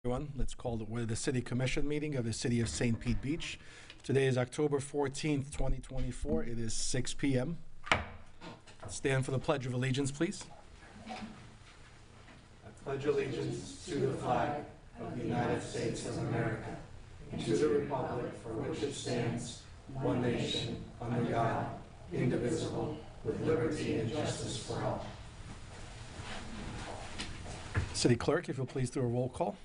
Everyone, let's call the City Commission meeting of the City of St. Pete Beach. Today is October 14th, 2024. It is 6 p.m. Stand for the Pledge of Allegiance, please. I pledge allegiance to the flag of the United States of America and to the republic for which it stands, one nation, under God, indivisible, with liberty and justice for all. City Clerk, if you'll please do a roll call.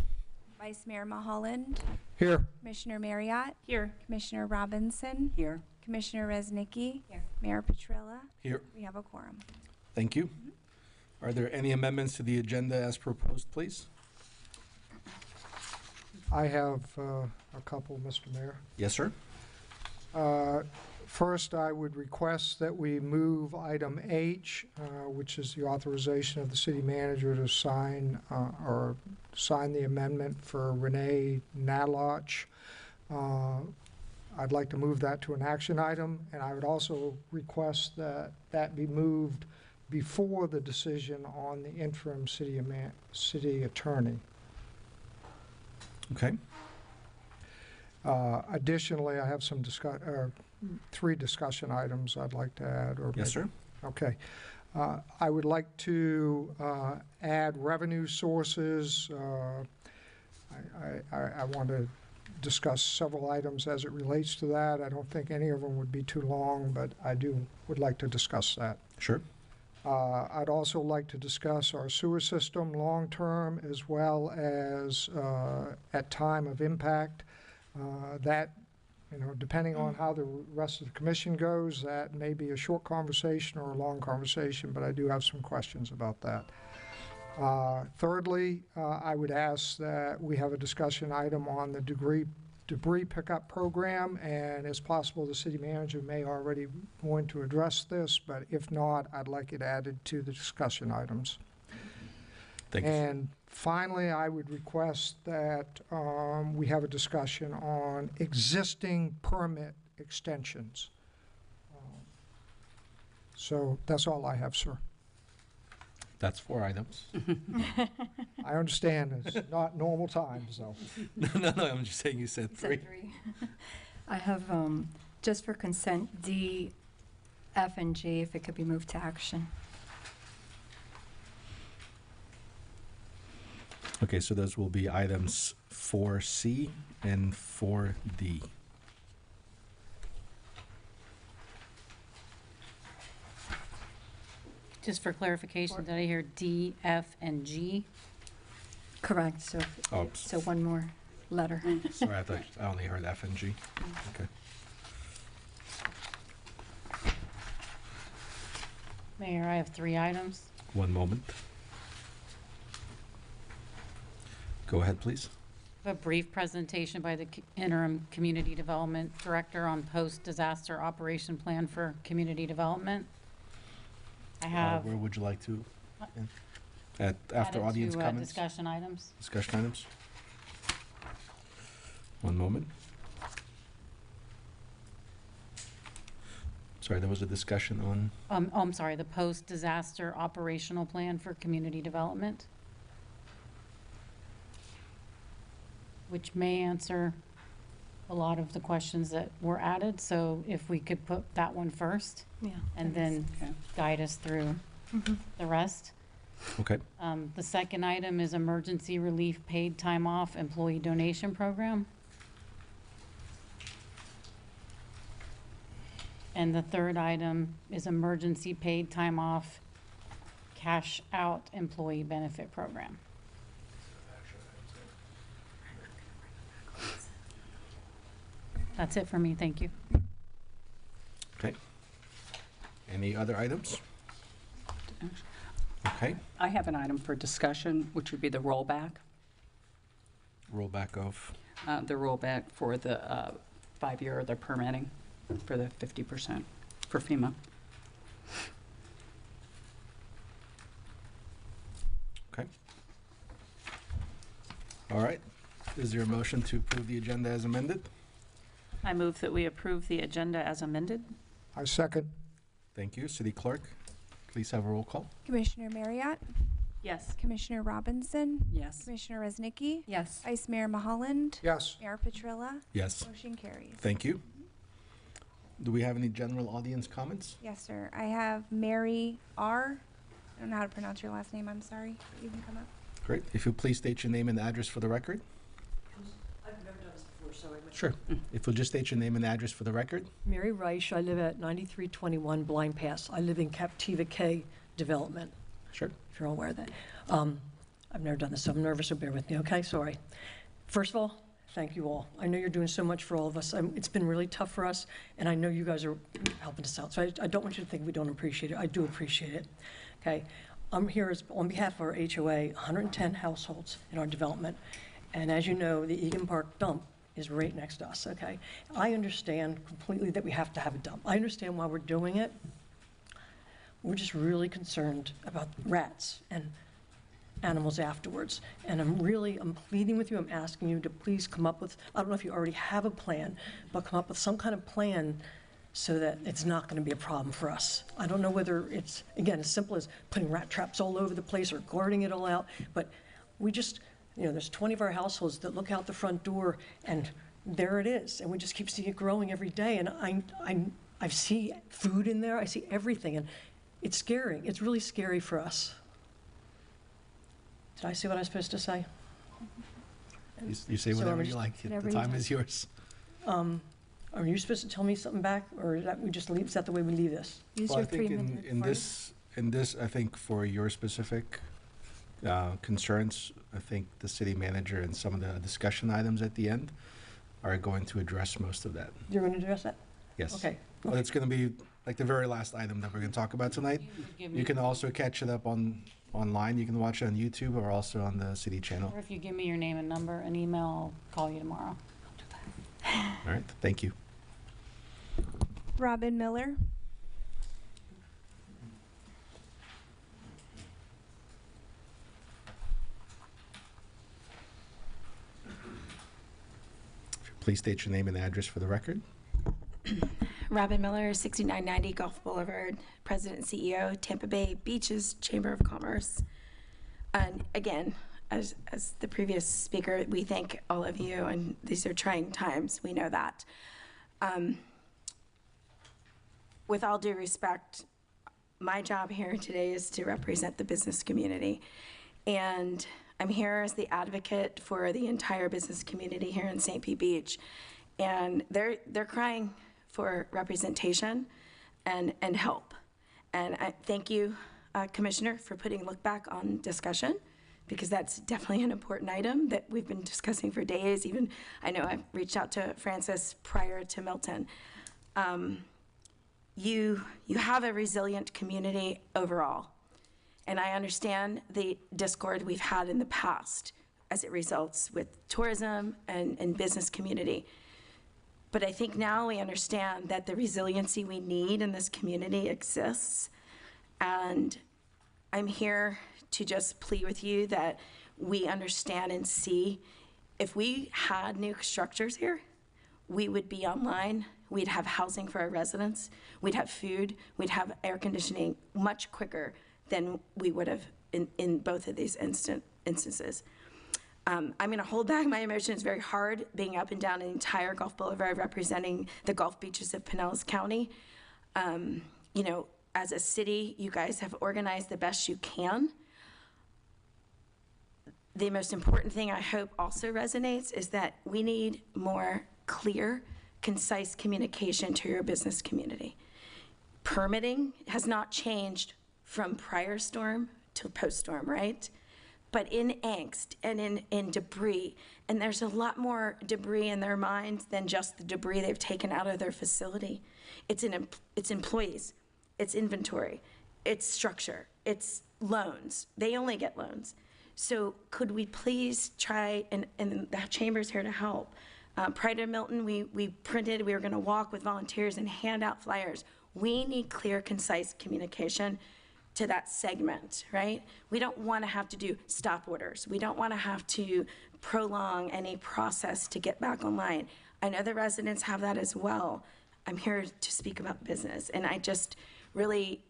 Vice Mayor Mulholland. Here. Commissioner Marriott. Here. Commissioner Robinson. Here. Commissioner Resnicki. Here. Mayor Petrilla. Here. We have a quorum. Thank you. Are there any amendments to the agenda as proposed, please? I have a couple, Mr. Mayor. Yes, sir. First, I would request that we move item H, which is the authorization of the city manager to sign the amendment for Renee Nadloch. I'd like to move that to an action item, and I would also request that that be moved before the decision on the interim city attorney. Okay. Additionally, I have some three discussion items I'd like to add. Yes, sir. Okay. I would like to add revenue sources. I want to discuss several items as it relates to that. I don't think any of them would be too long, but I would like to discuss that. Sure. I'd also like to discuss our sewer system long-term as well as at time of impact. That, depending on how the rest of the commission goes, that may be a short conversation or a long conversation, but I do have some questions about that. Thirdly, I would ask that we have a discussion item on the debris pickup program, and as possible, the city manager may already going to address this, but if not, I'd like it added to the discussion items. Thank you. And finally, I would request that we have a discussion on existing permit extensions. So that's all I have, sir. That's 4 items. I understand it's not normal times, though. No, I'm just saying you said 3. I have, just for consent, D, F, and G, if it could be moved to action. Okay, so those will be items 4C and 4D. Just for clarification, did I hear D, F, and G? Correct, so, Oh, so one more letter. sorry, I only heard F and G. Okay. Mayor, I have 3 items. One moment. Go ahead, please. A brief presentation by the Interim Community Development Director on post-disaster operation plan for community development. I have Where would you like to? After added audience to, comments? discussion items. Discussion items. One moment. Sorry, there was a discussion on. I'm sorry, the post-disaster operational plan for community development, which may answer a lot of the questions that were added. So if we could put that one first, Yeah. and then guide us through the rest. Okay. The second item is emergency relief paid time off employee donation program. And the third item is emergency paid time off cash out employee benefit program. That's it for me, thank you. Okay. Any other items? Okay. I have an item for discussion, which would be the rollback. Rollback of. The rollback for the 5-year, the permitting for the 50% for FEMA. Okay. All right. Is there a motion to approve the agenda as amended? I move that we approve the agenda as amended. I second. Thank you. City Clerk, please have a roll call. Commissioner Marriott. Yes. Commissioner Robinson, Yes. Commissioner Resnicki, Yes. Vice Mayor Maholland, Yes. Mayor Petrilla. Yes. Motion carries. Thank you. Do we have any general audience comments? Yes, sir. I have Mary R. I don't know how to pronounce your last name, I'm sorry. You can come up. Great. If you please state your name and address for the record. I've never done this before, so I might. Sure. If you'll just state your name and address for the record. Mary Reich, I live at 9321 Blind Pass. I live in Captiva K Development, Sure. if you're all aware of that. I've never done this, so I'm nervous, so bear with me, okay? Sorry. First of all, thank you all. I know you're doing so much for all of us. It's been really tough for us, and I know you guys are helping us out. So I don't want you to think we don't appreciate it. I do appreciate it, okay? I'm here on behalf of our HOA, 110 households in our development. And as you know, the Egan Park dump is right next to us, okay? I understand completely that we have to have a dump. I understand why we're doing it. We're just really concerned about rats and animals afterwards. And I'm pleading with you, I'm asking you to please come up with, I don't know if you already have a plan, but come up with some kind of plan so that it's not going to be a problem for us. I don't know whether it's, again, as simple as putting rat traps all over the place or guarding it all out, but we just, there's 20 of our households that look out the front door and there it is. And we just keep seeing it growing every day. And I see food in there, I see everything. And it's scary. It's really scary for us. Did I say what I was supposed to say? You say So whatever I'm you just- like. whatever The you time like. is yours. Are you supposed to tell me something back, or is that we just leave, is that the way we leave this? Use Well, your I think 3 minutes. in this, I think for your specific concerns, I think the city manager and some of the discussion items at the end are going to address most of that. You're going to address that? Yes. Okay. But it's going to be like the very last item that we're going to talk about tonight. You can also catch it up online. You can watch it on YouTube or also on the city channel. Or if you give me your name and number and email, I'll call you tomorrow. All right. Thank you. Robin Miller. Please state your name and address for the record. Robin Miller, 6990 Gulf Boulevard, President and CEO, Tampa Bay Beaches Chamber of Commerce. And again, as the previous speaker, we thank all of you, and these are trying times, we know that. With all due respect, my job here today is to represent the business community. And I'm here as the advocate for the entire business community here in St. Pete Beach. And they're crying for representation and help. And I thank you, Commissioner, for putting look back on discussion, because that's definitely an important item that we've been discussing for days. Even, I know I've reached out to Francis prior to Milton. You have a resilient community overall. And I understand the discord we've had in the past as it results with tourism and business community. But I think now we understand that the resiliency we need in this community exists. And I'm here to just plead with you that we understand and see, if we had new structures here, we would be online, we'd have housing for our residents, we'd have food, we'd have air conditioning much quicker than we would have in both of these instances. I'm going to hold back my emotions. Very hard being up and down the entire Gulf Boulevard representing the Gulf beaches of Pinellas County. As a city, you guys have organized the best you can. The most important thing I hope also resonates is that we need more clear, concise communication to your business community. Permitting has not changed from prior storm to post-storm, right? But in angst and in debris, and there's a lot more debris in their minds than just the debris they've taken out of their facility. It's employees, it's inventory, it's structure, it's loans. They only get loans. So could we please try, and the chamber's here to help. Prior to Milton, we were gonna walk with volunteers and hand out flyers. We need clear, concise communication to that segment, right? We don't want to have to do stop orders. We don't want to have to prolong any process to get back online. I know the residents have that as well. I'm here to speak about business, and I just really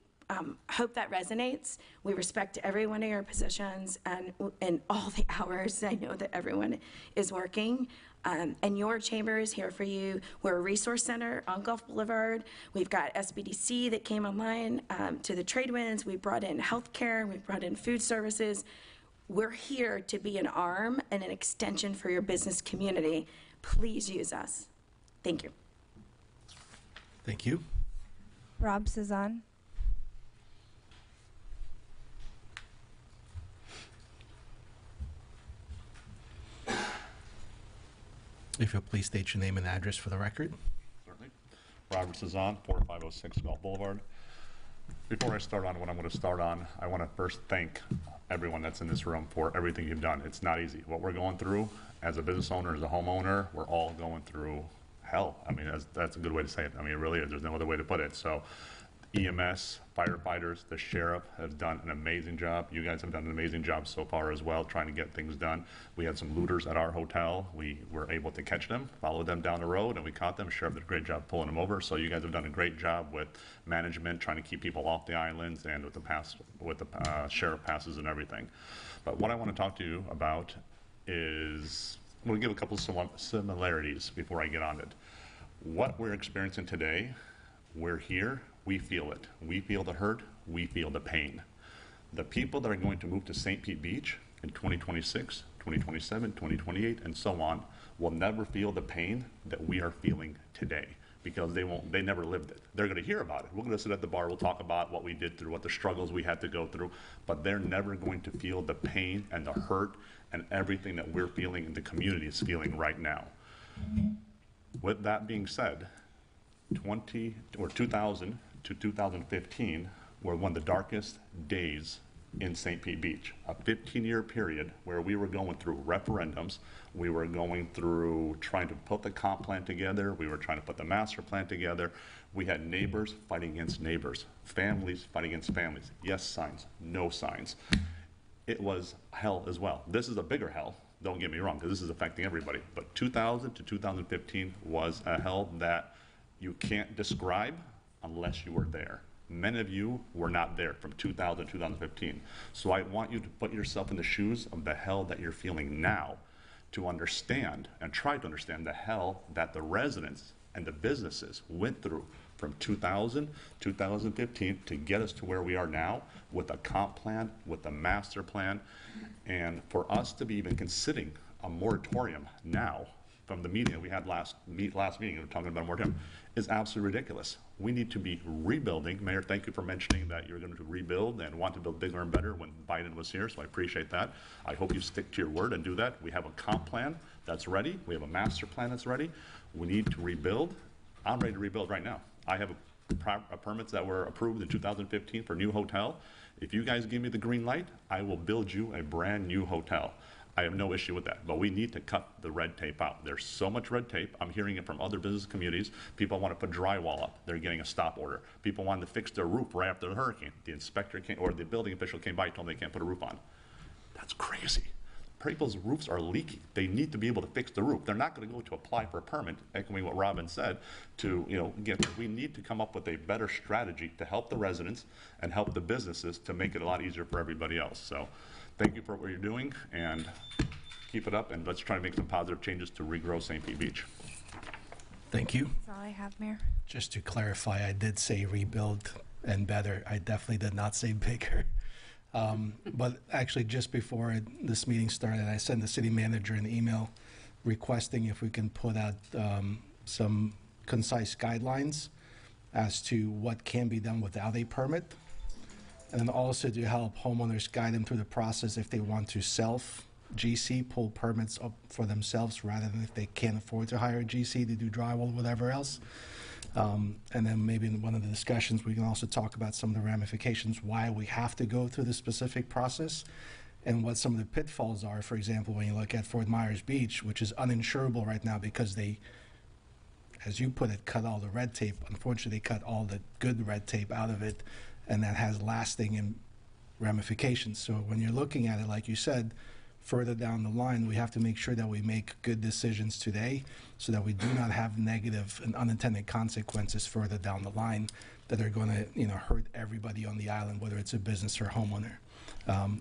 hope that resonates. We respect every one of your positions and all the hours I know that everyone is working. And your chamber is here for you. We're a resource center on Gulf Boulevard. We've got SBDC that came online to the trade winds. We brought in healthcare. We brought in food services. We're here to be an arm and an extension for your business community. Please use us. Thank you. Thank you. Rob Cezanne. If you'll please state your name and address for the record. Certainly. Robert Cezanne, 4506 Gulf Boulevard. Before I start on what I'm going to start on, I want to first thank everyone that's in this room for everything you've done. It's not easy. What we're going through as a business owner, as a homeowner, we're all going through hell. I mean, that's a good way to say it. I mean, it really is. There's no other way to put it. So EMS, firefighters, the sheriff have done an amazing job. You guys have done an amazing job so far as well, trying to get things done. We had some looters at our hotel. We were able to catch them, follow them down the road, and we caught them. Sheriff did a great job pulling them over. So you guys have done a great job with management, trying to keep people off the islands, and with the sheriff passes and everything. But what I want to talk to you about is, I'm going to give a couple of similarities before I get on it. What we're experiencing today, we're here. We feel it. We feel the hurt. We feel the pain. The people that are going to move to St. Pete Beach in 2026, 2027, 2028, and so on, will never feel the pain that we are feeling today, because they never lived it. They're going to hear about it. We're going to sit at the bar. We'll talk about what we did through, what the struggles we had to go through, but they're never going to feel the pain and the hurt and everything that we're feeling and the community is feeling right now. With that being said, 2000 to 2015 were one of the darkest days in St. Pete Beach. A 15-year period where we were going through referendums, we were going through trying to put the comp plan together, we were trying to put the master plan together. We had neighbors fighting against neighbors, families fighting against families, yes signs, no signs. It was hell as well. This is a bigger hell, don't get me wrong, because this is affecting everybody. But 2000 to 2015 was a hell that you can't describe unless you were there. Many of you were not there from 2000 to 2015. So I want you to put yourself in the shoes of the hell that you're feeling now, to understand and try to understand the hell that the residents and the businesses went through from 2000 to 2015 to get us to where we are now with a comp plan, with a master plan. And for us to be even considering a moratorium now, from the meeting that we had last meeting, we were talking about a moratorium, is absolutely ridiculous. We need to be rebuilding. Mayor, thank you for mentioning that you're going to rebuild and want to build bigger and better when Biden was here, so I appreciate that. I hope you stick to your word and do that. We have a comp plan that's ready. We have a master plan that's ready. We need to rebuild. I'm ready to rebuild right now. I have permits that were approved in 2015 for a new hotel. If you guys give me the green light, I will build you a brand new hotel. I have no issue with that, but we need to cut the red tape out. There's so much red tape. I'm hearing it from other business communities. People want to put drywall up. They're getting a stop order. People want to fix their roof right after the hurricane. The inspector came, or the building official came by and told them they can't put a roof on. That's crazy. People's roofs are leaking. They need to be able to fix the roof. They're not going to go to apply for a permit, echoing what Robin said, to get there. We need to come up with a better strategy to help the residents and help the businesses to make it a lot easier for everybody else. So thank you for what you're doing, and keep it up, and let's try to make some positive changes to regrow St. Pete Beach. Thank you. That's all I have, Mayor. Just to clarify, I did say rebuild and better. I definitely did not say bigger. But actually, just before this meeting started, I sent the city manager an email requesting if we can put out some concise guidelines as to what can be done without a permit. And then also to help homeowners guide them through the process if they want to self-GC, pull permits up for themselves rather than if they can't afford to hire a GC to do drywall or whatever else. And then maybe in one of the discussions, we can also talk about some of the ramifications, why we have to go through the specific process and what some of the pitfalls are. For example, when you look at Fort Myers Beach, which is uninsurable right now because they, as you put it, cut all the red tape. Unfortunately, they cut all the good red tape out of it, and that has lasting ramifications. So when you're looking at it, like you said, further down the line, we have to make sure that we make good decisions today so that we do not have negative and unintended consequences further down the line that are going to, hurt everybody on the island, whether it's a business or homeowner.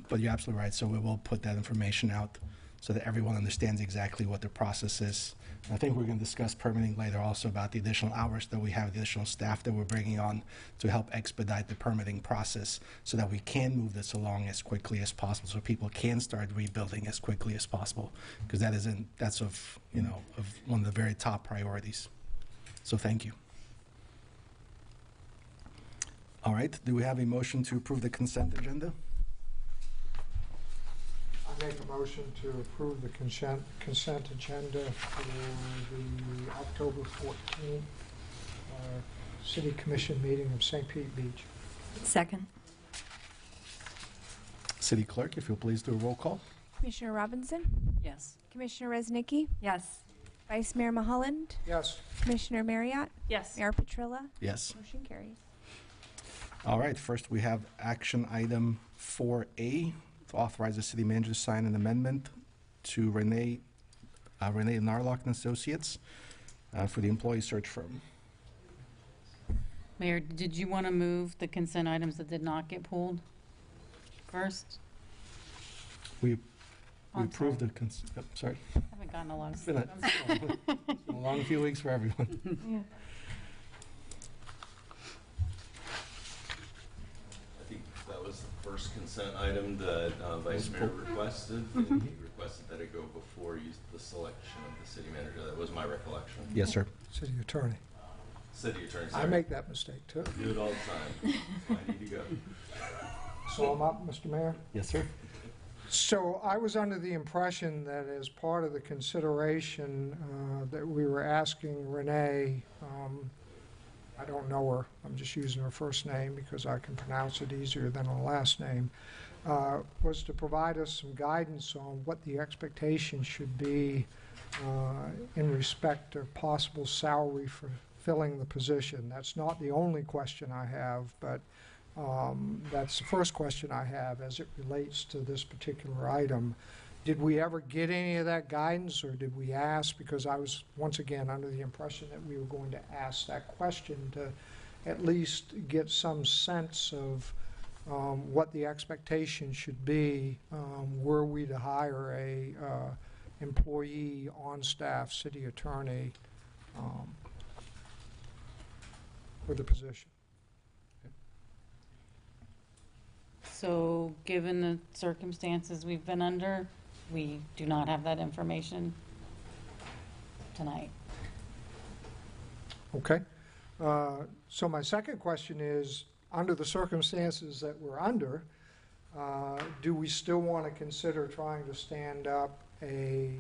But you're absolutely right. So we will put that information out so that everyone understands exactly what the process is. I think we're going to discuss permitting later also about the additional hours that we have, the additional staff that we're bringing on to help expedite the permitting process so that we can move this along as quickly as possible so people can start rebuilding as quickly as possible, because that's of one of the very top priorities. So thank you. All right, do we have a motion to approve the consent agenda? I make a motion to approve the consent agenda for the October 14th City Commission meeting of St. Pete Beach. Second. City Clerk, if you'll please do a roll call. Commissioner Robinson, Yes. Commissioner Resnicki, Yes. Vice Mayor Mahaland, Yes. Commissioner Marriott, Yes. Mayor Petrilla. Yes. Motion carries. All right, first we have action item 4A, to authorize the city manager to sign an amendment to Renee Narlock and Associates for the employee search firm. Mayor, did you want to move the consent items that did not get pulled first? We I'm approved sorry. the sorry. I haven't gotten a lot of It's been a long few weeks for everyone. I think that was the first consent item that Vice Mayor requested. And he requested that it go before the selection of the city manager. That was my recollection. Yes, sir. City Attorney. City attorney. I make that mistake too. Do it all the time. I need to go. So I'm up, Mr. Mayor? Yes, sir. So I was under the impression that as part of the consideration that we were asking Renee, I don't know her, I'm just using her first name because I can pronounce it easier than her last name, was to provide us some guidance on what the expectation should be in respect of possible salary for filling the position. That's not the only question I have, but that's the first question I have as it relates to this particular item. Did we ever get any of that guidance, or did we ask? Because I was, once again, under the impression that we were going to ask that question to at least get some sense of what the expectation should be were we to hire a employee on staff city attorney for the position. So, given the circumstances we've been under, we do not have that information tonight. Okay. So my second question is, under the circumstances that we're under, do we still want to consider trying to stand up a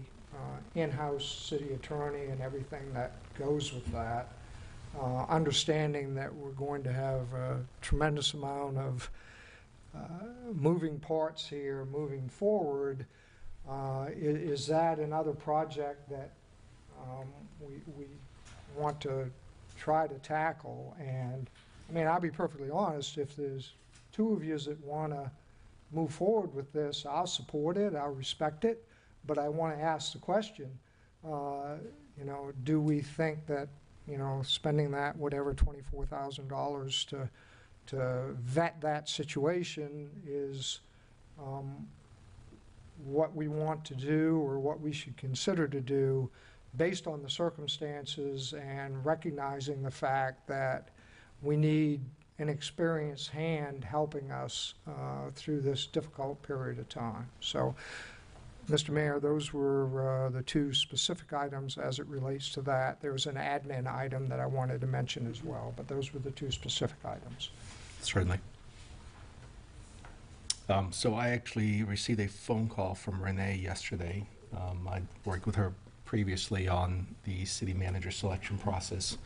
in-house city attorney and everything that goes with that, understanding that we're going to have a tremendous amount of moving parts here moving forward? Is that another project that we want to try to tackle? And I mean, I'll be perfectly honest, if there's two of you that want to move forward with this, I'll support it, I'll respect it, but I want to ask the question, do we think that, spending that, whatever, $24,000 to vet that situation is what we want to do or what we should consider to do based on the circumstances and recognizing the fact that we need an experienced hand helping us through this difficult period of time. So, Mr. Mayor, those were the two specific items as it relates to that. There was an admin item that I wanted to mention as well, but those were the two specific items. Certainly. So I actually received a phone call from Renee yesterday. I worked with her previously on the city manager selection process.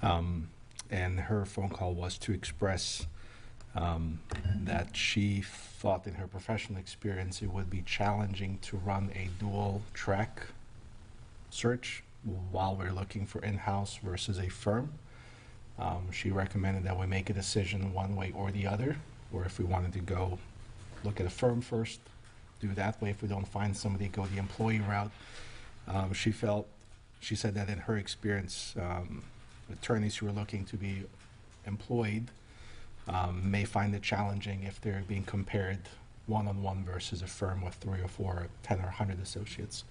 And her phone call was to express that she thought in her professional experience it would be challenging to run a dual track search while we're looking for in-house versus a firm. She recommended that we make a decision one way or the other, or if we wanted to go look at a firm first, do that way. If we don't find somebody, go the employee route. She said that in her experience, attorneys who are looking to be employed may find it challenging if they're being compared one-on-one versus a firm with 3 or 4, or 10 or 100 associates.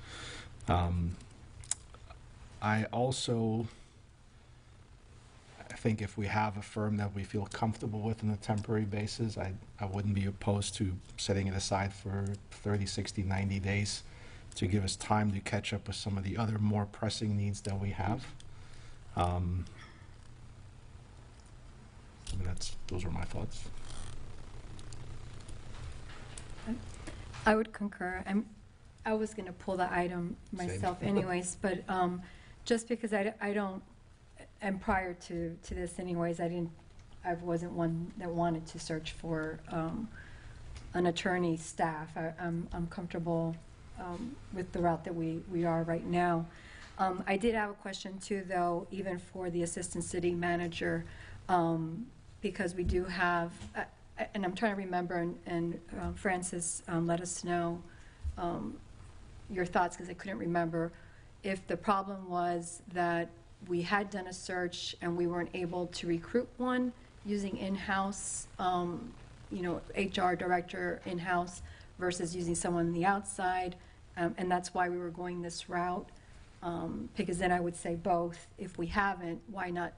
I think if we have a firm that we feel comfortable with on a temporary basis, I wouldn't be opposed to setting it aside for 30, 60, 90 days to give us time to catch up with some of the other more pressing needs that we have. I mean, those are my thoughts. I would concur. I was going to pull the item myself anyways, but just because I don't, and prior to this anyways, I wasn't one that wanted to search for an attorney staff. I'm comfortable with the route that we are right now. I did have a question too, though, even for the assistant city manager, because we do have, and I'm trying to remember, and Francis let us know your thoughts, because I couldn't remember if the problem was that we had done a search and we weren't able to recruit one using in-house, HR director in-house versus using someone on the outside, and that's why we were going this route, because then I would say both. If we haven't, why not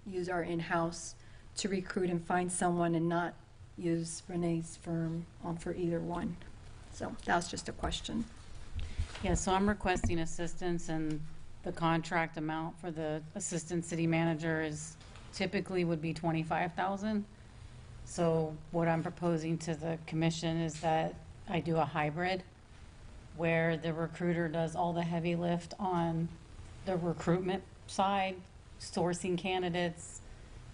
use our in-house to recruit and find someone and not use Renee's firm for either one? So that was just a question. Yeah, so I'm requesting assistance, and the contract amount for the assistant city manager is typically would be $25,000. So what I'm proposing to the commission is that I do a hybrid where the recruiter does all the heavy lift on the recruitment side, sourcing candidates,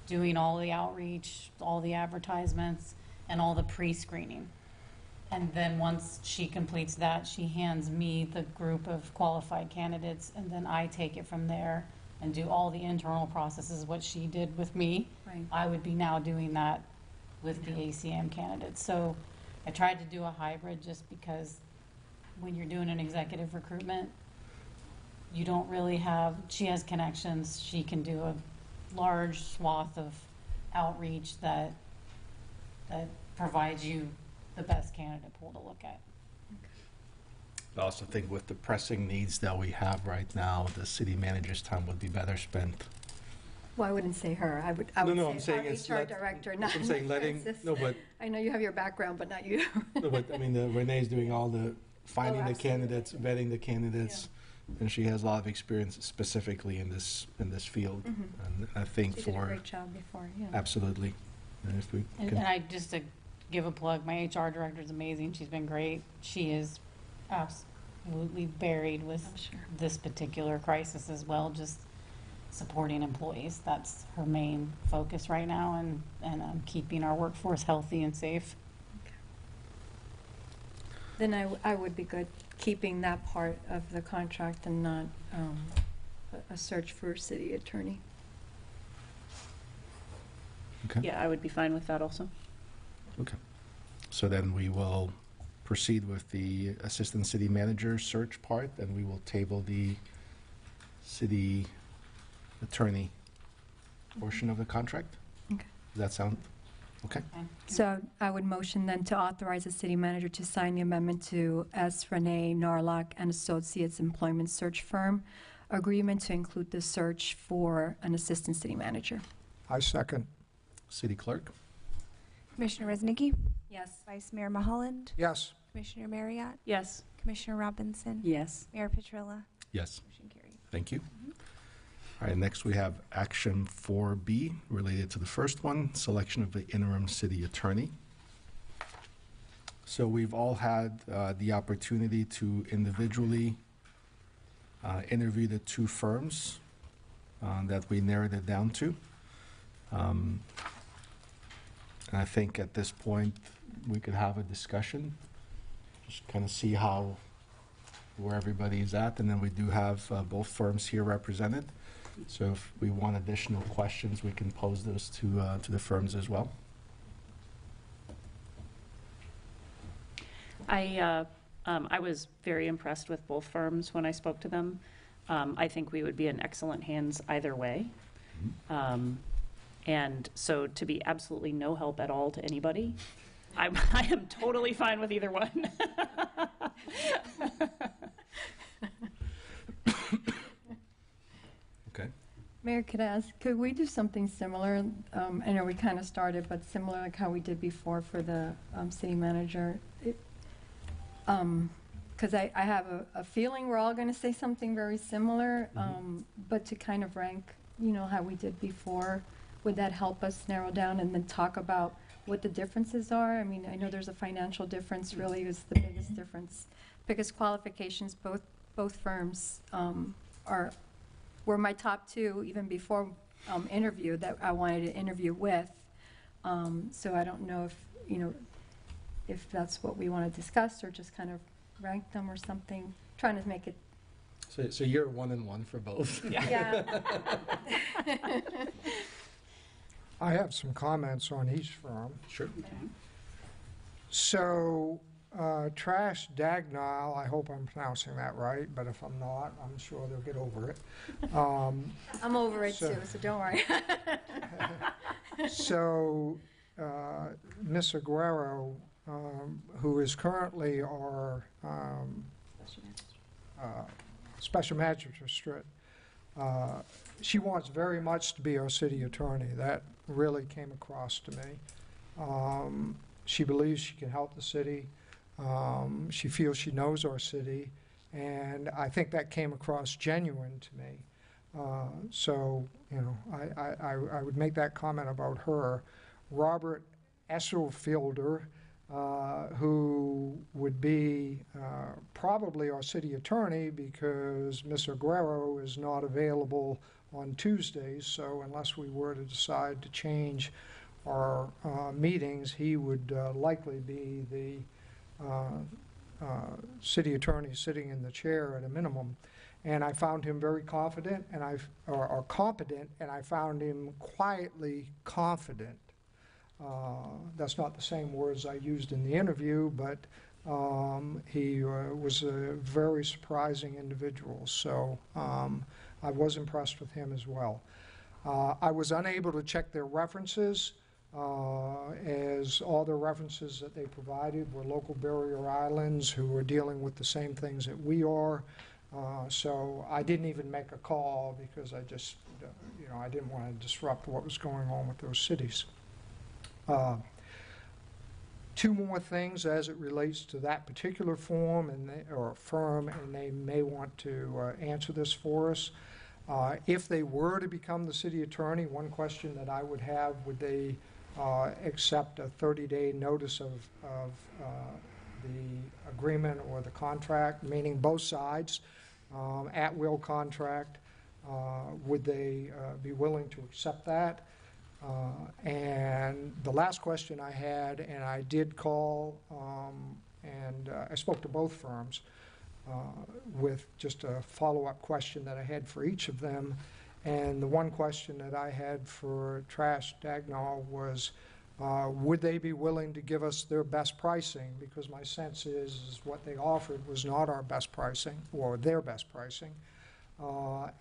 doing all the outreach, all the advertisements, and all the pre-screening. And then once she completes that, she hands me the group of qualified candidates, and then I take it from there and do all the internal processes, what she did with me. Right. I would be now doing that with the ACM candidates. So I tried to do a hybrid just because when you're doing an executive recruitment, you don't really have, she has connections, she can do a large swath of outreach that provides you the best candidate pool to look at. I also think with the pressing needs that we have right now, the city manager's time would be better spent. Well, I wouldn't say her. I would No, I'm say saying it's our HR director, not I'm saying letting, Francis. no, but, I know you have your background, but not you. no, but, I mean, Renee's doing all the finding the absolutely. candidates, vetting the candidates, and she has a lot of experience specifically in this field. And I think She did a for, great job before, yeah. absolutely. And if we And can, I, just to give a plug, my HR director is amazing. She's been great. She is absolutely buried with I'm sure. this particular crisis as well, just supporting employees. That's her main focus right now, and keeping our workforce healthy and safe. Then I would be good keeping that part of the contract and not a search for a city attorney. okay. Yeah, I would be fine with that also. Okay. So then we will proceed with the assistant city manager search part, and we will table the city attorney portion of the contract? Okay. Does that sound okay? Okay. So I would motion then to authorize the city manager to sign the amendment to S. Renee Narlock and Associates Employment Search Firm agreement to include the search for an assistant city manager. I second. City clerk? Commissioner Reznicki, Yes. Vice Mayor Mulholland, Yes. Commissioner Marriott, Yes. Commissioner Robinson, Yes. Mayor Petrilla. Yes. Motion carried. Thank you. All right, next we have action 4B related to the first one, selection of the interim city attorney. So we've all had the opportunity to individually interview the two firms that we narrowed it down to. And I think at this point, we could have a discussion, just kind of see where everybody's at, and then we do have both firms here represented. So if we want additional questions, we can pose those to the firms as well. I was very impressed with both firms when I spoke to them. I think we would be in excellent hands either way. And so to be absolutely no help at all to anybody, I am totally fine with either one. Okay. Mayor, could I ask, could we do something similar? I know we kind of started, but similar like how we did before for the city manager. Because I have a feeling we're all going to say something very similar, but to kind of rank, you know, how we did before, would that help us narrow down and then talk about what the differences are? I mean, I know there's a financial difference really is the biggest difference. Biggest qualifications, both firms were my top two even before interview that I wanted to interview with. So I don't know if, you know, if that's what we want to discuss or just kind of rank them or something, trying to make it. So you're 1 and 1 for both. Yeah. I have some comments on each firm. Sure. So, Trash Dagnall, I hope I'm pronouncing that right, but if I'm not, I'm sure they'll get over it. I'm over it too, so don't worry. So, Ms. Aguero, who is currently our special magistrate, she wants very much to be our city attorney. That really came across to me. She believes she can help the city. She feels she knows our city, and I think that came across genuine to me. So, you know, I would make that comment about her. Robert Esselfielder, who would be probably our city attorney because Ms. Aguero is not available on Tuesdays, so unless we were to decide to change our meetings, he would likely be the city attorney sitting in the chair at a minimum. And I found him very confident, or competent, and I found him quietly confident. That's not the same words I used in the interview, but he was a very surprising individual. So I was impressed with him as well. I was unable to check their references, as all the references that they provided were local barrier islands who are dealing with the same things that we are. So I didn't even make a call because I just, you know, I didn't want to disrupt what was going on with those cities. Two more things as it relates to that particular form or firm, and they may want to answer this for us. If they were to become the city attorney, one question that I would have, would they accept a 30-day notice of the agreement or the contract, meaning both sides, at-will contract? Would they be willing to accept that? And the last question I had, and I did call, and I spoke to both firms with just a follow-up question that I had for each of them. And the one question that I had for Trash Dagnall was, would they be willing to give us their best pricing? Because my sense is what they offered was not our best pricing, or their best pricing.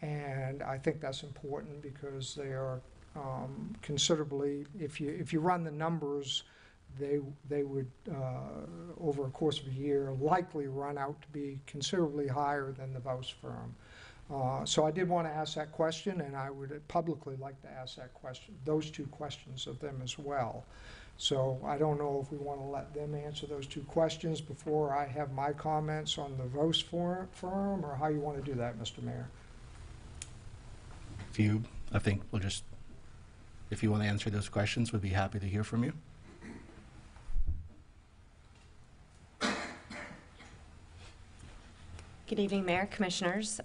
And I think that's important because they are considerably, if you run the numbers, they would, over a course of a year, likely run out to be considerably higher than the Vos firm. So I did want to ask that question, and I would publicly like to ask that question, those two questions of them as well. So I don't know if we want to let them answer those two questions before I have my comments on the Vos firm, or how you want to do that, Mr. Mayor. I think we'll just, if you want to answer those questions, we'd be happy to hear from you. Good evening, Mayor, Commissioners.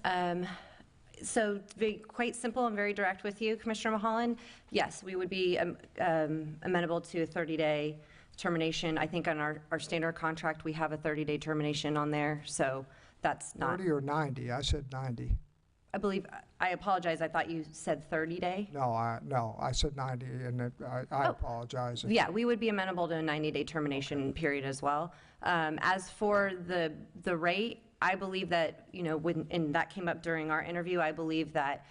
So to be quite simple and very direct with you, Commissioner Mulholland, yes, we would be amenable to a 30-day termination. I think on our standard contract, we have a 30-day termination on there, so that's not... 30 or 90? I said 90. I believe, I apologize, I thought you said 30-day? No, I said 90, and I apologize. Yeah, we would be amenable to a 90-day termination period as well. As for the rate, I believe that, you know, and that came up during our interview, I believe that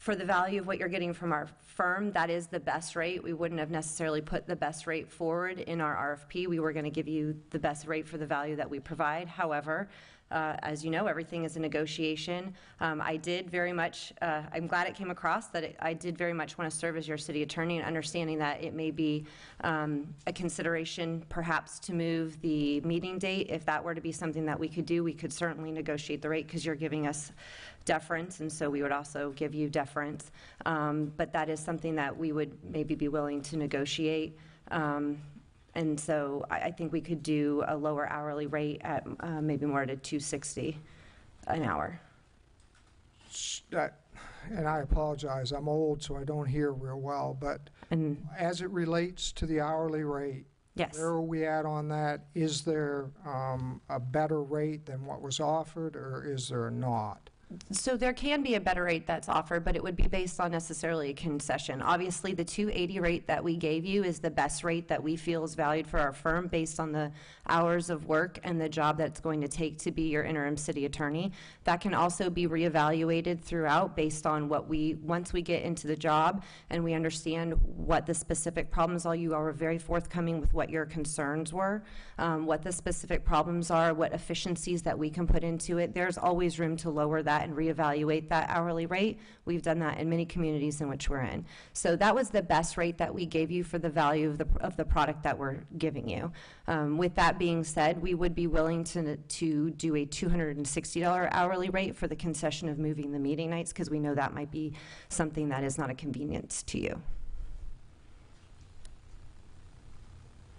For the value of what you're getting from our firm, that is the best rate. We wouldn't have necessarily put the best rate forward in our RFP. We were going to give you the best rate for the value that we provide. However, as you know, everything is a negotiation. I did very much, I'm glad it came across that I did very much want to serve as your city attorney, and understanding that it may be a consideration perhaps to move the meeting date. If that were to be something that we could do, we could certainly negotiate the rate, because you're giving us deference, and so we would also give you deference. But that is something that we would maybe be willing to negotiate. And so I think we could do a lower hourly rate at maybe more at a $2.60 an hour. And I apologize, I'm old, so I don't hear real well, but as it relates to the hourly rate, Yes. where are we at on that? Is there a better rate than what was offered, or is there not? So there can be a better rate that's offered, but it would be based on necessarily a concession. Obviously, the $2.80 rate that we gave you is the best rate that we feel is valued for our firm based on the hours of work and the job that it's going to take to be your interim city attorney. That can also be reevaluated throughout based on what once we get into the job and we understand what the specific problems are. You are very forthcoming with what your concerns were, what the specific problems are, what efficiencies that we can put into it. There's always room to lower that and reevaluate that hourly rate. We've done that in many communities in which we're in. So that was the best rate that we gave you for the value of the product that we're giving you. With that being said, we would be willing to do a $260 hourly rate for the concession of moving the meeting nights, because we know that might be something that is not a convenience to you.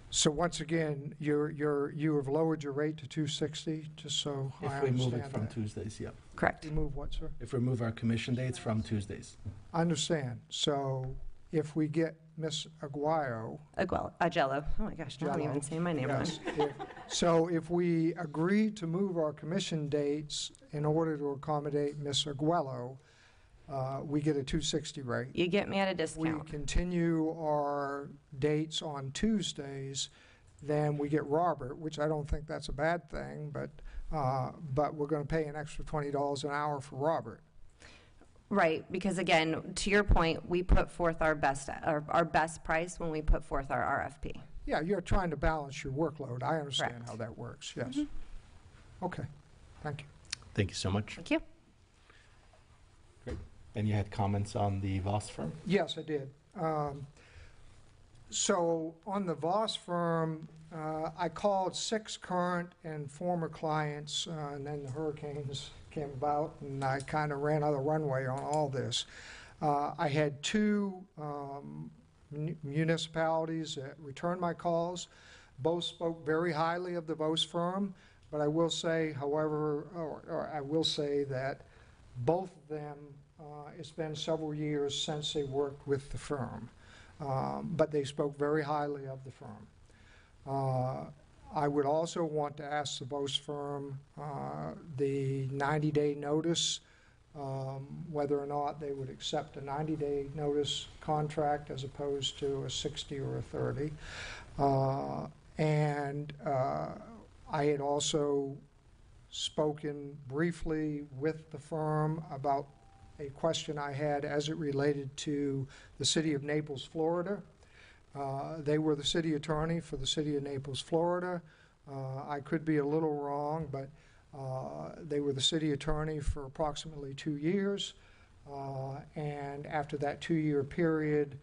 So once again, you have lowered your rate to $2.60, just so I If we understand move it from that. Tuesdays, yep. Correct. You move what, sir? If we move our commission dates from Tuesdays. I understand. So if we get Ms. Agello. Oh my gosh, now I'm even saying my name wrong. Yes. So if we agree to move our commission dates in order to accommodate Ms. Aguello, we get a $2.60 rate. You get me at a We discount. continue our dates on Tuesdays, then we get Robert, which I don't think that's a bad thing, but we're going to pay an extra $20 an hour for Robert. Right, because again, to your point, we put forth our best price when we put forth our RFP. Yeah, you're trying to balance your workload. I understand Correct. how that works, yes. Okay, thank you. Thank you so much. Thank you. Great. And you had comments on the Voss firm? Yes, I did. So on the Voss firm, I called 6 current and former clients, and then the hurricanes came about, and I kind of ran out of runway on all this. I had 2 municipalities that returned my calls. Both spoke very highly of the Voss firm, but I will say, however, or I will say that both of them, it's been several years since they worked with the firm, but they spoke very highly of the firm. I would also want to ask the Voss firm the 90-day notice, whether or not they would accept a 90-day notice contract as opposed to a 60 or a 30. And I had also spoken briefly with the firm about a question I had as it related to the city of Naples, Florida. They were the city attorney for the city of Naples, Florida. I could be a little wrong, but they were the city attorney for approximately 2 years. And after that 2-year period,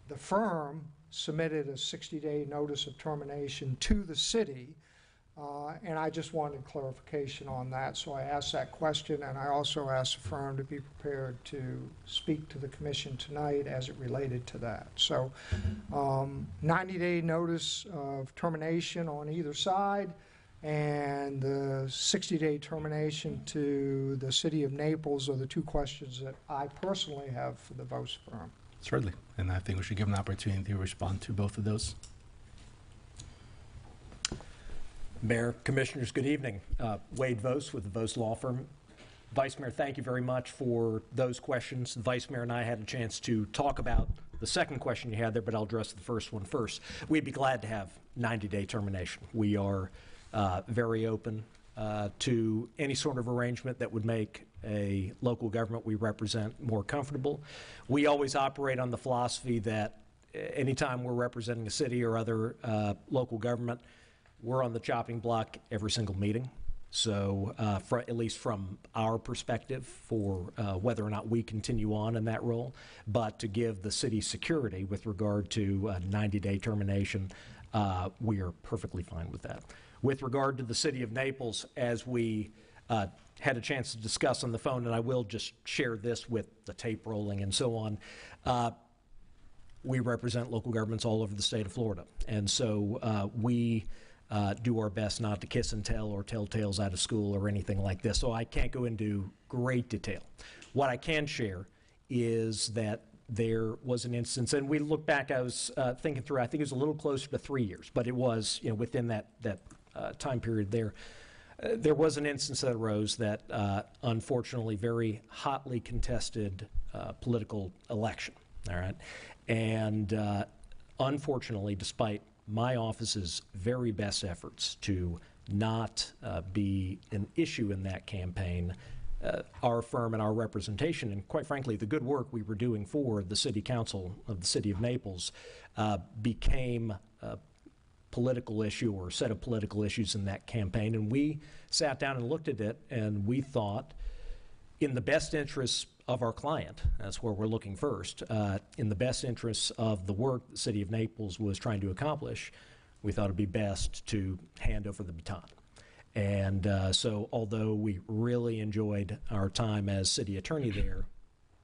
the firm submitted a 60-day notice of termination to the city. And I just wanted clarification on that, so I asked that question, and I also asked the firm to be prepared to speak to the commission tonight as it related to that. So 90-day notice of termination on either side, and the 60-day termination to the city of Naples are the 2 questions that I personally have for the Voss firm. Certainly. And I think we should give them an opportunity to respond to both of those. Mayor, Commissioners, good evening. Wade Voss with the Voss Law Firm. Vice Mayor, thank you very much for those questions. The Vice Mayor and I had a chance to talk about the second question you had there, but I'll address the first one first. We'd be glad to have 90-day termination. We are very open to any sort of arrangement that would make a local government we represent more comfortable. We always operate on the philosophy that anytime we're representing a city or other local government, we're on the chopping block every single meeting. So at least from our perspective for whether or not we continue on in that role, but to give the city security with regard to a 90-day termination, we are perfectly fine with that. With regard to the city of Naples, as we had a chance to discuss on the phone, and I will just share this with the tape rolling and so on, we represent local governments all over the state of Florida. And so we do our best not to kiss and tell or tell tales out of school or anything like this. So I can't go into great detail. What I can share is that there was an instance, and we look back, I was thinking through, I think it was a little closer to 3 years, but it was, within that time period there. There was an instance that arose that unfortunately very hotly contested political election, all right? And unfortunately, despite my office's very best efforts to not be an issue in that campaign, our firm and our representation, and quite frankly, the good work we were doing for the City Council of the City of Naples became a political issue or a set of political issues in that campaign. And we sat down and looked at it, and we thought, in the best interests of our client, that's where we're looking first, in the best interests of the work the City of Naples was trying to accomplish, we thought it'd be best to hand over the baton. And so although we really enjoyed our time as city attorney there,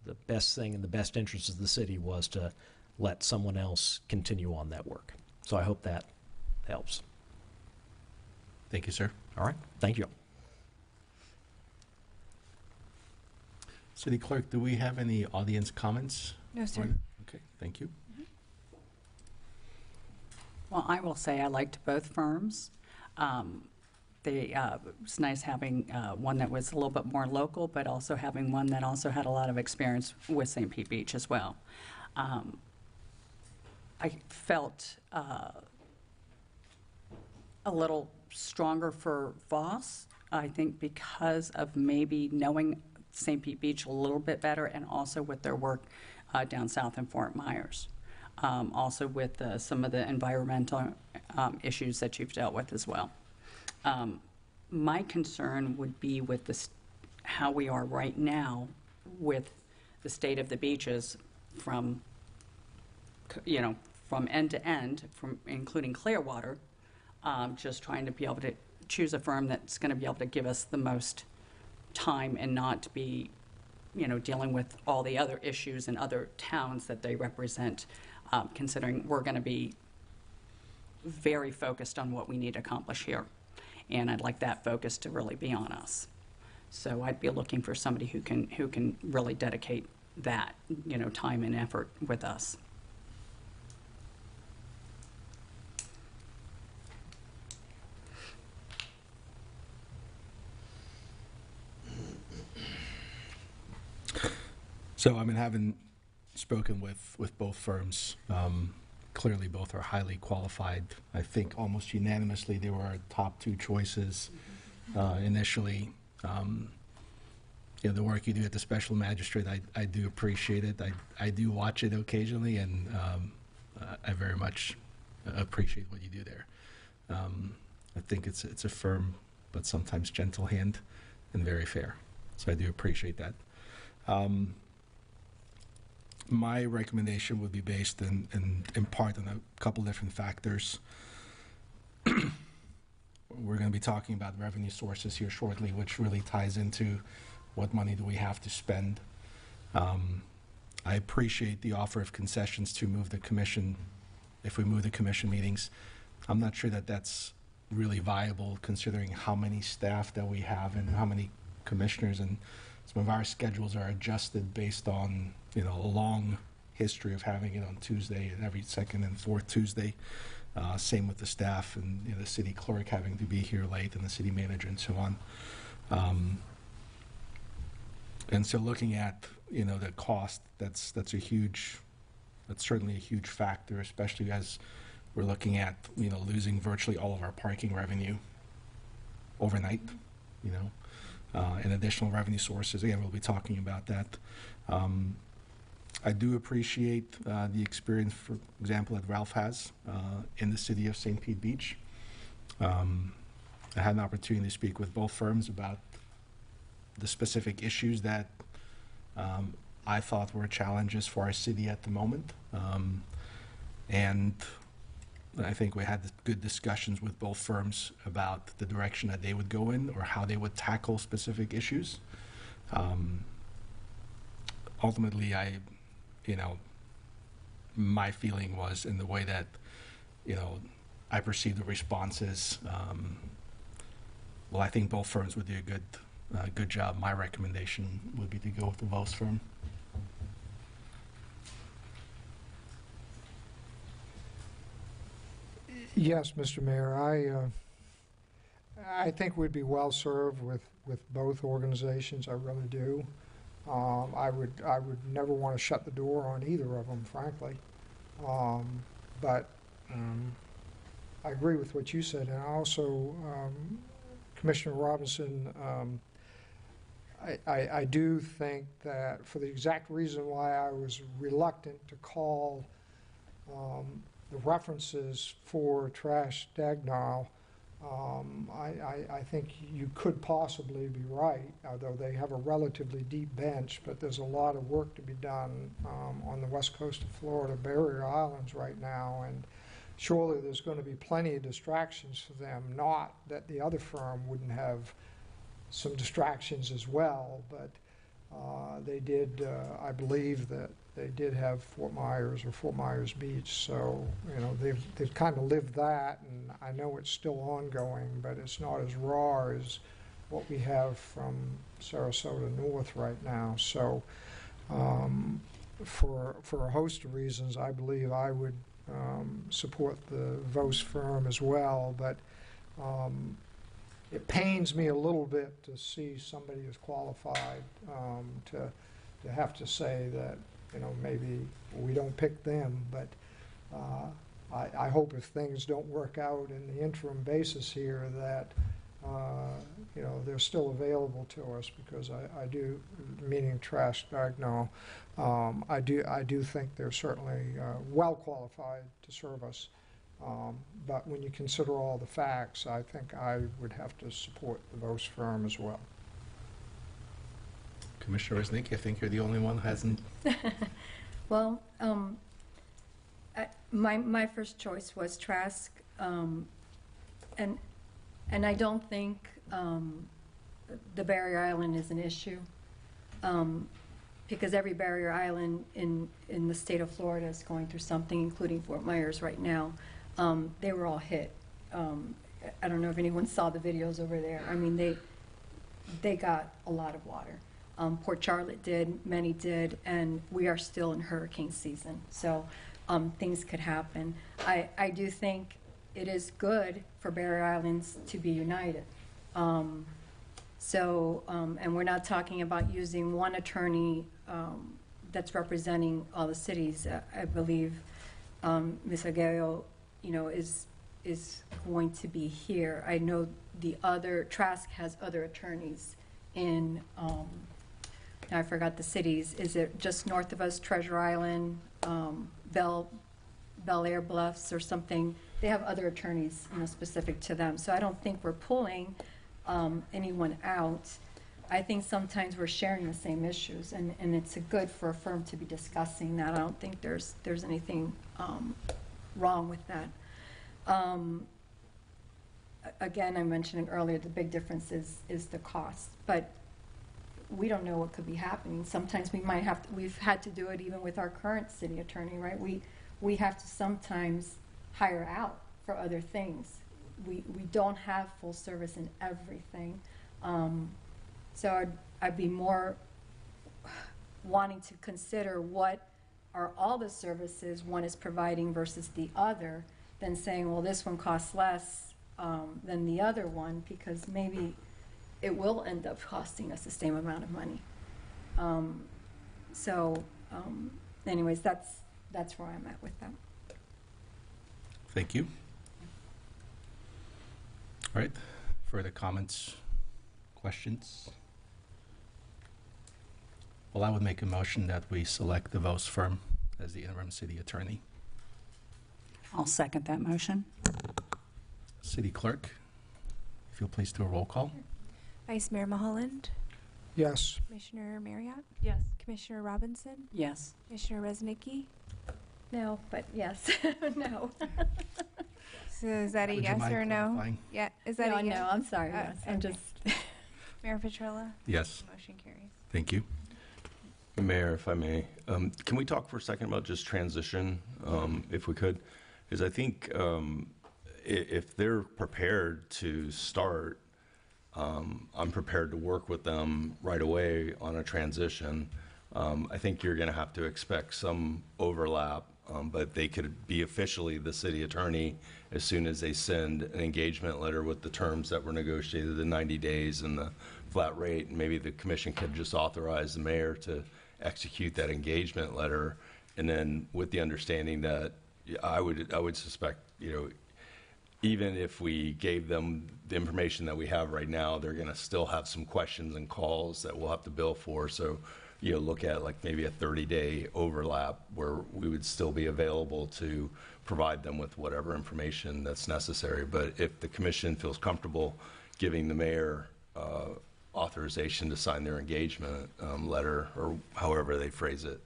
the best thing in the best interests of the city was to let someone else continue on that work. So I hope that helps. Thank you, sir. All right. Thank you. City Clerk, do we have any audience comments? No, sir. Okay, thank you. Well, I will say I liked both firms. It's nice having one that was a little bit more local, but also having one that also had a lot of experience with St. Pete Beach as well. I felt a little stronger for Voss, I think, because of maybe knowing St. Pete Beach a little bit better, and also with their work down south in Fort Myers. Also with some of the environmental issues that you've dealt with as well. My concern would be with how we are right now with the state of the beaches from end to end, from including Clearwater, just trying to be able to choose a firm that's going to be able to give us the most time and not to be, dealing with all the other issues in other towns that they represent, considering we're going to be very focused on what we need to accomplish here. And I'd like that focus to really be on us. So I'd be looking for somebody who can really dedicate that, time and effort with us. So, having spoken with both firms, clearly both are highly qualified. I think almost unanimously they were our top two choices initially. The work you do at the special magistrate, I do appreciate it. I do watch it occasionally, and I very much appreciate what you do there. I think it's a firm but sometimes gentle hand and very fair. So I do appreciate that. My recommendation would be based in part on a couple different factors. We're going to be talking about revenue sources here shortly, which really ties into what money do we have to spend. I appreciate the offer of concessions to move the commission, if we move the commission meetings. I'm not sure that that's really viable considering how many staff that we have and how many commissioners, and some of our schedules are adjusted based on a long history of having it on Tuesday and every second and fourth Tuesday. Same with the staff and the city clerk having to be here late and the city manager and so on. And so looking at the cost, that's certainly a huge factor, especially as we're looking at losing virtually all of our parking revenue. overnight, you know, and additional revenue sources. Again, we'll be talking about that. I do appreciate the experience, for example, that Ralph has in the city of St. Pete Beach. I had an opportunity to speak with both firms about the specific issues that I thought were challenges for our city at the moment. And I think we had good discussions with both firms about the direction that they would go in or how they would tackle specific issues. Ultimately, my feeling was in the way that, I perceived the responses. Well, I think both firms would do a good job. My recommendation would be to go with the Vos firm. Yes, Mr. Mayor, I think we'd be well served with both organizations. I really do. I would never want to shut the door on either of them, frankly. But I agree with what you said, and also, Commissioner Robinson, I do think that for the exact reason why I was reluctant to call the references for trash Dagnall, I think you could possibly be right, although they have a relatively deep bench, but there's a lot of work to be done on the west coast of Florida, barrier islands right now, and surely there's going to be plenty of distractions for them. Not that the other firm wouldn't have some distractions as well, but they did, I believe that they did have Fort Myers or Fort Myers Beach, so they've kind of lived that, and I know it's still ongoing, but it's not as raw as what we have from Sarasota North right now. So for a host of reasons, I believe I would support the Vos firm as well, but it pains me a little bit to see somebody as qualified to have to say that maybe we don't pick them, but I hope if things don't work out in the interim basis here that they're still available to us, because I do, meaning Trash Dagnall, I do think they're certainly well qualified to serve us. But when you consider all the facts, I think I would have to support the Vos firm as well. Commissioner Resnick, I think you're the only one who hasn't. Well, my first choice was Trask, and I don't think the barrier island is an issue, because every barrier island in the state of Florida is going through something, including Fort Myers right now. They were all hit. I don't know if anyone saw the videos over there. I mean, they got a lot of water. Port Charlotte did, many did, and we are still in hurricane season, so things could happen. I do think it is good for barrier islands to be united. And we're not talking about using one attorney that's representing all the cities. I believe Ms. Aguayo, is going to be here. I know the other, Trask has other attorneys in, now I forgot the cities. Is it just north of us, Treasure Island, Bel Air Bluffs or something? They have other attorneys, specific to them. So I don't think we're pulling anyone out. I think sometimes we're sharing the same issues, and it's good for a firm to be discussing that. I don't think there's anything wrong with that. Again, I mentioned it earlier, the big difference is the cost, but we don't know what could be happening. Sometimes we might have to, we've had to do it even with our current city attorney, right? We have to sometimes hire out for other things. We don't have full service in everything. So I'd be more wanting to consider what are all the services one is providing versus the other, than saying, well, this one costs less than the other one, because maybe it will end up costing us the same amount of money. Anyways, that's where I'm at with that. Thank you. All right. Further comments, questions? Well, I would make a motion that we select the Vos firm as the interim city attorney. I'll second that motion. City clerk, if you'll please do a roll call. Vice Mayor Mulholland, Yes. Commissioner Marriott, Yes. Commissioner Robinson, Yes. Commissioner Resnicki. No, but yes, no. So is that a Would you yes mind or no? clarifying? Yeah, is that No, a yes? no, I'm sorry, yes, I'm okay. just, Mayor Petrella? Yes, Motion carries. thank you. Mayor, if I may, can we talk for a second about just transition, if we could? Because I think if they're prepared to start, I'm prepared to work with them right away on a transition. I think you're going to have to expect some overlap, but they could be officially the city attorney as soon as they send an engagement letter with the terms that were negotiated, the 90 days and the flat rate. And maybe the commission could just authorize the mayor to execute that engagement letter. And then with the understanding that I would suspect, even if we gave them the information that we have right now, they're going to still have some questions and calls that we'll have to bill for. So, look at like maybe a 30-day overlap where we would still be available to provide them with whatever information that's necessary. But if the commission feels comfortable giving the mayor authorization to sign their engagement letter, or however they phrase it,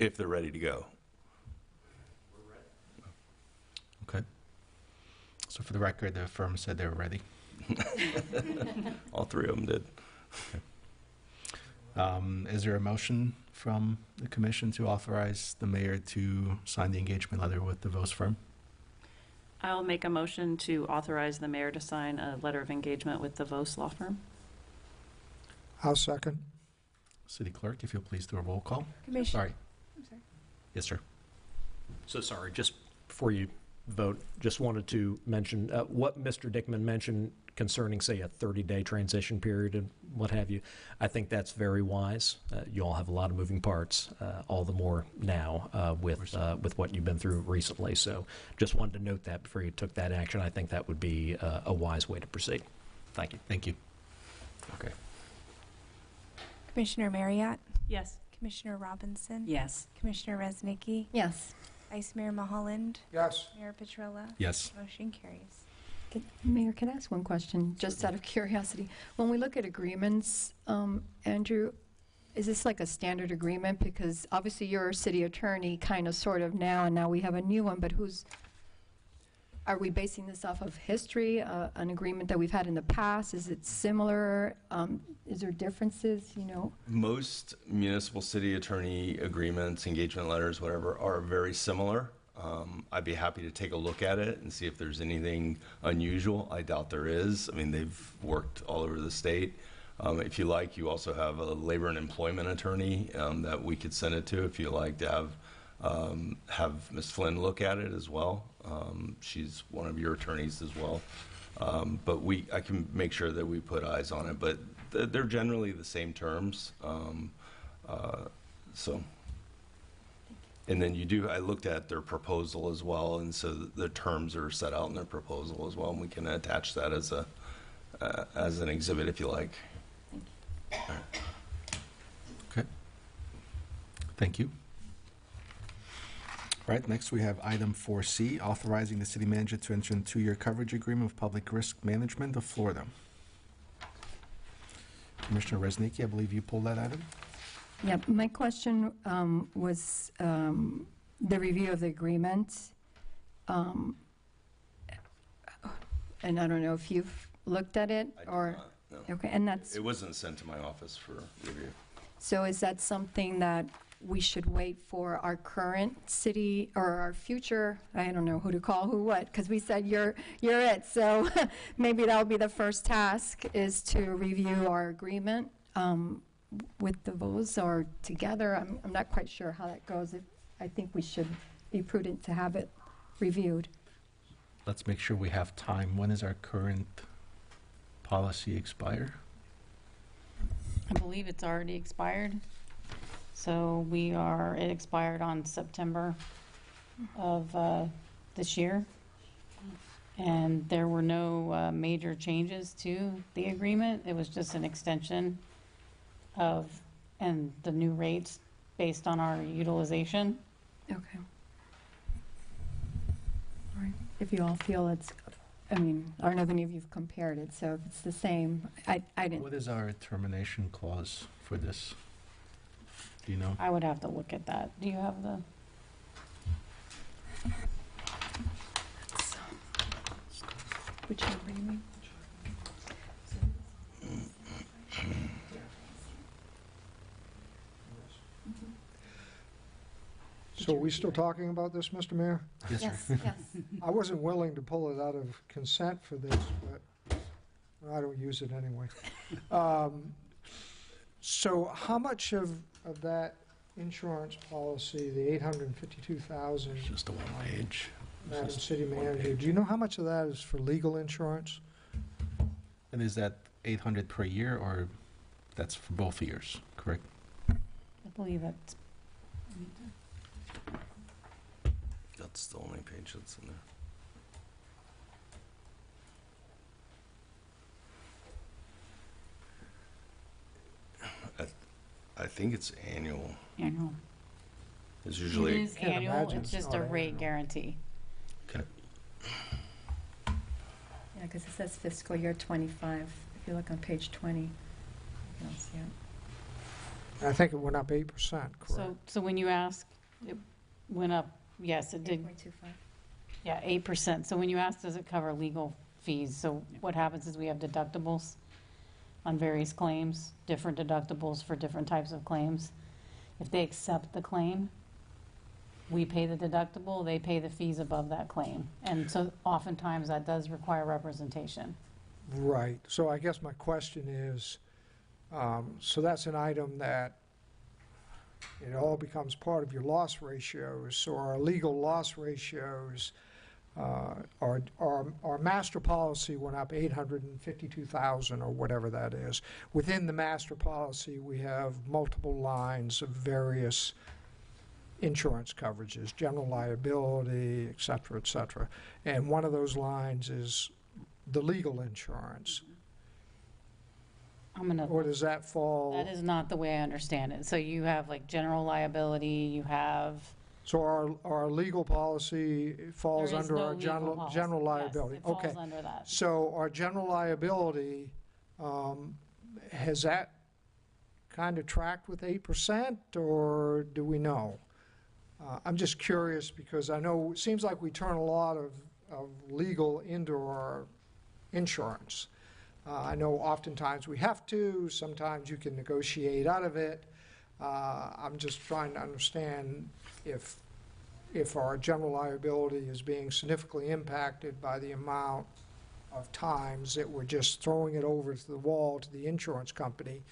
if they're ready to go. Okay. So for the record, the firm said they were ready. All three of them did. Is there a motion from the commission to authorize the mayor to sign the engagement letter with the Vos firm? I'll make a motion to authorize the mayor to sign a letter of engagement with the Vos law firm. I'll second. City clerk, if you'll please do a roll call. Commissioner. Sorry. I'm sorry. Yes, sir. So sorry, just before you vote, just wanted to mention what Mr. Dickman mentioned concerning, say, a 30-day transition period and what have you. I think that's very wise. You all have a lot of moving parts, all the more now with what you've been through recently. So just wanted to note that before you took that action. I think that would be a wise way to proceed. Thank you. Thank you. Okay. Commissioner Marriott, Yes. Commissioner Robinson, Yes. Commissioner Resnicki, yes. Vice Mayor Mulholland, Yes. Mayor Petrella. Yes. Motion carries. Mayor, can I ask one question, just out of curiosity? When we look at agreements, Andrew, is this like a standard agreement? Because obviously you're a city attorney, kind of, sort of now, and now we have a new one, but are we basing this off of history, an agreement that we've had in the past? Is it similar? Is there differences, Most municipal city attorney agreements, engagement letters, whatever, are very similar. I'd be happy to take a look at it and see if there's anything unusual. I doubt there is. I mean, they've worked all over the state. If you like, you also have a labor and employment attorney that we could send it to if you like to have Ms. Flynn look at it as well. She's one of your attorneys as well. But I can make sure that we put eyes on it. But they're generally the same terms. And then I looked at their proposal as well, and so the terms are set out in their proposal as well, and we can attach that as an exhibit if you like. Okay. Thank you. All right, next we have item 4C, authorizing the city manager to enter into a 2-year coverage agreement with Public Risk Management of Florida. Commissioner Resnicki, I believe you pulled that item? Yeah, my question was the review of the agreement. And I don't know if you've looked at it I do or... not, no. Okay, and that's... It wasn't sent to my office for review. So is that something that we should wait for our current city or our future, I don't know who to call, who what, because we said you're it. So maybe that'll be the first task, is to review our agreement with the Vos or together. I'm not quite sure how that goes. I think we should be prudent to have it reviewed. Let's make sure we have time. When is our current policy expire? I believe it's already expired. So it expired on September of this year. And there were no major changes to the agreement. It was just an extension of, and the new rates based on our utilization. Okay. All right. If you all feel it's, I mean, I don't know if any of you've compared it, so if it's the same, I didn't. What is our termination clause for this? Do you know? I would have to look at that. Do you have the? Which number you mean? So are we still talking about this, Mr. Mayor? Yes, sir. Yes. I wasn't willing to pull it out of consent for this, but I don't use it anyway. So how much of that insurance policy, the $852,000, It's just a one page. Madam City Manager, do you know how much of that is for legal insurance? And is that 800 per year, or that's for both years, correct? I believe that's. That's the only page that's in there. I think it's annual. Annual. It's It usually, is Can't annual, imagine it's it's just a not rate annual. guarantee. okay. Yeah, because it says fiscal year 25. If you look on page 20, you don't see it. I think it went up 8%, correct? So when you ask, it went up, yes, it did, 8.25. yeah, 8%. So when you ask, does it cover legal fees? So what happens is we have deductibles on various claims, different deductibles for different types of claims. If they accept the claim, we pay the deductible, they pay the fees above that claim. And so oftentimes that does require representation. Right. So I guess my question is, so that's an item that it all becomes part of your loss ratios. So our legal loss ratios, our master policy went up 852,000 or whatever that is. Within the master policy, we have multiple lines of various insurance coverages, general liability, et cetera, et cetera. And one of those lines is the legal insurance. I'm gonna, Or does that fall? that is not the way I understand it. So you have like general liability, you have, So our legal policy falls there is under no our legal policy. general Yes, liability? it falls Okay. under that. So our general liability, has that kind of tracked with 8%, or do we know? I'm just curious because I know, it seems like we turn a lot of legal into our insurance. I know oftentimes we have to, sometimes you can negotiate out of it. I'm just trying to understand if our general liability is being significantly impacted by the amount of times that we're just throwing it over to the wall to the insurance company,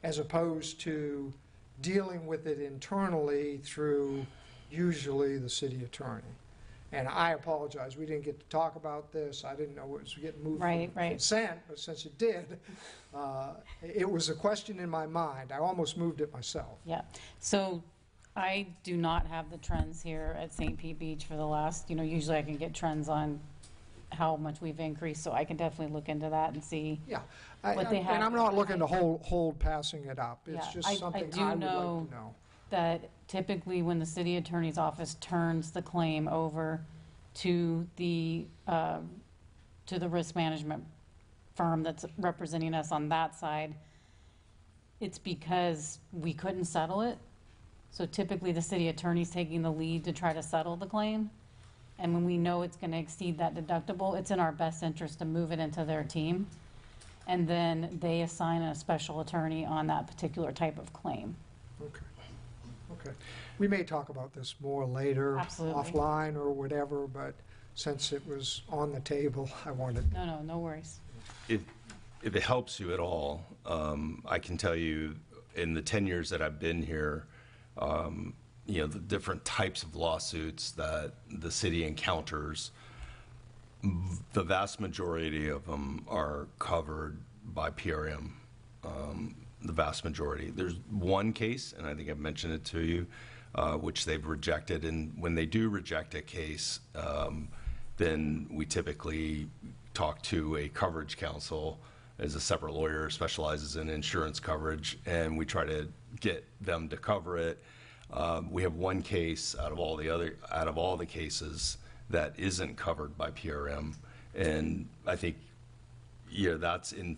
as opposed to dealing with it internally through usually the city attorney. And I apologize, we didn't get to talk about this. I didn't know it was getting moved Right, from right. consent, but since it did, it was a question in my mind. I almost moved it myself. Yeah, so I do not have the trends here at St. Pete Beach for the last, usually I can get trends on how much we've increased, so I can definitely look into that and see. Yeah. What they have- And I'm not looking to hold passing it up. It's Yeah, just something do I would like know to know. that typically when the city attorney's office turns the claim over to the risk management firm that's representing us on that side, it's because we couldn't settle it. So typically, the city attorney's taking the lead to try to settle the claim. And when we know it's going to exceed that deductible, it's in our best interest to move it into their team. And then they assign a special attorney on that particular type of claim. Okay. Okay. We may talk about this more later. Absolutely. Offline or whatever, but since it was on the table, I wanted. No worries. If it helps you at all, I can tell you in the 10 years that I've been here, the different types of lawsuits that the city encounters, the vast majority of them are covered by PRM. The vast majority. There's one case, and I think I've mentioned it to you, which they've rejected. And when they do reject a case, then we typically talk to a coverage counsel as a separate lawyer, specializes in insurance coverage, and we try to get them to cover it. We have one case out of all the cases that isn't covered by PRM, and I think, that's in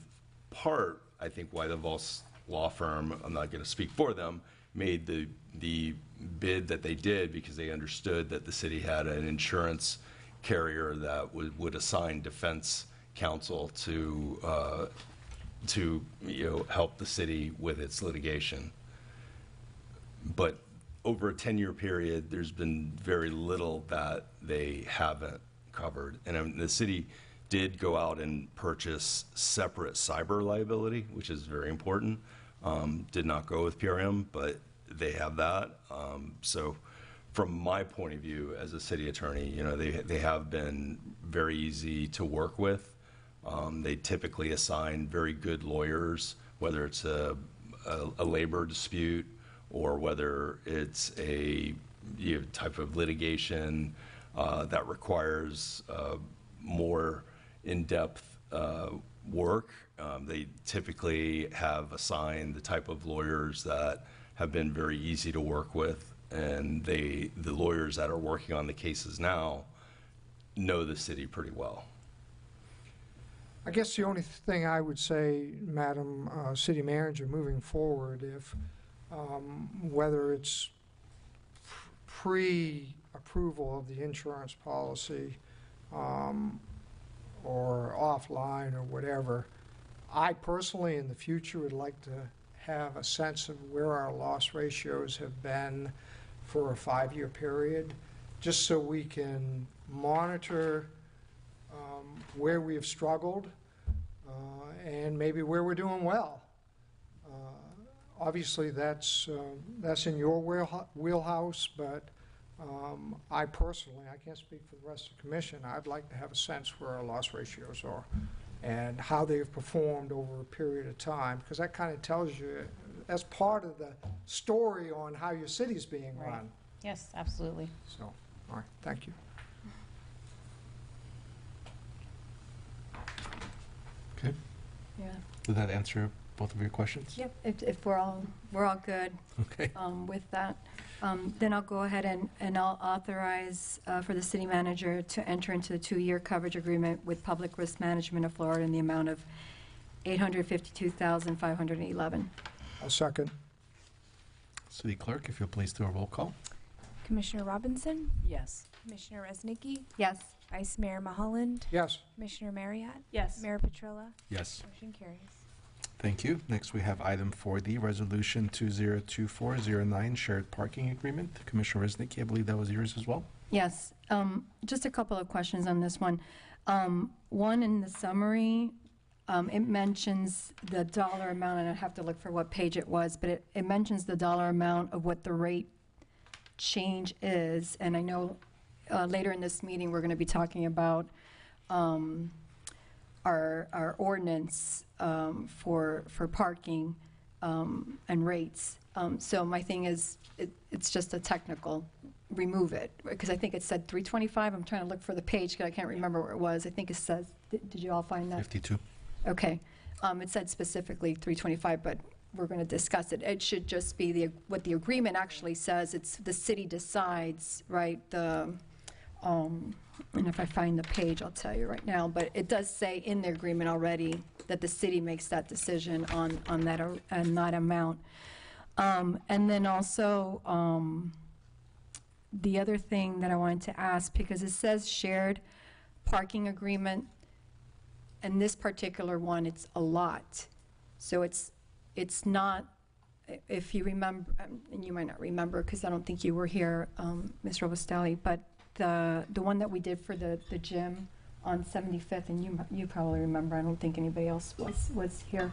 part, I think, why the Voss law firm, I'm not going to speak for them, made the bid that they did, because they understood that the city had an insurance carrier that would assign defense counsel to help the city with its litigation. But over a 10-year period, there's been very little that they haven't covered. And the city did go out and purchase separate cyber liability, which is very important. Did not go with PRM, but they have that. So from my point of view as a city attorney, they have been very easy to work with. They typically assign very good lawyers, whether it's a labor dispute or whether it's a type of litigation that requires more in-depth work. They typically have assigned the type of lawyers that have been very easy to work with, and the lawyers that are working on the cases now know the city pretty well. I guess the only thing I would say, Madam City Manager, moving forward, if whether it's pre-approval of the insurance policy or offline or whatever, I personally in the future would like to have a sense of where our loss ratios have been for a 5-year period, just so we can monitor where we have struggled and maybe where we're doing well. Obviously, that's in your wheelhouse, but I personally, I can't speak for the rest of the commission, I'd like to have a sense where our loss ratios are and how they've performed over a period of time, because that kind of tells you, that's part of the story on how your city's being Right. run. Yes, absolutely. So, all right, thank you. Okay. Yeah. Did that answer both of your questions? Yep, if we're all good Okay. with that, then I'll go ahead and I'll authorize for the city manager to enter into a 2-year coverage agreement with Public Risk Management of Florida in the amount of $852,511. I'll second. City Clerk, if you'll please do a roll call. Commissioner Robinson? Yes. Commissioner Resnicki? Yes. Vice Mayor Mulholland? Yes. Commissioner Marriott? Yes. Mayor Petrilla? Yes. Motion carries. Thank you. Next, we have item 4D, Resolution 202409, Shared Parking Agreement. Commissioner Resnicki, I believe that was yours as well? Yes. Just a couple of questions on this one. One, in the summary, it mentions the dollar amount, and I have to look for what page it was, but it mentions the dollar amount of what the rate change is. And I know later in this meeting, we're going to be talking about our ordinance for parking and rates. So my thing is, it's just a technical, remove it, because I think it said 325. I'm trying to look for the page because I can't remember where it was. I think it says, did you all find that? 52. Okay. It said specifically 325, but we're going to discuss it. It should just be what the agreement actually says. It's the city decides, right? And if I find the page, I'll tell you right now. But it does say in the agreement already that the city makes that decision on that amount. And then also, the other thing that I wanted to ask, because it says shared parking agreement, and this particular one, it's a lot. So it's not, if you remember, and you might not remember because I don't think you were here, Ms. Robustelli, but the one that we did for the gym on 75th, and you probably remember, I don't think anybody else was here,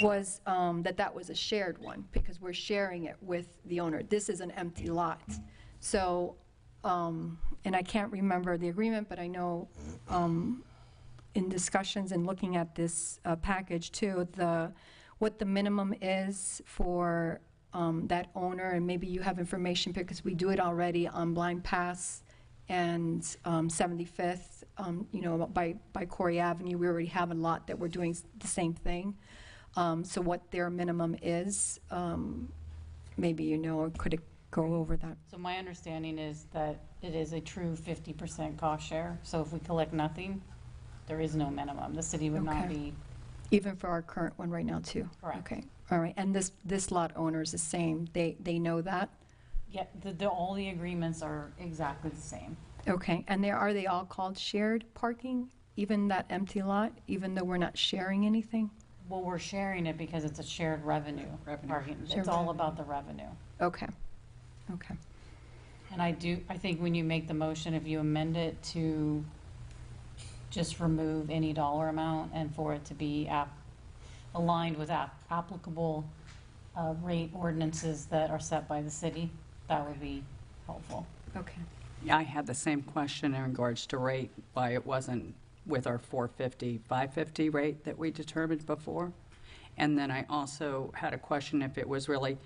was that was a shared one because we're sharing it with the owner. This is an empty lot. So, and I can't remember the agreement, but I know in discussions and looking at this package too, what the minimum is for that owner, and maybe you have information because we do it already on Blind Pass and 75th, by Corey Avenue, we already have a lot that we're doing the same thing. So what their minimum is, maybe or could it go over that? So my understanding is that it is a true 50% cost share. So if we collect nothing, there is no minimum. The city would not Okay. be, Even for our current one right now, too? Correct. Okay, all right. And this lot owner is the same, they know that? yeah, all the agreements are exactly the same. Okay, and are they all called shared parking, even that empty lot, even though we're not sharing anything? Well, we're sharing it because it's a shared revenue. Parking. Shared It's all revenue. about the revenue. Okay, okay. And I think when you make the motion, if you amend it to just remove any dollar amount and for it to be aligned with applicable rate ordinances that are set by the city, that would be helpful. Okay. Yeah, I had the same question in regards to rate, why it wasn't with our 450, 550 rate that we determined before. And then I also had a question if it was really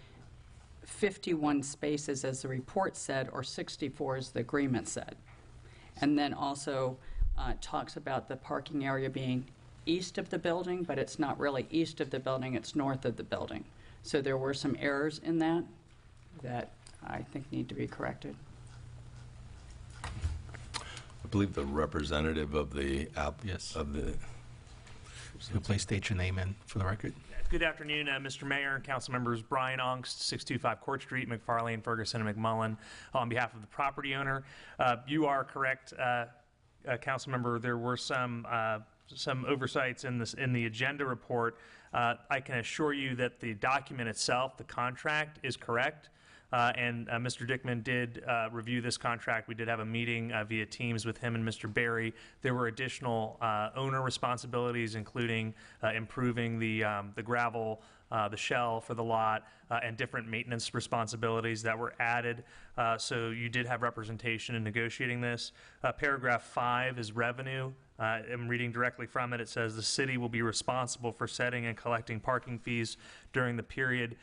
51 spaces as the report said, or 64 as the agreement said. And then also talks about the parking area being east of the building, but it's not really east of the building, it's north of the building. So there were some errors in that I think need to be corrected. I believe the representative of the Yes. of the So please state your name and for the record. Good afternoon, Mr. Mayor, council members. Brian Ongst, 625 Court Street, McFarlane, Ferguson, and McMullen, on behalf of the property owner. You are correct, council member. There were some oversights in the agenda report. I can assure you that the document itself, the contract, is correct. And Mr. Dickman did review this contract. We did have a meeting via Teams with him and Mr. Berry. There were additional owner responsibilities, including improving the gravel, the shell for the lot, and different maintenance responsibilities that were added. So you did have representation in negotiating this. Paragraph 5 is revenue. I'm reading directly from it. It says the city will be responsible for setting and collecting parking fees during the period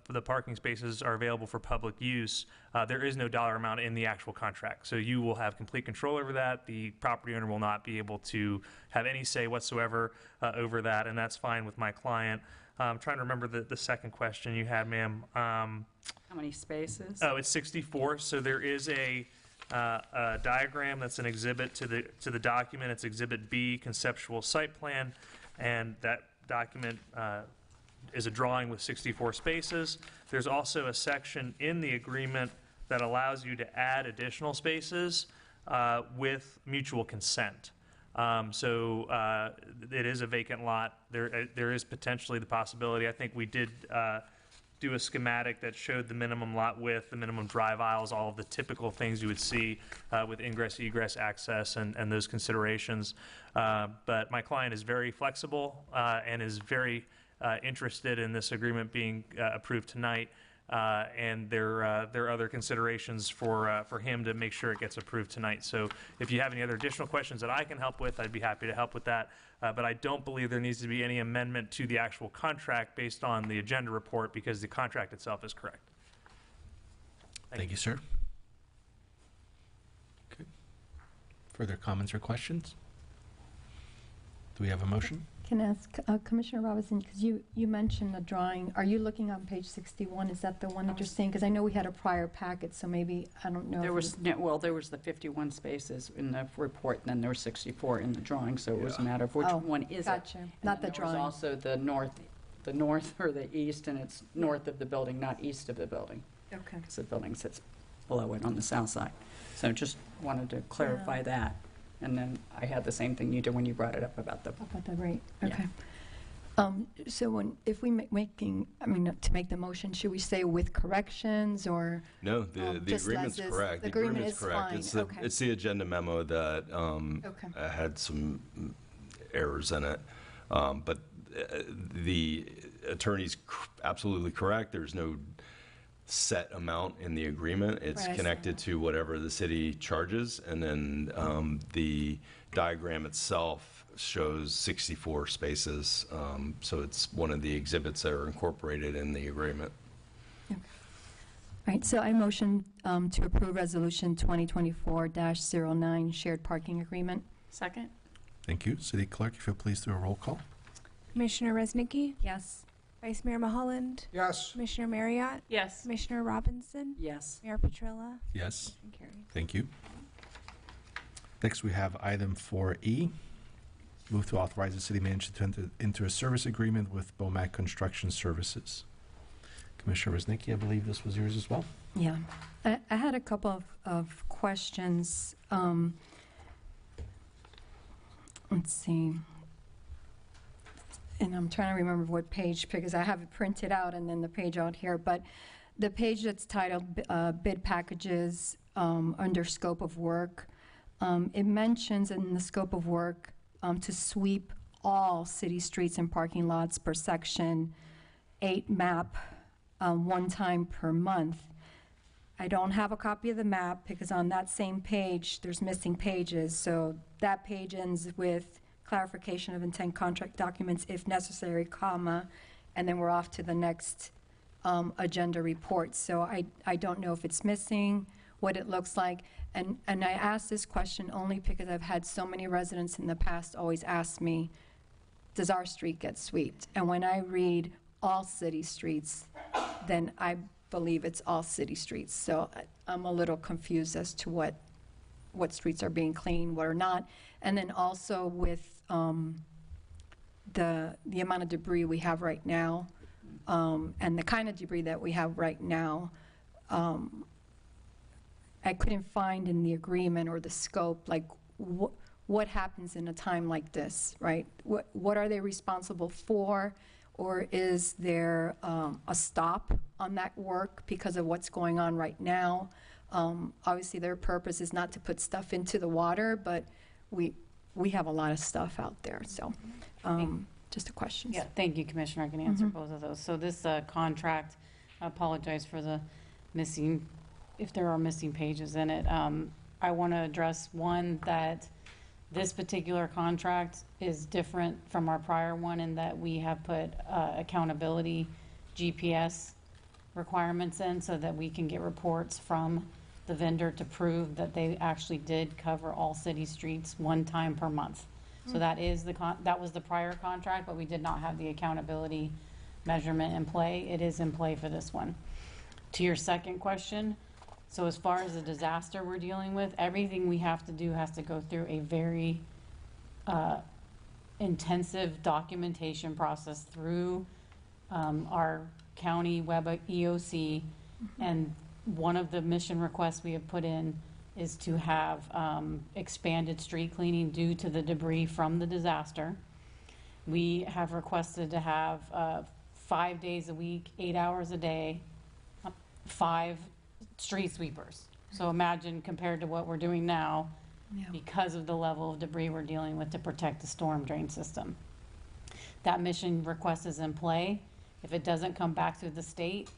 the parking spaces are available for public use. There is no dollar amount in the actual contract. So you will have complete control over that. The property owner will not be able to have any say whatsoever over that, and that's fine with my client. I'm trying to remember the second question you had, ma'am. How many spaces? Oh, it's 64. So there is a diagram that's an exhibit to the document. It's Exhibit B, conceptual site plan, and that document is a drawing with 64 spaces. There's also a section in the agreement that allows you to add additional spaces with mutual consent. So it is a vacant lot. There is potentially the possibility. I think we did do a schematic that showed the minimum lot width, the minimum drive aisles, all of the typical things you would see with ingress, egress, access, and those considerations. But my client is very flexible and is very interested in this agreement being approved tonight, and there are other considerations for him to make sure it gets approved tonight. So if you have any other additional questions that I can help with, I'd be happy to help with that. But I don't believe there needs to be any amendment to the actual contract based on the agenda report because the contract itself is correct. Thank you, sir. Okay. Further comments or questions? Do we have a motion? Can I ask Commissioner Robinson, because you mentioned the drawing, are you looking on page 61? Is that the one that you're seeing? Because I know we had a prior packet, so maybe, I don't know. There was the 51 spaces in the report, and then there were 64 in the drawing, so it was a matter of which one is it. Gotcha, not the drawing. There was also the north or the east, and it's north of the building, not east of the building. Okay. Because the building sits below it on the south side. So just wanted to clarify that. And then I had the same thing you did when you brought it up about the... About the rate, Yeah. okay. So if we to make the motion, should we say with corrections or? No, the just agreement's as is? correct. The The agreement's agreement is correct. fine, okay. It's the agenda memo that Okay. had some errors in it. But the attorney's absolutely correct. There's no set amount in the agreement. It's Right, I see connected that. to whatever the city charges. And then the diagram itself shows 64 spaces. So it's one of the exhibits that are incorporated in the agreement. Right, so I motion to approve Resolution 2024-09, Shared Parking Agreement. Second? Thank you. City Clerk, if you'll please do a roll call. Commissioner Resnicki? Yes. Vice Mayor Mulholland? Yes. Commissioner Marriott? Yes. Commissioner Robinson? Yes. Mayor Petrella? Yes. Motion carries. Thank you. Next, we have item 4E. Move to authorize the city manager to enter into a service agreement with Bomac Construction Services. Commissioner Resnicki, I believe this was yours as well. Yeah. I had a couple of questions. Let's see. And I'm trying to remember what page, because I have it printed out and then the page out here. But the page that's titled Bid Packages under Scope of Work, it mentions in the scope of work to sweep all city streets and parking lots per section 8 map 1 time per month. I don't have a copy of the map because on that same page, there's missing pages. So that page ends with clarification of intent contract documents if necessary, comma, and then we're off to the next agenda report. So I don't know if it's missing, what it looks like. And I ask this question only because I've had so many residents in the past always ask me, does our street get swept? And when I read all city streets, then I believe it's all city streets. So I'm a little confused as to what streets are being cleaned, what are not. And then also with the amount of debris we have right now, and the kind of debris that we have right now, I couldn't find in the agreement or the scope, like what happens in a time like this, right? What are they responsible for? Or is there a stop on that work because of what's going on right now? Obviously, their purpose is not to put stuff into the water, but we have a lot of stuff out there. So just a question. Yeah, thank you, Commissioner. I can answer both of those. So this contract, I apologize for the missing, if there are missing pages in it. I want to address one, that this particular contract is different from our prior one in that we have put accountability GPS requirements in so that we can get reports from the vendor to prove that they actually did cover all city streets 1 time per month. So that is that was the prior contract, but we did not have the accountability measurement in play. It is in play for this one. To your second question, so as far as the disaster we're dealing with, everything we have to do has to go through a very intensive documentation process through our county web EOC. And one of the mission requests we have put in is to have expanded street cleaning due to the debris from the disaster. We have requested to have 5 days a week, 8 hours a day, 5 street sweepers. So imagine compared to what we're doing now, because of the level of debris we're dealing with to protect the storm drain system. That mission request is in play. If it doesn't come back through the state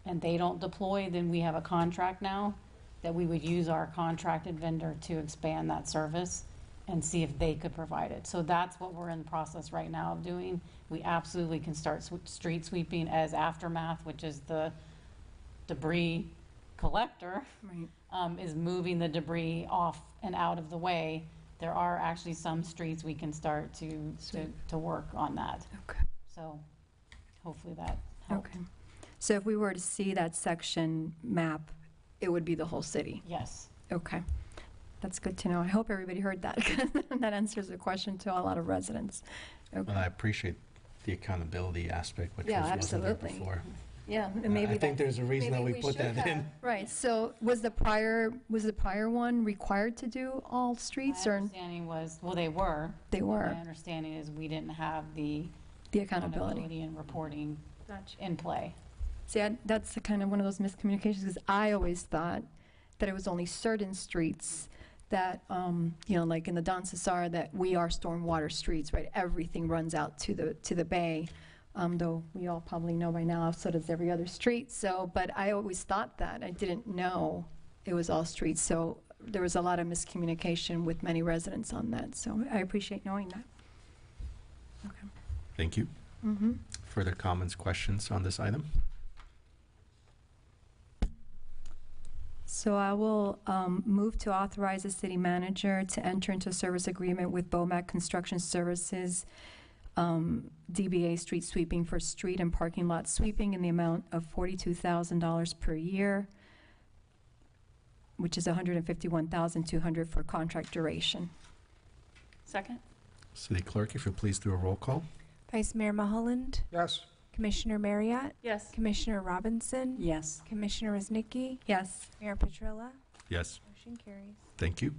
and they don't deploy, then we have a contract now that we would use our contracted vendor to expand that service and see if they could provide it. So that's what we're in the process right now of doing. We absolutely can start street sweeping as aftermath, which is the debris collector, is moving the debris off and out of the way. There are actually some streets we can start to work on that. Okay. So hopefully that helped. Okay. So if we were to see that section map, it would be the whole city? Yes. Okay. That's good to know. I hope everybody heard that. That answers the question to a lot of residents. Okay. Well, I appreciate the accountability aspect, which Yeah, wasn't there absolutely. before. Yeah, and maybe I think there's a reason that maybe we put should that in. have. Right, so was the prior one required to do all streets, My or understanding was, well, they were. they were? My understanding is we didn't have the accountability and reporting Gotcha. in play. See, that's kind of one of those miscommunications, because I always thought that it was only certain streets that, like in the Don Cesar, that we are stormwater streets, right? Everything runs out to the bay, though we all probably know by now, so does every other street. So, but I always thought that. I didn't know it was all streets. So there was a lot of miscommunication with many residents on that. So I appreciate knowing that. Okay. Thank you. Further comments, questions on this item? So I will move to authorize the city manager to enter into a service agreement with BOMAC Construction Services, DBA Street Sweeping for street and parking lot sweeping in the amount of $42,000 per year, which is $151,200 for contract duration. Second? City Clerk, if you'll please do a roll call. Vice Mayor Mulholland, Yes. Commissioner Marriott, Yes. Commissioner Robinson, Yes. Commissioner Woznicki, Yes. Mayor Petrilla. Yes. Motion carries. Thank you.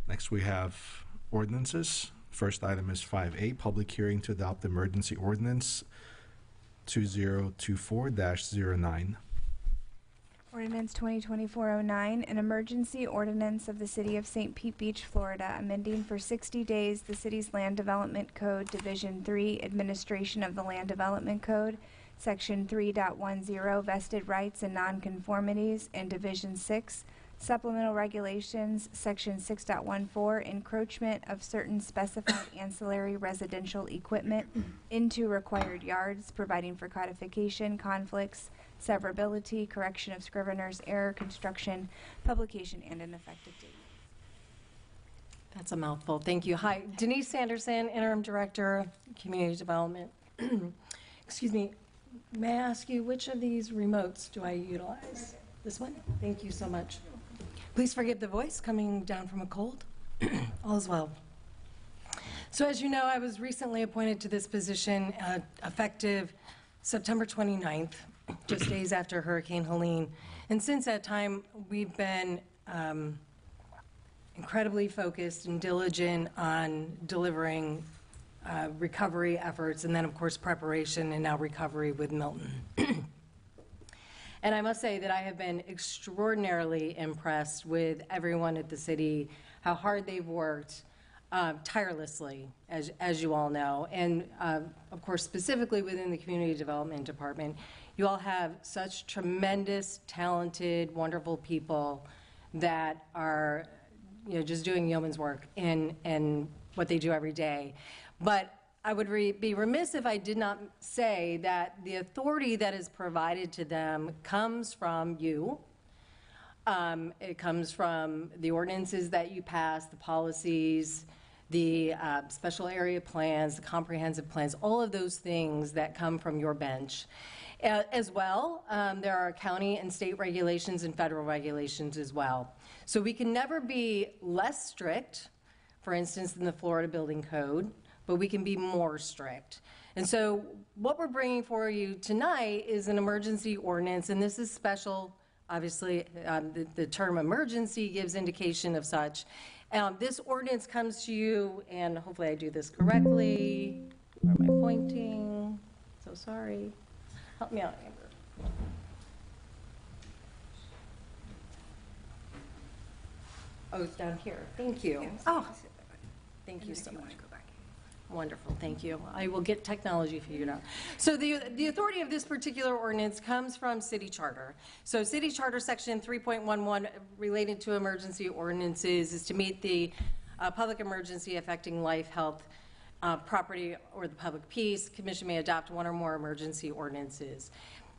Next, we have ordinances. First item is 5A, public hearing to adopt emergency ordinance 2024-09. Ordinance 2024-09, an emergency ordinance of the City of St. Pete Beach, Florida, amending for 60 days the city's Land Development Code, Division 3, Administration of the Land Development Code, Section 3.10, Vested Rights and Nonconformities, and Division 6, Supplemental Regulations, Section 6.14, Encroachment of certain specified ancillary residential equipment into required yards, providing for codification, conflicts, severability, correction of scrivener's error, construction, publication, and an effective date. That's a mouthful. Thank you. Hi, Denise Sanderson, Interim Director, Community Development. Excuse me, may I ask you, which of these remotes do I utilize? This one? Thank you so much. Please forgive the voice coming down from a cold. All is well. So as you know, I was recently appointed to this position effective September 29th, just days after Hurricane Helene. And since that time, we've been incredibly focused and diligent on delivering recovery efforts, and then, of course, preparation and now recovery with Milton. And I must say that I have been extraordinarily impressed with everyone at the city, how hard they've worked tirelessly, as you all know. And, of course, specifically within the Community Development Department, you all have such tremendous, talented, wonderful people that are, just doing yeoman's work in what they do every day. But I would be remiss if I did not say that the authority that is provided to them comes from you. It comes from the ordinances that you pass, the policies, the special area plans, the comprehensive plans, all of those things that come from your bench. As well, there are county and state regulations and federal regulations as well. So we can never be less strict, for instance, than the Florida Building Code, but we can be more strict. And so what we're bringing for you tonight is an emergency ordinance, and this is special. Obviously, the term emergency gives indication of such. This ordinance comes to you, and hopefully I do this correctly. Where am I pointing? So sorry. Help me out, Amber. Oh, it's down here. Thank you. Oh, thank you so much. Wonderful, thank you. I will get technology figured out. So the authority of this particular ordinance comes from City Charter. So City Charter Section 3.11 related to emergency ordinances is to meet the public emergency affecting life, health, property, or the public peace. Commission may adopt one or more emergency ordinances.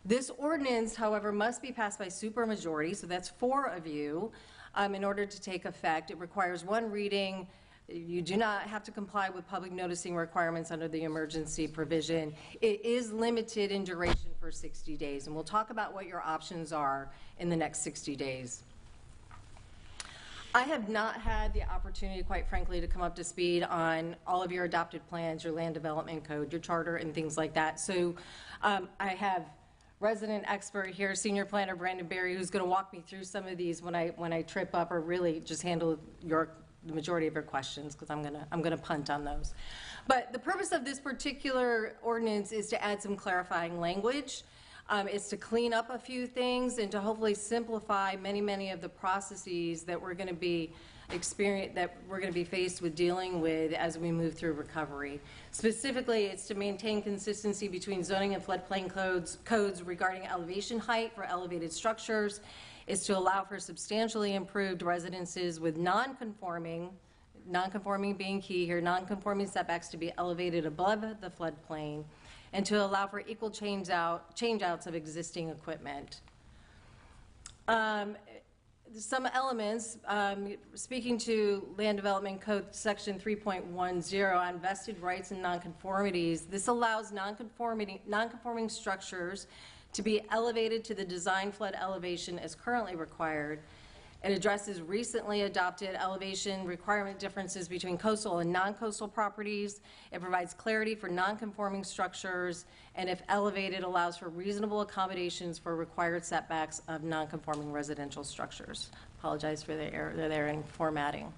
This ordinance, however, must be passed by supermajority, so that's 4 of you, in order to take effect. It requires 1 reading. You do not have to comply with public noticing requirements under the emergency provision. It is limited in duration for 60 days, and we'll talk about what your options are in the next 60 days. I have not had the opportunity, quite frankly, to come up to speed on all of your adopted plans, your land development code, your charter, and things like that. So I have resident expert here, senior planner Brandon Berry, who's going to walk me through some of these when I trip up, or really just handle the majority of your questions, because I'm gonna punt on those. But the purpose of this particular ordinance is to add some clarifying language. It's to clean up a few things and to hopefully simplify many of the processes that we're going to be faced with dealing with as we move through recovery. Specifically, it's to maintain consistency between zoning and floodplain codes regarding elevation height for elevated structures. It's to allow for substantially improved residences with non-conforming being key here, non-conforming setbacks to be elevated above the floodplain, and to allow for equal change-outs of existing equipment. Some elements, speaking to Land Development Code Section 3.10 on vested rights and nonconformities, this allows nonconforming structures to be elevated to the design flood elevation as currently required. It addresses recently adopted elevation requirement differences between coastal and non-coastal properties. It provides clarity for non-conforming structures, and if elevated, allows for reasonable accommodations for required setbacks of non-conforming residential structures. Apologize for the error there in formatting.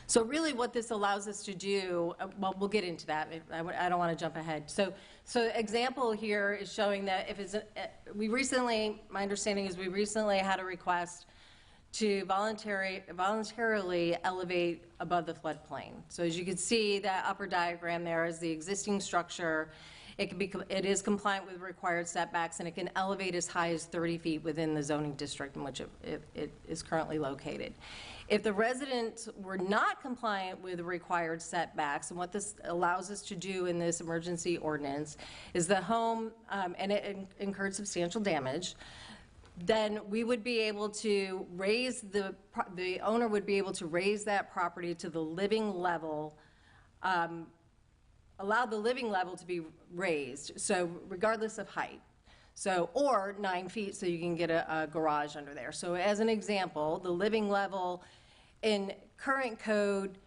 So really what this allows us to do, well, we'll get into that. I don't want to jump ahead. So example here is showing that if it's, my understanding is we recently had a request to voluntarily elevate above the floodplain. So as you can see, that upper diagram there is the existing structure. It is compliant with required setbacks, and it can elevate as high as 30 feet within the zoning district in which it is currently located. If the residents were not compliant with the required setbacks, and what this allows us to do in this emergency ordinance is the home, and it incurred substantial damage, then we would be able to raise the owner would be able to raise that property to the living level, allow the living level to be raised, so regardless of height. So, or 9 feet, so you can get a garage under there. So as an example, the living level in current code,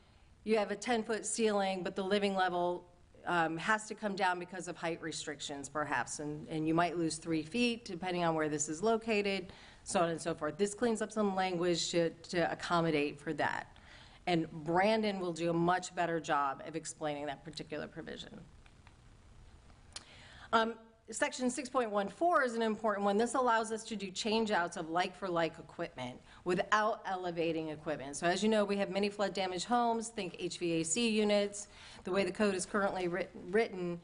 you have a 10-foot ceiling, but the living level has to come down because of height restrictions, perhaps, and you might lose 3 feet, depending on where this is located, so on and so forth. This cleans up some language to accommodate for that. And Brandon will do a much better job of explaining that particular provision. Section 6.14 is an important one. This allows us to do change-outs of like-for-like equipment without elevating equipment. So as you know, we have many flood-damaged homes, think HVAC units. The way the code is currently written,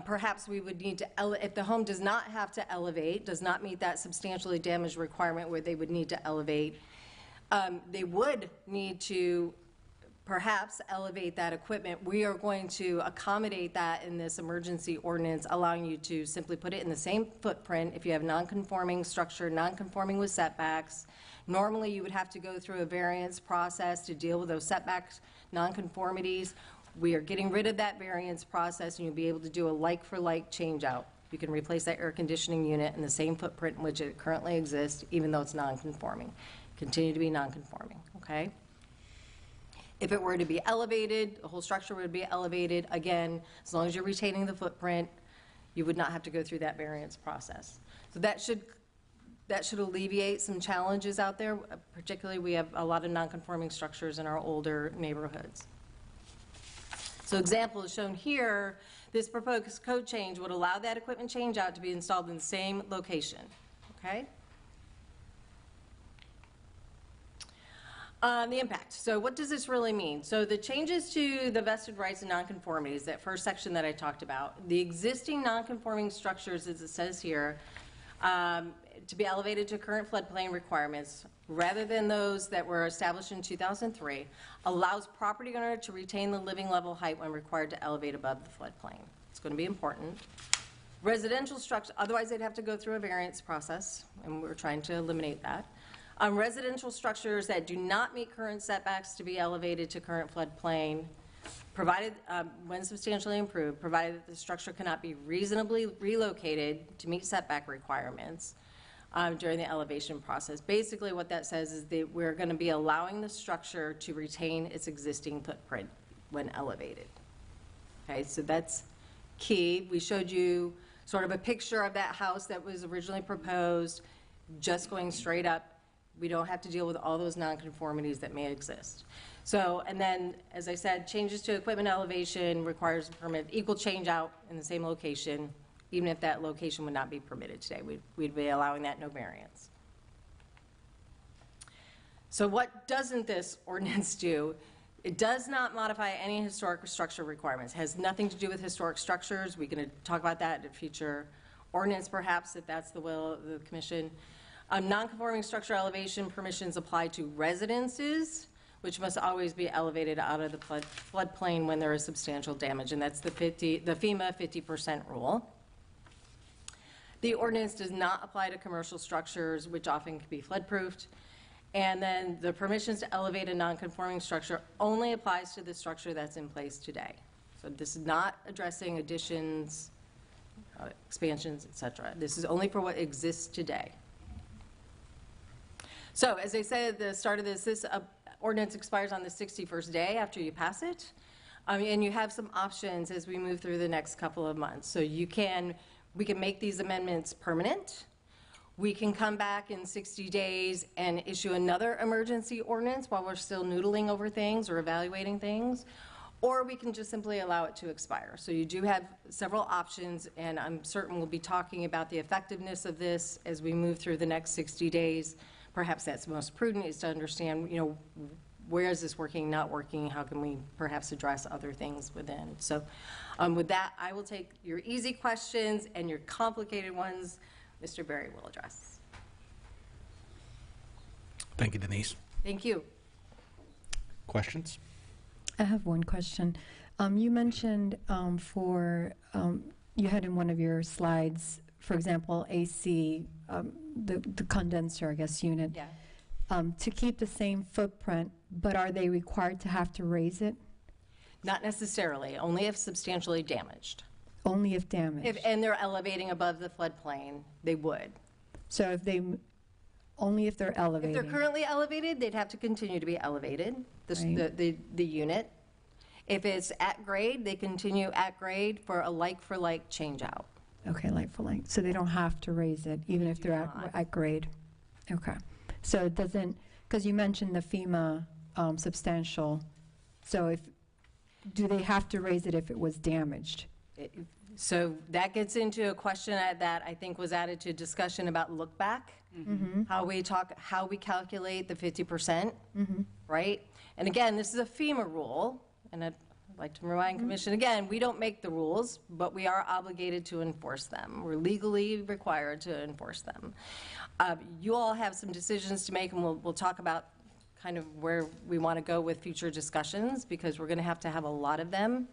perhaps we would need to, if the home does not have to elevate, does not meet that substantially damaged requirement where they would need to elevate, they would need to perhaps elevate that equipment. We are going to accommodate that in this emergency ordinance, allowing you to simply put it in the same footprint if you have non-conforming structure, non-conforming with setbacks. Normally, you would have to go through a variance process to deal with those setbacks, non-conformities. We are getting rid of that variance process, and you'll be able to do a like-for-like change-out. You can replace that air conditioning unit in the same footprint in which it currently exists, even though it's non-conforming. Continue to be non-conforming, okay? If it were to be elevated, the whole structure would be elevated. Again, as long as you're retaining the footprint, you would not have to go through that variance process. So that should alleviate some challenges out there. Particularly, we have a lot of non-conforming structures in our older neighborhoods. So example is shown here. This proposed code change would allow that equipment change out to be installed in the same location, okay? The impact. So what does this really mean? So the changes to the vested rights and nonconformities, that first section that I talked about, the existing nonconforming structures, as it says here, to be elevated to current floodplain requirements, rather than those that were established in 2003, allows property owner to retain the living level height when required to elevate above the floodplain. It's going to be important. Residential structure, otherwise they'd have to go through a variance process, and we're trying to eliminate that. Residential structures that do not meet current setbacks to be elevated to current floodplain, provided, when substantially improved, provided that the structure cannot be reasonably relocated to meet setback requirements during the elevation process. Basically what that says is that we're going to be allowing the structure to retain its existing footprint when elevated. Okay, so that's key. We showed you sort of a picture of that house that was originally proposed, just going straight up. We don't have to deal with all those nonconformities that may exist. So, and then, as I said, changes to equipment elevation requires a permit, equal change out in the same location, even if that location would not be permitted today. We'd be allowing that, no variance. So what doesn't this ordinance do? It does not modify any historic structure requirements. It has nothing to do with historic structures. We can talk about that in a future ordinance, perhaps, if that's the will of the commission. Non-conforming structure elevation permissions apply to residences, which must always be elevated out of the floodplain when there is substantial damage, and that's the FEMA 50% rule. The ordinance does not apply to commercial structures, which often can be flood-proofed. And then the permissions to elevate a non-conforming structure only applies to the structure that's in place today. So this is not addressing additions, expansions, et cetera. This is only for what exists today. So as I said at the start of this ordinance expires on the 61st day after you pass it. And you have some options as we move through the next couple of months. So we can make these amendments permanent. We can come back in 60 days and issue another emergency ordinance while we're still noodling over things or evaluating things. Or we can just simply allow it to expire. So you do have several options, and I'm certain we'll be talking about the effectiveness of this as we move through the next 60 days. Perhaps that's most prudent, is to understand, where is this working, not working? How can we perhaps address other things within? So with that, I will take your easy questions, and your complicated ones, Mr. Berry will address. Thank you, Denise. Thank you. Questions? I have one question. You mentioned you had in one of your slides, for example, AC, the condenser, I guess, unit. Yeah. To keep the same footprint, but are they required to have to raise it? Not necessarily, only if substantially damaged. Only if damaged? And they're elevating above the floodplain, they would. So only if they're elevated? If they're currently elevated, they'd have to continue to be elevated, the unit. If it's at grade, they continue at grade for a like-for-like change-out. Okay, like for like. So they don't have to raise it, even if they're at grade? Okay. So it doesn't, because you mentioned the FEMA substantial, so do they have to raise it if it was damaged? So that gets into a question that I think was added to discussion about look back, how we calculate the 50%, right? And again, this is a FEMA rule, and I'd like to remind Commission again, we don't make the rules, but we are obligated to enforce them. We're legally required to enforce them. You all have some decisions to make, and we'll talk about kind of where we want to go with future discussions, because we're going to have a lot of them.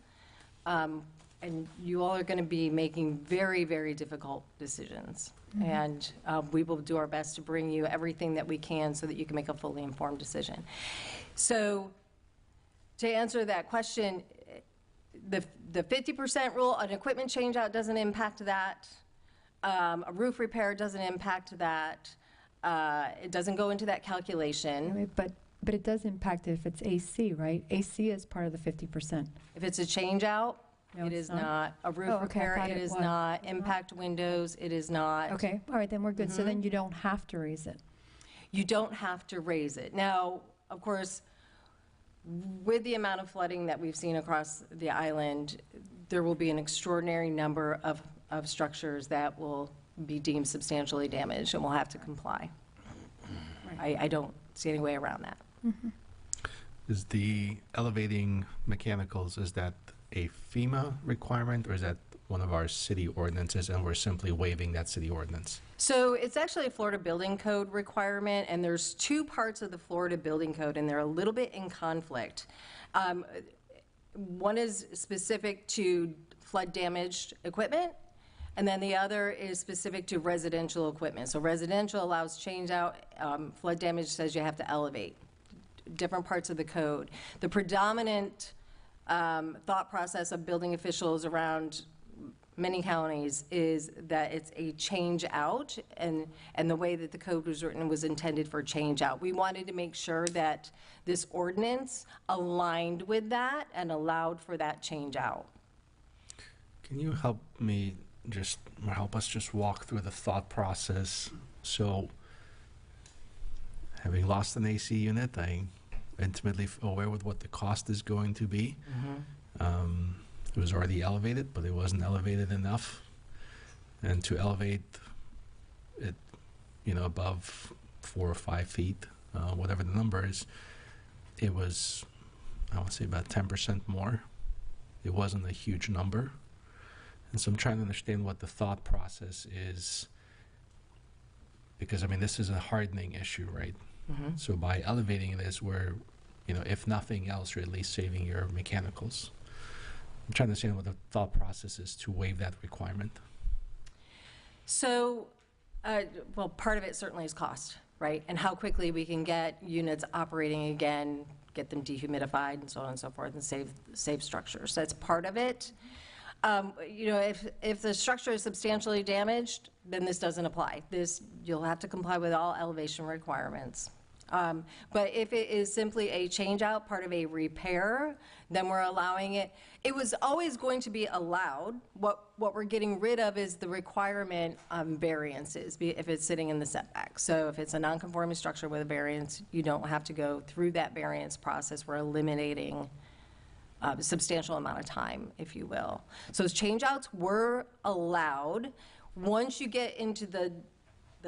And you all are going to be making very, very difficult decisions. And we will do our best to bring you everything that we can so that you can make a fully informed decision. So to answer that question, the 50% rule, an equipment change out doesn't impact that. A roof repair doesn't impact that. It doesn't go into that calculation. But it does impact it if it's AC, right? AC is part of the 50%. If it's a change out, No, it it's is not. A roof repair, it is not. Impact windows, it is not. Okay, all right, then we're good. So then you don't have to raise it. You don't have to raise it. Now, of course, with the amount of flooding that we've seen across the island, there will be an extraordinary number of structures that will be deemed substantially damaged and will have to comply. I don't see any way around that. Is the elevating mechanicals, is that a FEMA requirement, or is that one of our city ordinances, and we're simply waiving that city ordinance? So it's actually a Florida Building Code requirement, and there's two parts of the Florida Building Code, and they're a little bit in conflict. One is specific to flood-damaged equipment, and then the other is specific to residential equipment. So residential allows change-out, flood damage says you have to elevate. Different parts of the code. The predominant thought process of building officials around many counties is that it's a change out, and the way that the code was written was intended for change out. We wanted to make sure that this ordinance aligned with that and allowed for that change out. Can you help us just walk through the thought process? So, having lost an AC unit, I'm intimately aware with what the cost is going to be. It was already elevated, but it wasn't elevated enough. And to elevate it, above 4 or 5 feet, whatever the number is, it was, I would say, about 10% more. It wasn't a huge number. And so I'm trying to understand what the thought process is, because, this is a hardening issue, right? So by elevating this, we're, if nothing else, you're at least saving your mechanicals. I'm trying to understand what the thought process is to waive that requirement. So, well, part of it certainly is cost, right? And how quickly we can get units operating again, get them dehumidified and so on and so forth, and save structures. That's part of it. You know, if the structure is substantially damaged, then this doesn't apply. You'll have to comply with all elevation requirements. But if it is simply a change-out, part of a repair, then we're allowing it. It was always going to be allowed. What we're getting rid of is the requirement on variances, if it's sitting in the setback. So if it's a non-conforming structure with a variance, you don't have to go through that variance process. We're eliminating a substantial amount of time, if you will. So change-outs were allowed. Once you get into the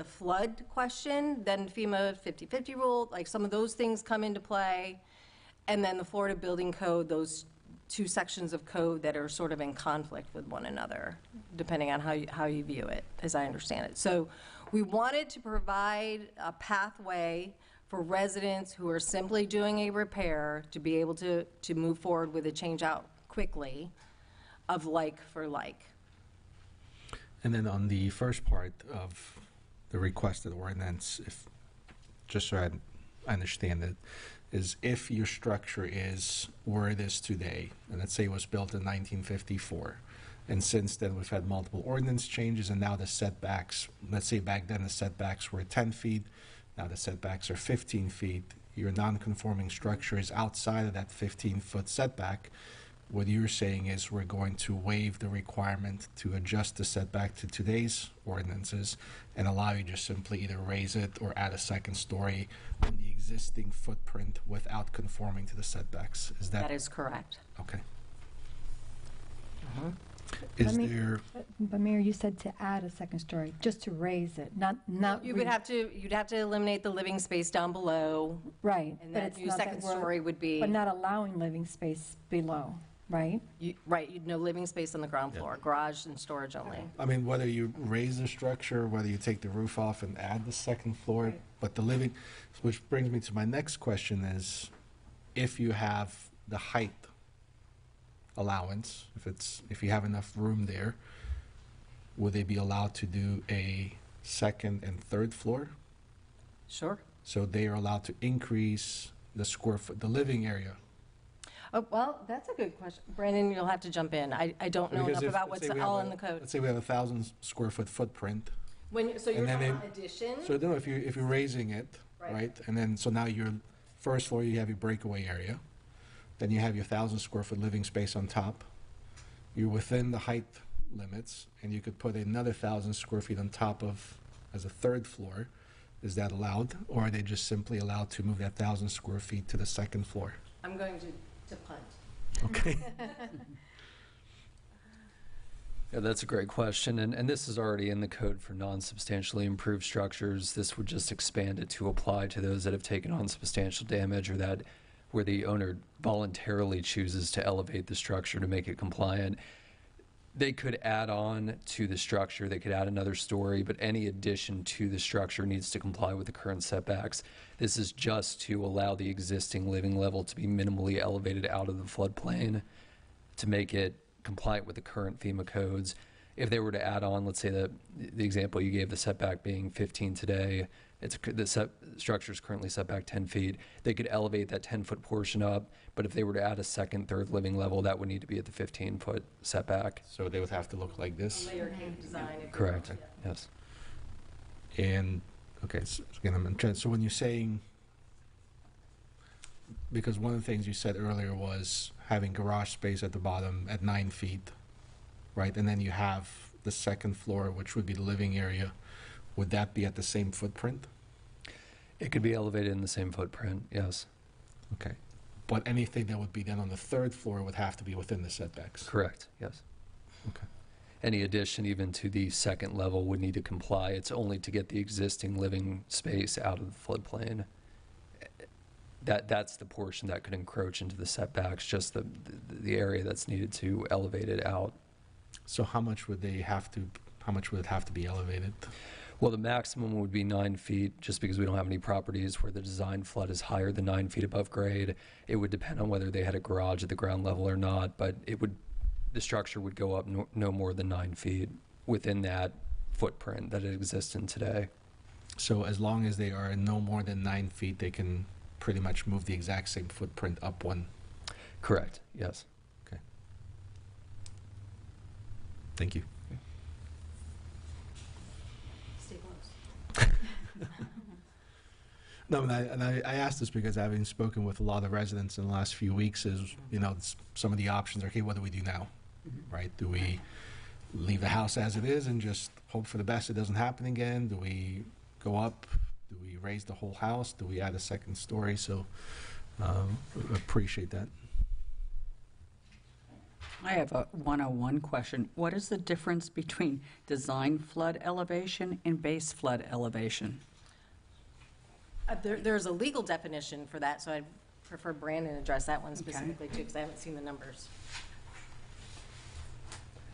flood question, then FEMA 50/50 rule, like some of those things come into play. And then the Florida Building Code, those two sections of code that are sort of in conflict with one another, depending on how you view it, as I understand it. So we wanted to provide a pathway for residents who are simply doing a repair to be able to move forward with a change out quickly of like for like. And then on the first part of the requested ordinance, if, just so I understand it, is if your structure is where it is today, and let's say it was built in 1954, and since then we've had multiple ordinance changes, and now the setbacks, let's say back then the setbacks were 10 feet, now the setbacks are 15 feet, your non-conforming structure is outside of that 15-foot setback, what you're saying is we're going to waive the requirement to adjust the setback to today's ordinances and allow you just simply either raise it or add a second story on the existing footprint without conforming to the setbacks. Is that? That is correct. Okay. Uh-huh. Is there? But Mayor, you said to add a second story, just to raise it, not. You'd have to eliminate the living space down below. Right. And but that it's new not that second we're- story would be. But not allowing living space below, right? Right, you'd no living space on the ground floor, garage and storage only. I mean, whether you raise the structure, whether you take the roof off and add the second floor, Right. but the living, which brings me to my next question is, if you have the height allowance, if you have enough room there, would they be allowed to do a second and third floor? Sure. So they are allowed to increase the square foot, the living area. Oh, well, that's a good question. Brandon, you'll have to jump in. I don't know Because enough if- about let's what's say we all have in the code. Let's say we have 1,000 square foot footprint. So you're and then talking about addition? So no, if you're raising it, Right. right? And then, so now your first floor, you have your breakaway area. Then you have your 1,000 square foot living space on top. You're within the height limits, and you could put another 1,000 square feet on top of, as a third floor. Is that allowed? Or are they just simply allowed to move that 1,000 square feet to the second floor? I'm going to punt. Okay. Yeah, that's a great question, and this is already in the code for non-substantially improved structures. This would just expand it to apply to those that have taken on substantial damage or that where the owner voluntarily chooses to elevate the structure to make it compliant. They could add on to the structure, they could add another story, but any addition to the structure needs to comply with the current setbacks. This is just to allow the existing living level to be minimally elevated out of the floodplain to make it compliant with the current FEMA codes. If they were to add on, let's say the example you gave, the setback being 15 today, structure is currently set back 10 feet. They could elevate that 10-foot portion up, but if they were to add a second, third living level, that would need to be at the 15-foot setback. So they would have to look like this? Layer cake design. Correct, yes. And, okay, so again, I'm trying, so when you're saying, because one of the things you said earlier was having garage space at the bottom at 9 feet, right? And then you have the second floor, which would be the living area. Would that be at the same footprint? It could be elevated in the same footprint, yes. Okay. But anything that would be then on the third floor would have to be within the setbacks? Correct, yes. Okay. Any addition even to the second level would need to comply. It's only to get the existing living space out of the floodplain. That's the portion that could encroach into the setbacks, just the area that's needed to elevate it out. So how much would it have to be elevated? Well, the maximum would be 9 feet, just because we don't have any properties where the design flood is higher than 9 feet above grade. It would depend on whether they had a garage at the ground level or not, but the structure would go up no more than 9 feet. Within that, footprint that it exists in today. So as long as they are no more than 9 feet, they can pretty much move the exact same footprint up one. Correct, yes. Okay. Thank you. Stay close. No, and I asked this because having spoken with a lot of residents in the last few weeks is, you know, some of the options are, okay, what do we do now? Right? Do we leave the house as it is and just hope for the best it doesn't happen again? Do we go up? Do we raise the whole house? Do we add a second story? So appreciate that. I have a 101 question. What is the difference between design flood elevation and base flood elevation? There's a legal definition for that, so I'd prefer Brandon address that one specifically too, because I haven't seen the numbers.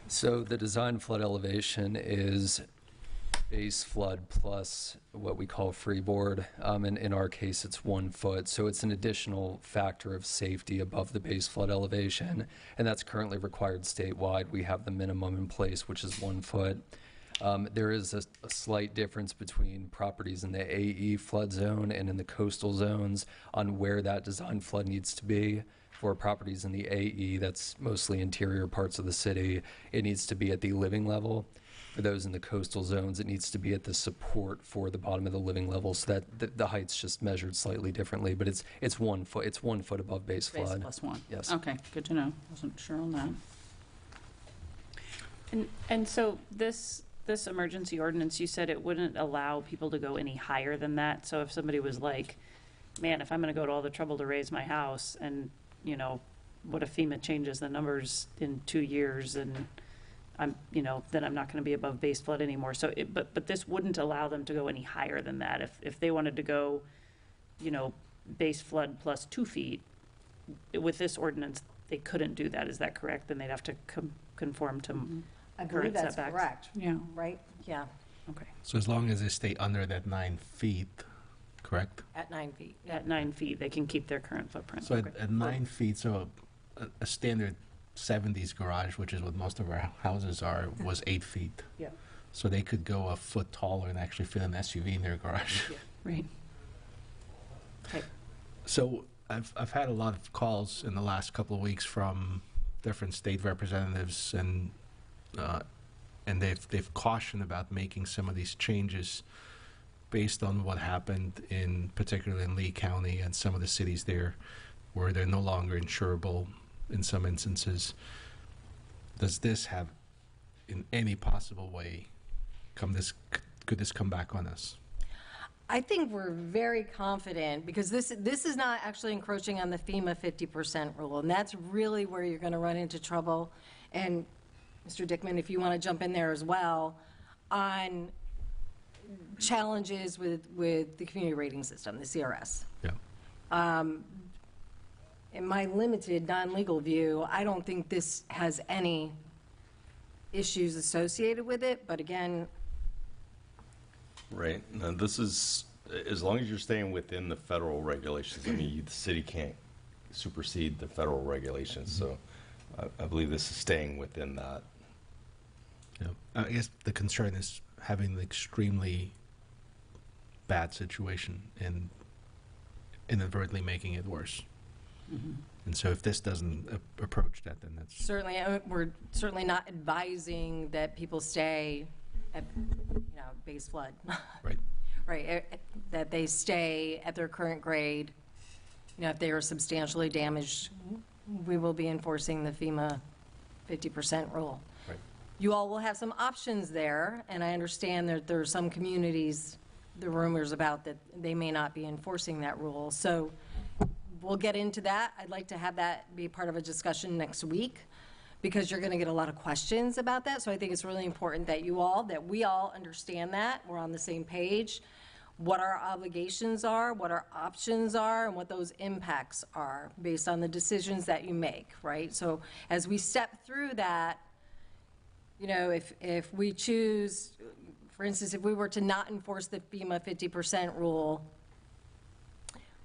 So the design flood elevation is base flood plus what we call freeboard. And in our case, it's 1 foot. So it's an additional factor of safety above the base flood elevation. And that's currently required statewide. We have the minimum in place, which is 1 foot. There is a slight difference between properties in the AE flood zone and in the coastal zones on where that design flood needs to be. For properties in the AE, that's mostly interior parts of the city, it needs to be at the living level. For those in the coastal zones, it needs to be at the support for the bottom of the living level, so that the height's just measured slightly differently, but it's 1 foot. It's 1 foot above base flood. Base +1. Yes. Okay, good to know. Wasn't sure on that. And so this emergency ordinance, you said it wouldn't allow people to go any higher than that. So if somebody was like, man, if I'm going to go to all the trouble to raise my house, and, you know, what if FEMA changes the numbers in 2 years, and I'm, you know, then I'm not going to be above base flood anymore. So, but this wouldn't allow them to go any higher than that. If they wanted to go, you know, base flood plus 2 feet, with this ordinance, they couldn't do that. Is that correct? Then they'd have to conform to I believe current that's setbacks. correct. Yeah. Right? Yeah, Okay. So as long as they stay under that 9 feet, correct? at 9 feet. At 9 feet, they can keep their current footprint. So Okay. at 9 feet, so a standard 70s garage, which is what most of our houses are, was 8 feet. Yeah. So they could go a foot taller and actually fit an SUV in their garage. Right. Okay. So I've had a lot of calls in the last couple of weeks from different state representatives, and they've cautioned about making some of these changes based on what happened particularly in Lee County and some of the cities there, where they're no longer insurable in some instances. Does this have, in any possible way, could this come back on us? I think we're very confident, because this is not actually encroaching on the FEMA 50% rule, and that's really where you're going to run into trouble. And Mr. Dickman, if you want to jump in there as well, on challenges with the community rating system, the CRS. Yeah. In my limited non-legal view, I don't think this has any issues associated with it, but again, Right. Now, this is, as long as you're staying within the federal regulations, I mean, the city can't supersede the federal regulations, so I believe this is staying within that. Yeah. I guess the concern is having an extremely bad situation and inadvertently making it worse. And so if this doesn't approach that, then that's... certainly, we're certainly not advising that people stay at, base flood. Right. Right, that they stay at their current grade. If they are substantially damaged, we will be enforcing the FEMA 50% rule. Right. You all will have some options there, and I understand that there are some communities, the rumors about that they may not be enforcing that rule. So we'll get into that. I'd like to have that be part of a discussion next week, because you're going to get a lot of questions about that. So I think it's really important that we all understand that, we're on the same page, what our obligations are, what our options are, and what those impacts are based on the decisions that you make, right? So as we step through that, if we choose, for instance, if we were to not enforce the FEMA 50% rule,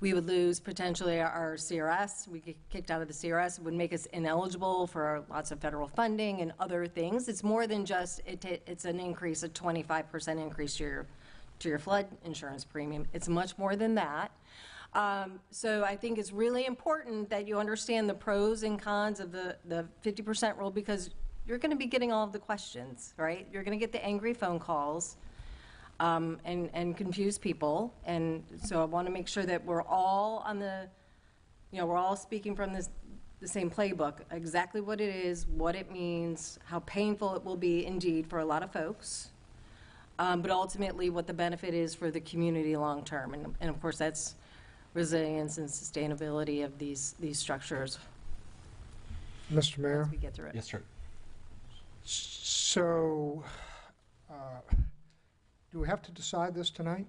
We would lose potentially our CRS. We get kicked out of the CRS. It would make us ineligible for lots of federal funding and other things. It's more than just, it's an increase, a 25% increase to your flood insurance premium. It's much more than that. So I think it's really important that you understand the pros and cons of the 50% rule, because you're going to be getting all of the questions, right? You're going to get the angry phone calls. And confuse people. And so I want to make sure that we're all on the, we're all speaking from the same playbook, exactly what it is, what it means, how painful it will be indeed for a lot of folks, but ultimately what the benefit is for the community long term. And of course, that's resilience and sustainability of these structures. Mr. Mayor? As we get through it. Yes, sir. So, do we have to decide this tonight?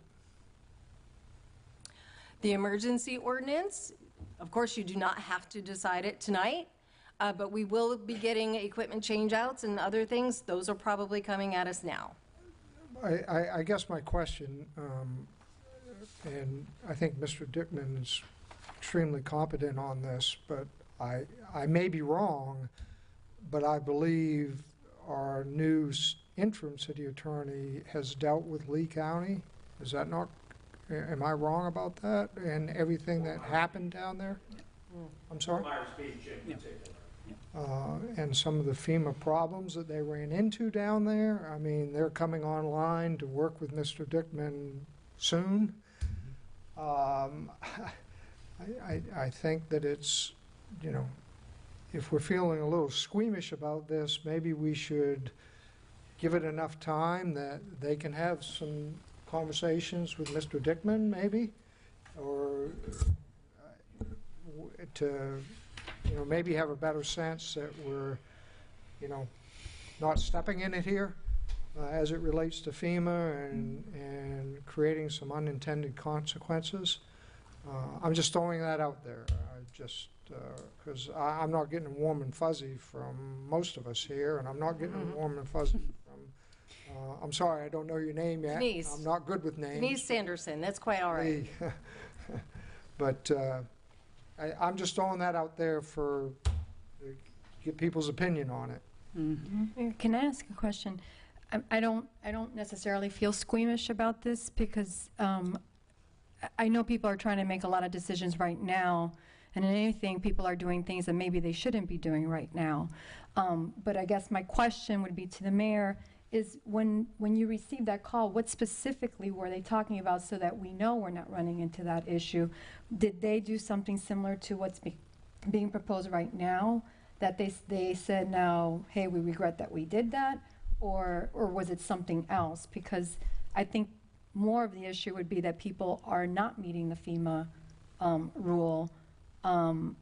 The emergency ordinance, of course, you do not have to decide it tonight, but we will be getting equipment changeouts and other things. Those are probably coming at us now. I guess my question, and I think Mr. Dickman is extremely competent on this, but I may be wrong, but I believe our new interim city attorney has dealt with Lee County. Is that not, am I wrong about that? And everything that happened down there? I'm sorry? And some of the FEMA problems that they ran into down there. I mean, they're coming online to work with Mr. Dickman soon. I think that it's, if we're feeling a little squeamish about this, maybe we should give it enough time that they can have some conversations with Mr. Dickman, maybe, or to, maybe have a better sense that we're, not stepping in it here as it relates to FEMA and creating some unintended consequences. I'm just throwing that out there. Because I'm not getting warm and fuzzy from most of us here, and I'm not getting warm and fuzzy from, I'm sorry, I don't know your name yet. Denise. I'm not good with names. Denise Sanderson, that's quite all right. But I'm just throwing that out there to get people's opinion on it. Mayor, can I ask a question? I don't necessarily feel squeamish about this because I know people are trying to make a lot of decisions right now. And in anything, people are doing things that maybe they shouldn't be doing right now. But I guess my question would be to the mayor is when you received that call, what specifically were they talking about so that we know we're not running into that issue? Did they do something similar to what's being proposed right now? That they said now, hey, we regret that we did that? Or was it something else? Because I think more of the issue would be that people are not meeting the FEMA rule. And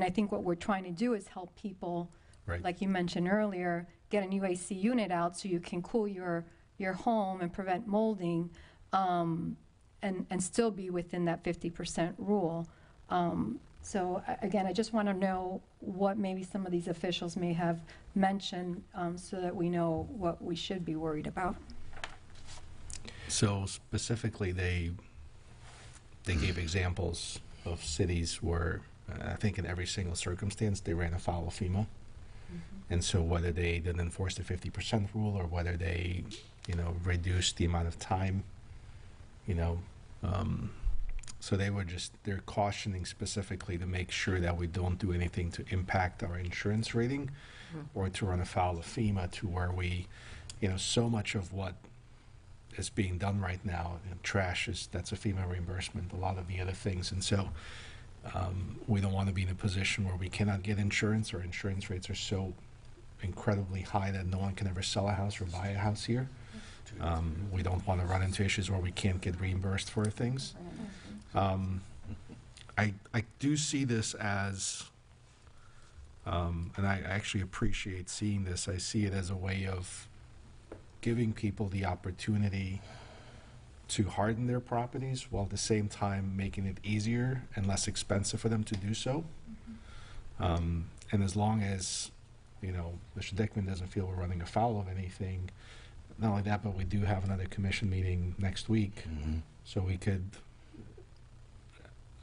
I think what we're trying to do is help people, Right. like you mentioned earlier, get a new AC unit out so you can cool your home and prevent molding, and still be within that 50% rule. So again, I just want to know what maybe some of these officials may have mentioned, so that we know what we should be worried about. So specifically, they gave examples of cities where I think in every single circumstance they ran afoul of FEMA. And so whether they didn't enforce the 50% rule or whether they, reduced the amount of time, so they're cautioning specifically to make sure that we don't do anything to impact our insurance rating or to run afoul of FEMA to where we, so much of what is being done right now, trash that's a FEMA reimbursement, a lot of the other things. And so we don't want to be in a position where we cannot get insurance or insurance rates are so incredibly high that no one can ever sell a house or buy a house here. We don't want to run into issues where we can't get reimbursed for things. I do see this as, and I actually appreciate seeing this, I see it as a way of giving people the opportunity to harden their properties while at the same time making it easier and less expensive for them to do so. And as long as, Mr. Dickman doesn't feel we're running afoul of anything, not only that, but we do have another commission meeting next week, so we could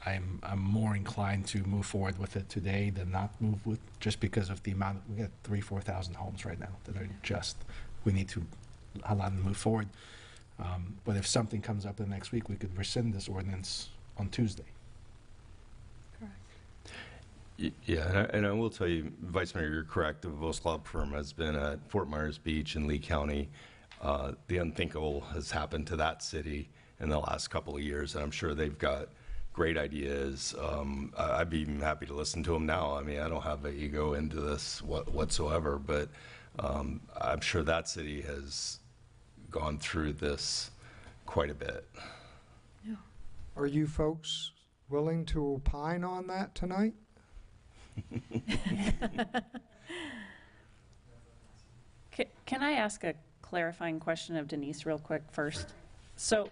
I'm more inclined to move forward with it today than not move with, just because of the amount, we got 4,000 homes right now that are just, we need to allow them to move forward. But if something comes up the next week, we could rescind this ordinance on Tuesday. Yeah, and I will tell you, Vice Mayor, you're correct. The Vos Law Firm has been at Fort Myers Beach in Lee County. The unthinkable has happened to that city in the last couple of years, and I'm sure they've got great ideas. I'd be even happy to listen to them now. I mean, I don't have an ego into this whatsoever, but I'm sure that city has gone through this quite a bit. Yeah. Are you folks willing to opine on that tonight? Can I ask a clarifying question of Denise real quick first? So,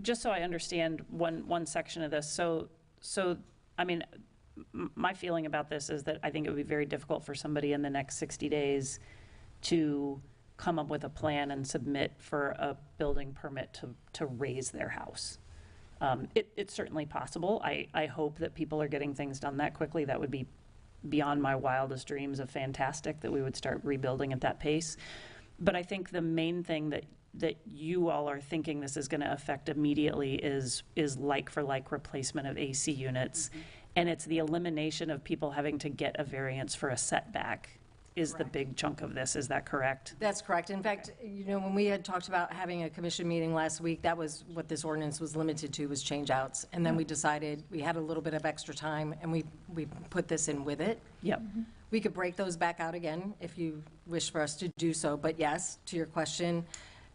just so I understand one section of this. So I mean, my feeling about this is that I think it would be very difficult for somebody in the next 60 days to come up with a plan and submit for a building permit to raise their house. It's certainly possible. I hope that people are getting things done that quickly. That would be beyond my wildest dreams of fantastic, that we would start rebuilding at that pace. But I think the main thing that you all are thinking this is going to affect immediately is like for like replacement of AC units. Mm-hmm. And it's the elimination of people having to get a variance for a setback is the big chunk of this. Is that correct? That's correct. In fact, you know, when we had talked about having a commission meeting last week, that was what this ordinance was limited to, was change outs. And then we decided we had a little bit of extra time, and we put this in with it. Yep. We could break those back out again if you wish for us to do so. But yes, to your question,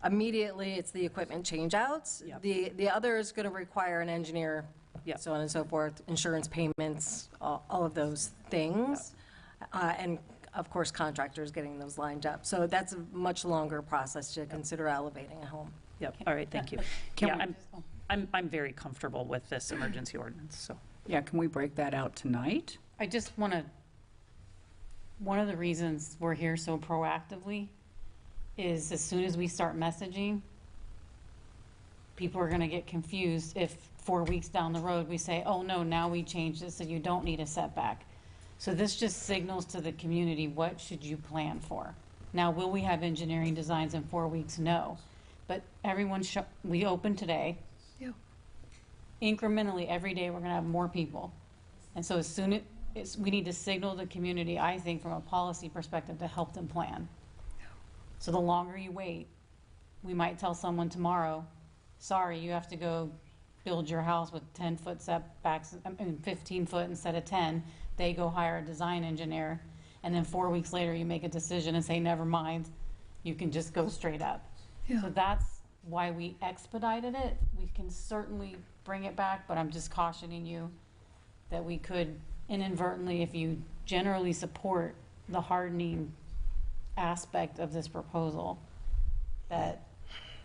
immediately it's the equipment change outs. Yep. The other is going to require an engineer, Yep. so on and so forth, insurance payments, all of those things. Yep. And of course, contractors getting those lined up. So that's a much longer process to consider elevating a home. Yep. All right. Thank you. Yeah, I'm very comfortable with this emergency ordinance. So Yeah, can we break that out tonight? I just want to, one of the reasons we're here so proactively is as soon as we start messaging, people are going to get confused if 4 weeks down the road we say, oh no, now we changed it so you don't need a setback. So this just signals to the community, what should you plan for? Now, will we have engineering designs in 4 weeks? No. But everyone, we open today. Yeah. Incrementally, every day, we're going to have more people. And so as soon as we need to signal the community, I think, from a policy perspective, to help them plan. So the longer you wait, we might tell someone tomorrow, sorry, you have to go build your house with 10-foot setbacks, 15 foot instead of 10. They go hire a design engineer, and then 4 weeks later you make a decision and say, never mind, you can just go straight up. Yeah. So that's why we expedited it. We can certainly bring it back, but I'm just cautioning you that we could inadvertently, if you generally support the hardening aspect of this proposal, that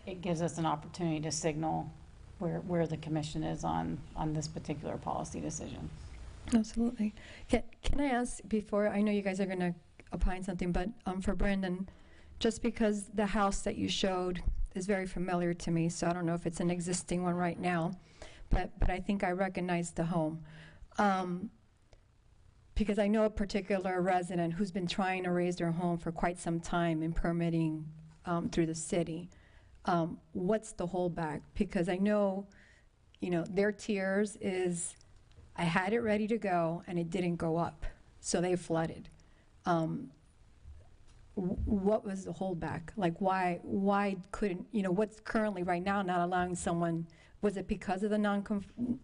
it gives us an opportunity to signal where the commission is on this particular policy decision. Absolutely. Can I ask before, I know you guys are going to opine something, but for Brandon, just because the house that you showed is very familiar to me, so I don't know if it's an existing one right now, but I think I recognize the home. Because I know a particular resident who's been trying to raise their home for quite some time in permitting through the city. What's the holdback? Because I know, their tiers is, I had it ready to go and it didn't go up, so they flooded. What was the holdback? Like, why couldn't, what's currently right now not allowing someone, was it because of the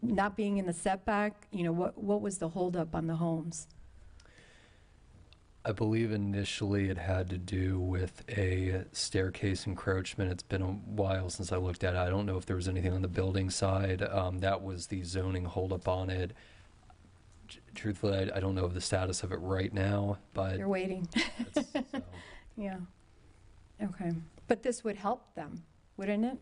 not being in the setback? What was the holdup on the homes? I believe initially it had to do with a staircase encroachment. It's been a while since I looked at it. I don't know if there was anything on the building side. That was the zoning holdup on it. Truthfully, I don't know of the status of it right now, but... You're waiting. Yeah. Okay. But this would help them, wouldn't it?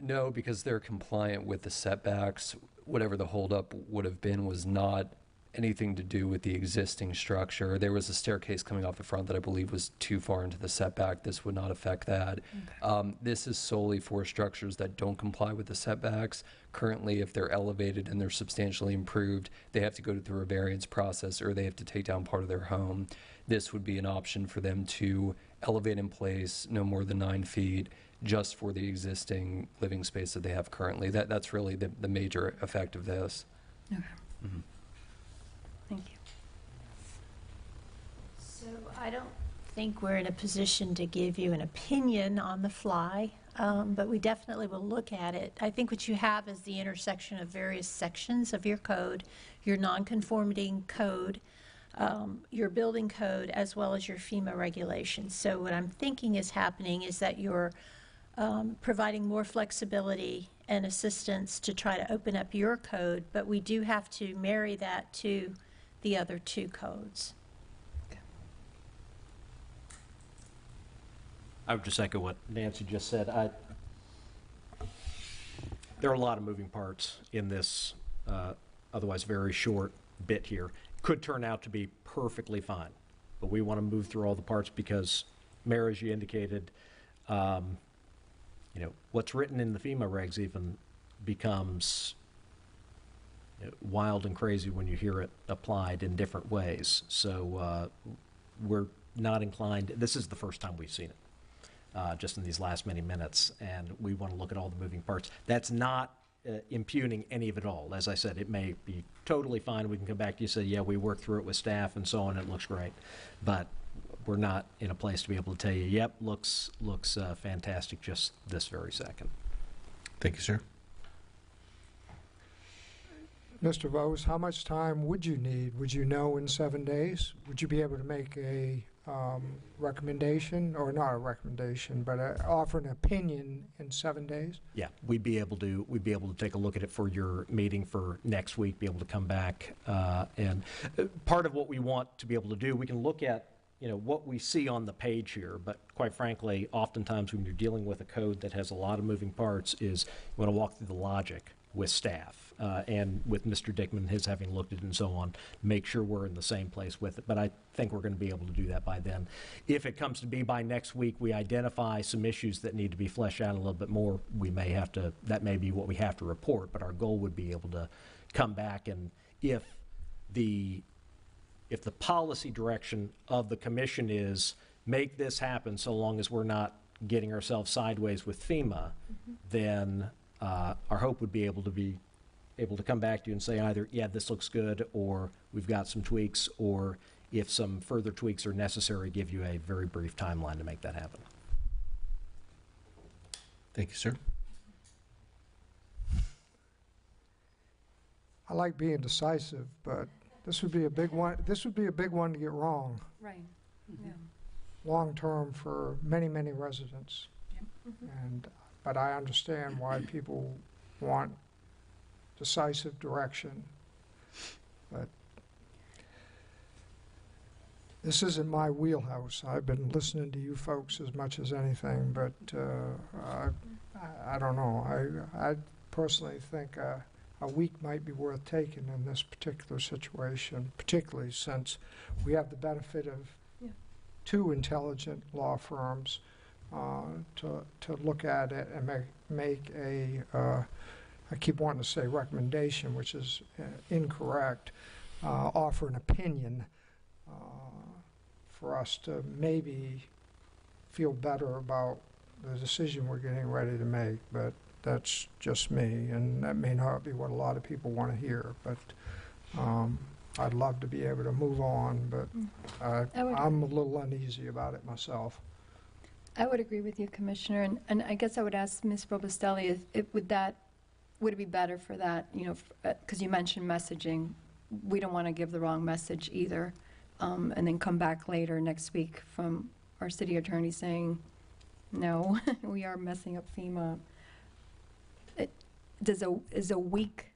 No, because they're compliant with the setbacks. Whatever the holdup would have been was not anything to do with the existing structure. There was a staircase coming off the front that I believe was too far into the setback. This would not affect that. This is solely for structures that don't comply with the setbacks. Currently, if they're elevated and they're substantially improved, they have to go through a variance process or they have to take down part of their home. This would be an option for them to elevate in place no more than 9 feet just for the existing living space that they have currently. That's really the major effect of this. Okay. Mm-hmm. Thank you. So I don't think we're in a position to give you an opinion on the fly, but we definitely will look at it. I think what you have is the intersection of various sections of your code, your non-conforming code, your building code, as well as your FEMA regulations. So what I'm thinking is happening is that you're providing more flexibility and assistance to try to open up your code, but we do have to marry that to the other 2 codes. I would just echo what Nancy just said. There are a lot of moving parts in this otherwise very short bit here. Could turn out to be perfectly fine, but we want to move through all the parts because, Mayor, as you indicated, what's written in the FEMA regs even becomes wild and crazy when you hear it applied in different ways. So we're not inclined, this is the first time we've seen it, just in these last many minutes, and we want to look at all the moving parts. That's not impugning any of it all. As I said, it may be totally fine. We can come back to you and say, yeah, we worked through it with staff and so on, it looks great. But we're not in a place to be able to tell you, yep, looks fantastic just this very second. Thank you, sir. Mr. Vose, how much time would you need? Would you know in 7 days? Would you be able to make a recommendation, or not a recommendation, but offer an opinion in 7 days? Yeah, we'd be able to take a look at it for your meeting for next week, be able to come back. And part of what we want to be able to do, we can look at what we see on the page here, but quite frankly, oftentimes when you're dealing with a code that has a lot of moving parts, is you want to walk through the logic with staff and with Mr. Dickman, his having looked at it and so on, make sure we're in the same place with it. But I think we're going to be able to do that by then. If it comes to be by next week, we identify some issues that need to be fleshed out a little bit more, that may be what we have to report, but our goal would be able to come back, and if the policy direction of the commission is make this happen so long as we're not getting ourselves sideways with FEMA, then our hope would be able to come back to you and say either, yeah, this looks good, or we've got some tweaks, or if some further tweaks are necessary, give you a very brief timeline to make that happen. Thank you, sir. I like being decisive, but this would be a big one. This would be a big one to get wrong. Right. Yeah. Long term for many, many residents. But I understand why people want decisive direction. But this isn't my wheelhouse. I've been listening to you folks as much as anything, but I don't know. I personally think a week might be worth taking in this particular situation, particularly since we have the benefit of 2 intelligent law firms to look at it and make a, I keep wanting to say recommendation, which is incorrect, offer an opinion for us to maybe feel better about the decision we're getting ready to make. But that's just me, and that may not be what a lot of people want to hear, but I'd love to be able to move on, but I'm a little uneasy about it myself. I would agree with you, Commissioner, and I guess I would ask Ms. Robustelli, would it be better for that, because you mentioned messaging, we don't want to give the wrong message either, and then come back later next week from our city attorney saying, no, we are messing up FEMA. Is a week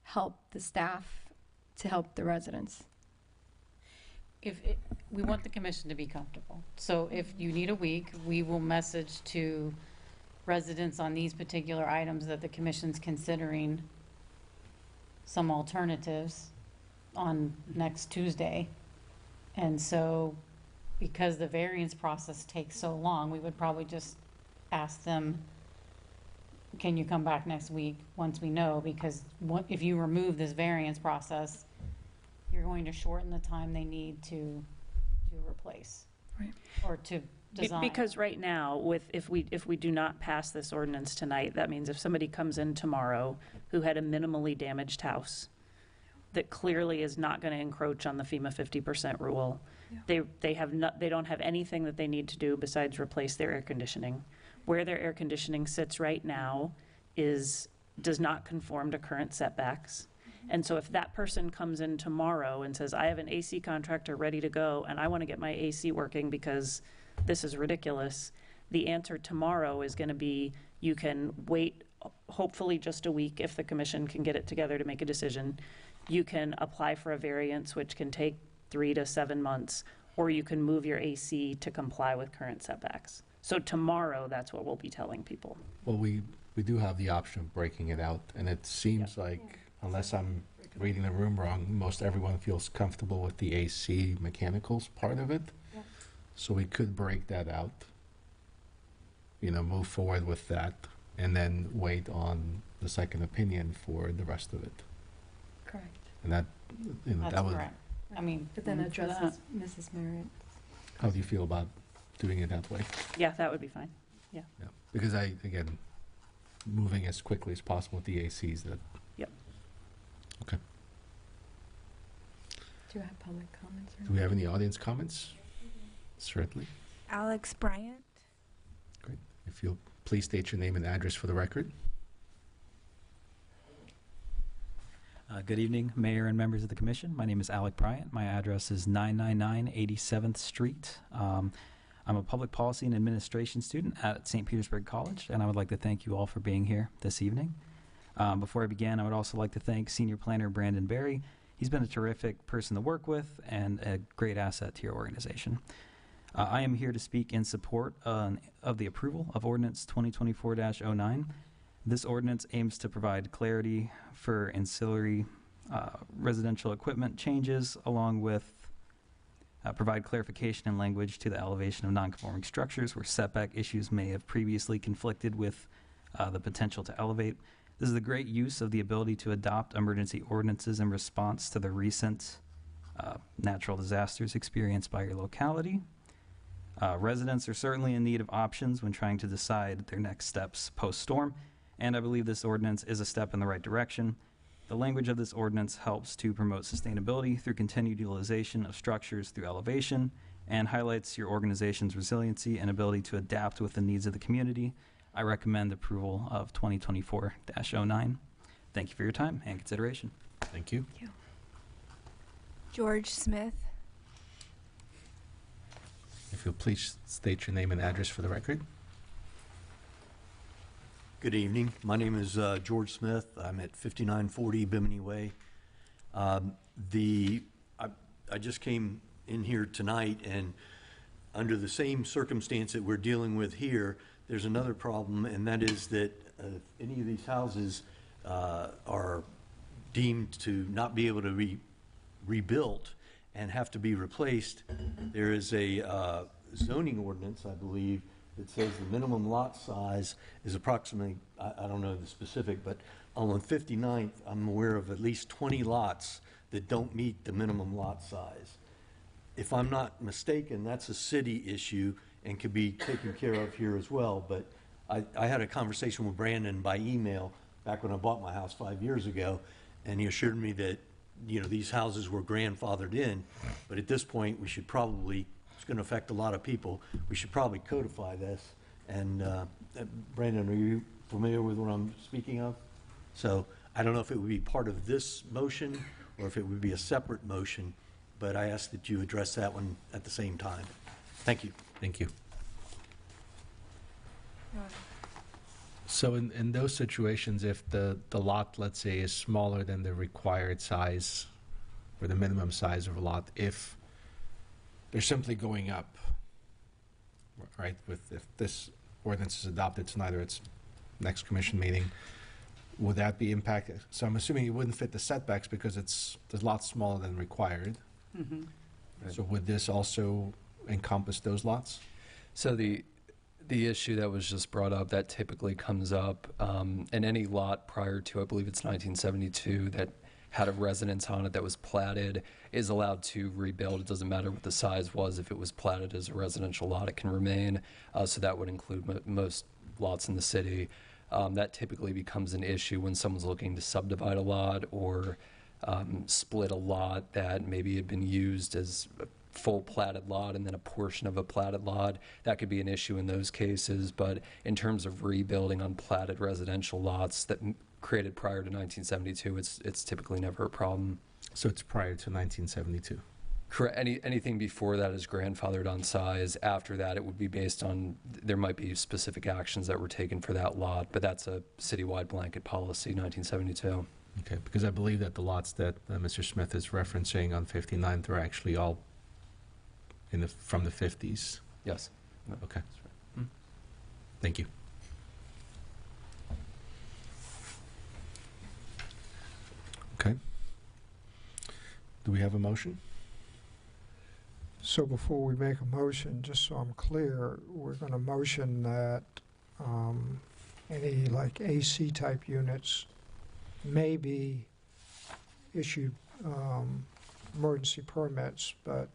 help the staff to help the residents? We want the commission to be comfortable. So if you need a week, we will message to residents on these particular items that the commission's considering some alternatives. on next Tuesday. And so, because the variance process takes so long, we would probably just ask them, can you come back next week once we know? Because if you remove this variance process, you're going to shorten the time they need to replace. Right. Or to design. Because right now, if we do not pass this ordinance tonight, that means if somebody comes in tomorrow who had a minimally damaged house that clearly is not going to encroach on the FEMA 50% rule, they don't have anything that they need to do besides replace their air conditioning. Where their air conditioning sits right now does not conform to current setbacks. And so if that person comes in tomorrow and says, I have an AC contractor ready to go and I want to get my AC working because this is ridiculous, the answer tomorrow is going to be, you can wait hopefully just a week if the commission can get it together to make a decision. You can apply for a variance, which can take 3 to 7 months, or you can move your AC to comply with current setbacks. So tomorrow, that's what we'll be telling people. Well, we do have the option of breaking it out, and it seems like, unless I'm reading the room wrong, most everyone feels comfortable with the AC mechanicals part of it. Yeah. So we could break that out, move forward with that, and then wait on the second opinion for the rest of it. Correct. And that, That's that would. correct. I mean, But then for that. addresses Mrs. Merritt. How do you feel about doing it that way? Yeah, that would be fine. Yeah, because again, moving as quickly as possible with the ACs. That. Yep. Okay. Do you have public comments? Do we have any audience comments? Certainly. Alex Bryant. Great. If you'll please state your name and address for the record. Good evening, Mayor and members of the Commission. My name is Alec Bryant. My address is 999 87th Street. I'm a public policy and administration student at St. Petersburg College, and I would like to thank you all for being here this evening. Before I begin, I would also like to thank Senior Planner Brandon Berry. He's been a terrific person to work with and a great asset to your organization. I am here to speak in support of the approval of Ordinance 2024-09. This ordinance aims to provide clarity for ancillary residential equipment changes, along with provide clarification and language to the elevation of nonconforming structures where setback issues may have previously conflicted with the potential to elevate. This is a great use of the ability to adopt emergency ordinances in response to the recent natural disasters experienced by your locality. Residents are certainly in need of options when trying to decide their next steps post-storm, and I believe this ordinance is a step in the right direction. The language of this ordinance helps to promote sustainability through continued utilization of structures through elevation and highlights your organization's resiliency and ability to adapt with the needs of the community. I recommend approval of 2024-09. Thank you for your time and consideration. Thank you. Thank you. George Smith. If you'll please state your name and address for the record. Good evening. My name is George Smith. I'm at 5940 Bimini Way. I just came in here tonight, and under the same circumstance that we're dealing with here, there's another problem, and that is that if any of these houses are deemed to not be able to be rebuilt and have to be replaced, there is a zoning ordinance, I believe, that says the minimum lot size is approximately, I don't know the specific, but on 59th, I'm aware of at least 20 lots that don't meet the minimum lot size. If I'm not mistaken, that's a city issue and could be taken care of here as well. But I had a conversation with Brandon by email back when I bought my house 5 years ago, and he assured me that, these houses were grandfathered in, but at this point, we should probably, it's going to affect a lot of people, we should probably codify this. And Brandon, are you familiar with what I'm speaking of? So I don't know if it would be part of this motion or if it would be a separate motion, but I ask that you address that one at the same time. Thank you. Thank you. So in those situations, if the lot, let's say, is smaller than the required size or the minimum size of a lot, if they're simply going up, right, if this ordinance is adopted tonight or its next commission meeting, would that be impacted? So I'm assuming it wouldn't fit the setbacks because it's a lot smaller than required. Mhm. So would this also encompass those lots? So the issue that was just brought up, that typically comes up in any lot prior to, I believe it's 1972, that had a residence on it that was platted, is allowed to rebuild. It doesn't matter what the size was. If it was platted as a residential lot, it can remain. So that would include most lots in the city. That typically becomes an issue when someone's looking to subdivide a lot or split a lot that maybe had been used as a full platted lot and then a portion of a platted lot. That could be an issue in those cases, but in terms of rebuilding on platted residential lots that created prior to 1972, it's typically never a problem. So it's prior to 1972? Correct. Anything before that is grandfathered on size. After that, it would be based on, there might be specific actions that were taken for that lot, but that's a citywide blanket policy, 1972. Okay, because I believe that the lots that Mr. Smith is referencing on 59th are actually all from the 50s. Yes. Okay. Thank you. Okay. Do we have a motion? So before we make a motion, just so I'm clear, we're going to motion that any like AC type units may be issued emergency permits, but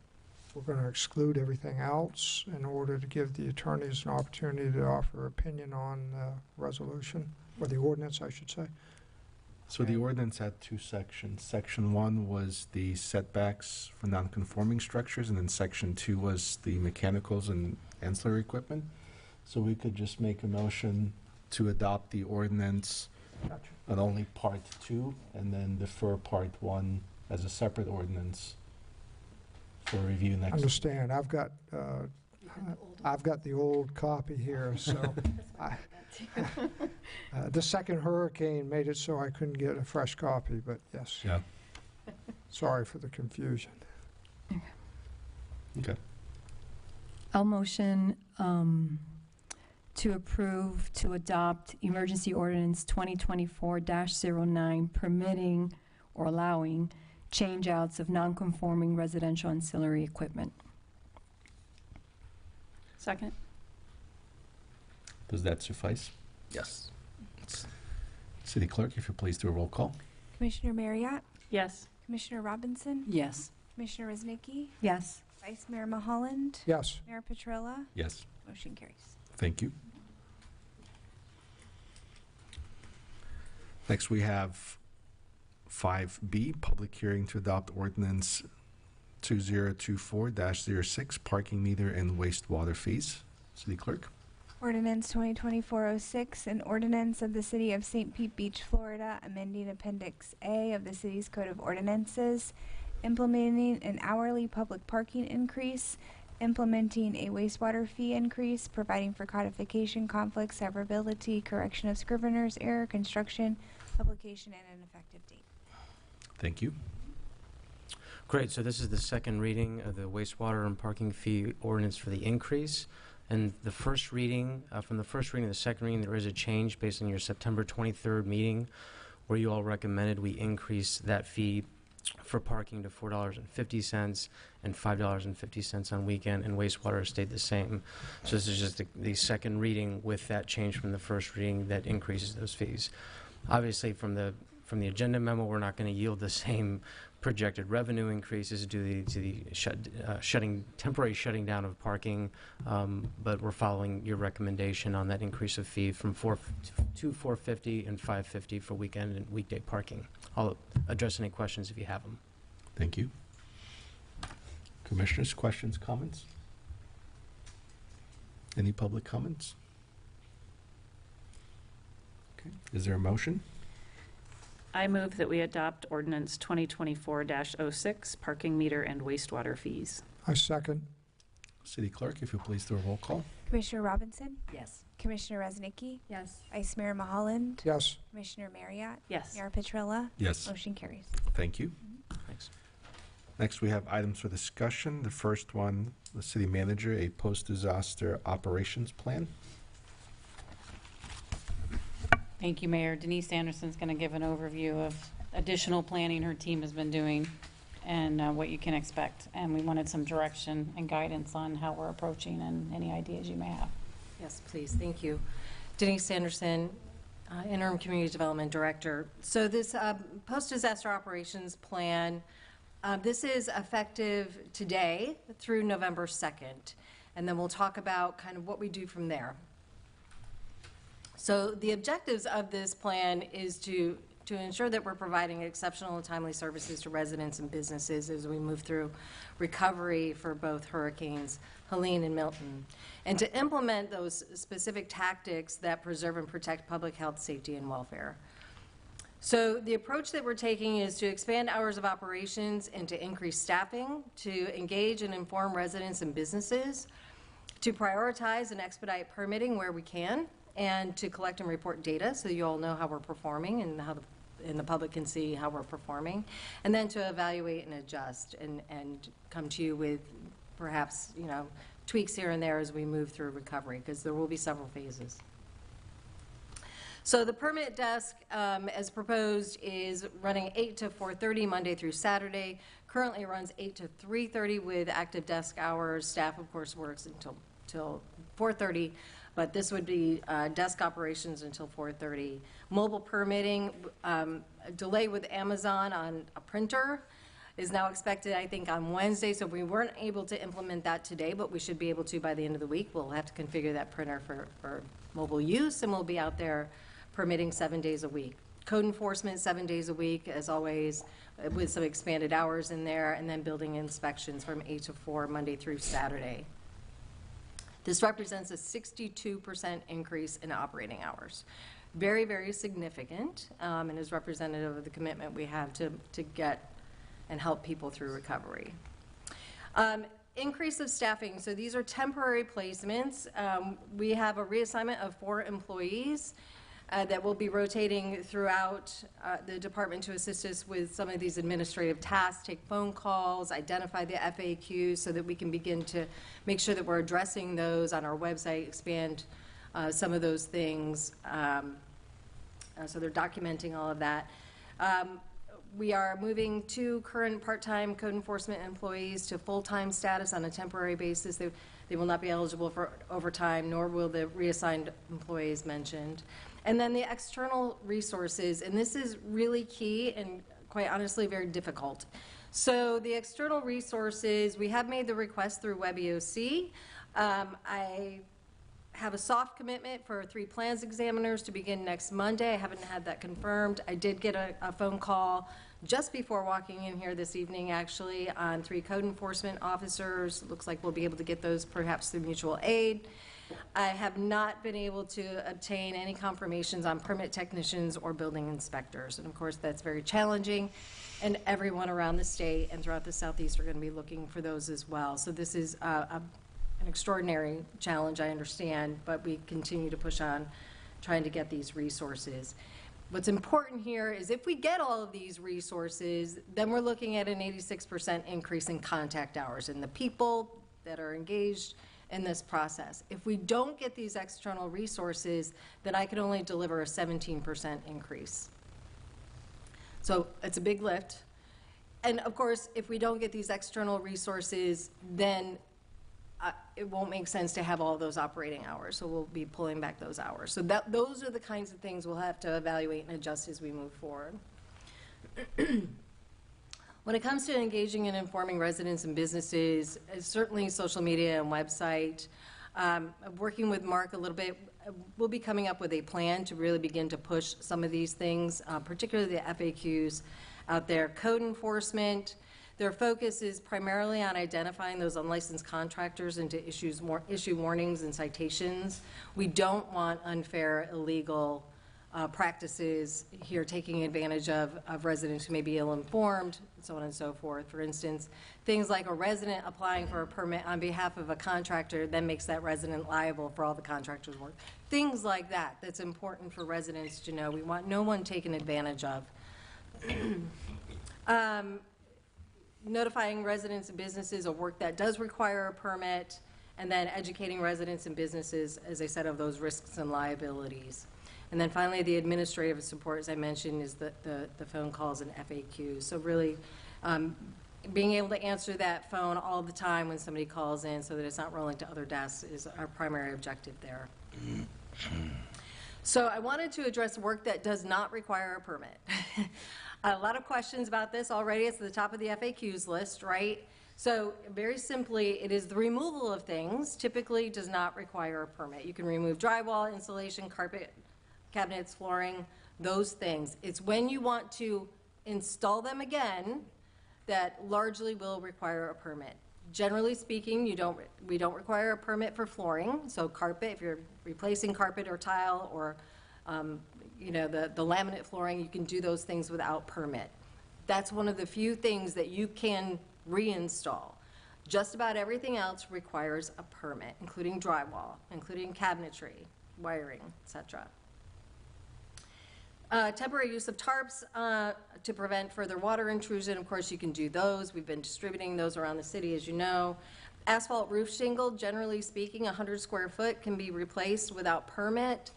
we're going to exclude everything else in order to give the attorneys an opportunity to offer opinion on the resolution, or the ordinance, I should say. So the ordinance had two sections. Section 1 was the setbacks for non-conforming structures, and then Section 2 was the mechanicals and ancillary equipment. So we could just make a motion to adopt the ordinance on only Part 2, and then defer Part 1 as a separate ordinance for review next. Understand, I've got the old copy here, so the second hurricane made it so I couldn't get a fresh copy, but yes. Yeah. Sorry for the confusion. Okay. I'll motion to approve to adopt Emergency Ordinance 2024-09 permitting or allowing change-outs of non-conforming residential ancillary equipment. Second. Does that suffice? Yes. City Clerk, if you please do a roll call. Commissioner Marriott? Yes. Commissioner Robinson? Yes. Commissioner Reznicki? Yes. Vice Mayor Mulholland? Yes. Mayor Petrella? Yes. Motion carries. Thank you. Next, we have 5B, public hearing to adopt ordinance 2024-06, parking meter and wastewater fees. City Clerk. Ordinance 2024-06, an ordinance of the City of St. Pete Beach, Florida, amending Appendix A of the city's Code of Ordinances, implementing an hourly public parking increase, implementing a wastewater fee increase, providing for codification, conflict, severability, correction of scrivener's error, construction, publication, and an effective date. Thank you. Great, so this is the second reading of the wastewater and parking fee ordinance for the increase. And the first reading, from the first reading to the second reading, there is a change based on your September 23rd meeting where you all recommended we increase that fee for parking to $4.50 and $5.50 on weekend, and wastewater stayed the same. So this is just the second reading with that change from the first reading that increases those fees. Obviously, from the agenda memo, we're not going to yield the same projected revenue increases due to the temporary shutting down of parking, but we're following your recommendation on that increase of fee from $4.50 and $5.50 for weekend and weekday parking. I'll address any questions if you have them. Thank you. Commissioners, questions, comments? Any public comments? Okay. Is there a motion? I move that we adopt ordinance 2024-06, parking meter and wastewater fees. I second. City Clerk, if you please do a roll call. Commissioner Robinson? Yes. Commissioner Reznicki? Yes. Vice Mayor Mulholland? Yes. Commissioner Marriott? Yes. Mayor Petrella? Yes. Motion carries. Thank you. Thanks. Next, we have items for discussion. The first one, the city manager, a post-disaster operations plan. Thank you, Mayor. Denise Anderson's going to give an overview of additional planning her team has been doing and what you can expect. And we wanted some direction and guidance on how we're approaching and any ideas you may have. Yes, please. Thank you. Denise Anderson, Interim Community Development Director. So this post-disaster operations plan, this is effective today through November 2nd. And then we'll talk about kind of what we do from there. So the objectives of this plan is to ensure that we're providing exceptional and timely services to residents and businesses as we move through recovery for both hurricanes Helene and Milton, and to implement those specific tactics that preserve and protect public health, safety, and welfare. So the approach that we're taking is to expand hours of operations and to increase staffing, to engage and inform residents and businesses, to prioritize and expedite permitting where we can, and to collect and report data so you all know how we're performing and how the public can see how we're performing, and then to evaluate and adjust and come to you with perhaps, you know, tweaks here and there as we move through recovery, because there will be several phases. So the permit desk, as proposed, is running 8 to 4:30 Monday through Saturday. Currently runs 8 to 3:30 with active desk hours. Staff, of course, works until 4:30, but this would be desk operations until 4:30. Mobile permitting, a delay with Amazon on a printer is now expected, I think, on Wednesday, so we weren't able to implement that today, but we should be able to by the end of the week. We'll have to configure that printer for mobile use, and we'll be out there permitting 7 days a week. Code enforcement 7 days a week, as always, with some expanded hours in there, and then building inspections from 8 to 4, Monday through Saturday. This represents a 62% increase in operating hours. Very, very significant, and is representative of the commitment we have to get and help people through recovery. Increase of staffing. So these are temporary placements. We have a reassignment of 4 employees that will be rotating throughout the department to assist us with some of these administrative tasks, take phone calls, identify the FAQs so that we can begin to make sure that we're addressing those on our website, expand some of those things. So they're documenting all of that. We are moving 2 current part-time code enforcement employees to full-time status on a temporary basis. They will not be eligible for overtime, nor will the reassigned employees mentioned. And then the external resources, and this is really key and quite honestly very difficult. So the external resources, we have made the request through WebEOC. I have a soft commitment for 3 plans examiners to begin next Monday. I haven't had that confirmed. I did get a phone call just before walking in here this evening, actually, on 3 code enforcement officers. Looks like we'll be able to get those perhaps through mutual aid. I have not been able to obtain any confirmations on permit technicians or building inspectors. And of course, that's very challenging. And everyone around the state and throughout the Southeast are going to be looking for those as well. So this is an extraordinary challenge, I understand, but we continue to push on trying to get these resources. What's important here is if we get all of these resources, then we're looking at an 86% increase in contact hours and the people that are engaged in this process. If we don't get these external resources, then I can only deliver a 17% increase. So it's a big lift. And of course, if we don't get these external resources, then it won't make sense to have all those operating hours, so we'll be pulling back those hours. So those are the kinds of things we'll have to evaluate and adjust as we move forward. When it comes to engaging and informing residents and businesses, certainly social media and website, working with Mark a little bit, we'll be coming up with a plan to really begin to push some of these things, particularly the FAQs out there. Code enforcement, their focus is primarily on identifying those unlicensed contractors and to issue warnings and citations. We don't want unfair, illegal practices here taking advantage of residents who may be ill-informed, so on and so forth. For instance, things like a resident applying for a permit on behalf of a contractor then makes that resident liable for all the contractor's work. Things like that, that's important for residents to know. We want no one taken advantage of. Notifying residents and businesses of work that does require a permit, and then educating residents and businesses, as I said, of those risks and liabilities. And then finally, the administrative support, as I mentioned, is the phone calls and FAQs. So really, being able to answer that phone all the time when somebody calls in so that it's not rolling to other desks is our primary objective there. So I wanted to address work that does not require a permit. A lot of questions about this already. It's at the top of the FAQs list, right? So very simply, it is the removal of things, typically does not require a permit. You can remove drywall, insulation, carpet, cabinets, flooring, those things. It's when you want to install them again that largely will require a permit. Generally speaking, we don't require a permit for flooring. So carpet, if you're replacing carpet or tile or the laminate flooring, you can do those things without permit. That's one of the few things that you can reinstall. Just about everything else requires a permit, including drywall, including cabinetry, wiring, etc. Temporary use of tarps to prevent further water intrusion. Of course, you can do those. We've been distributing those around the city, as you know. Asphalt roof shingle, generally speaking, 100 square foot can be replaced without permit.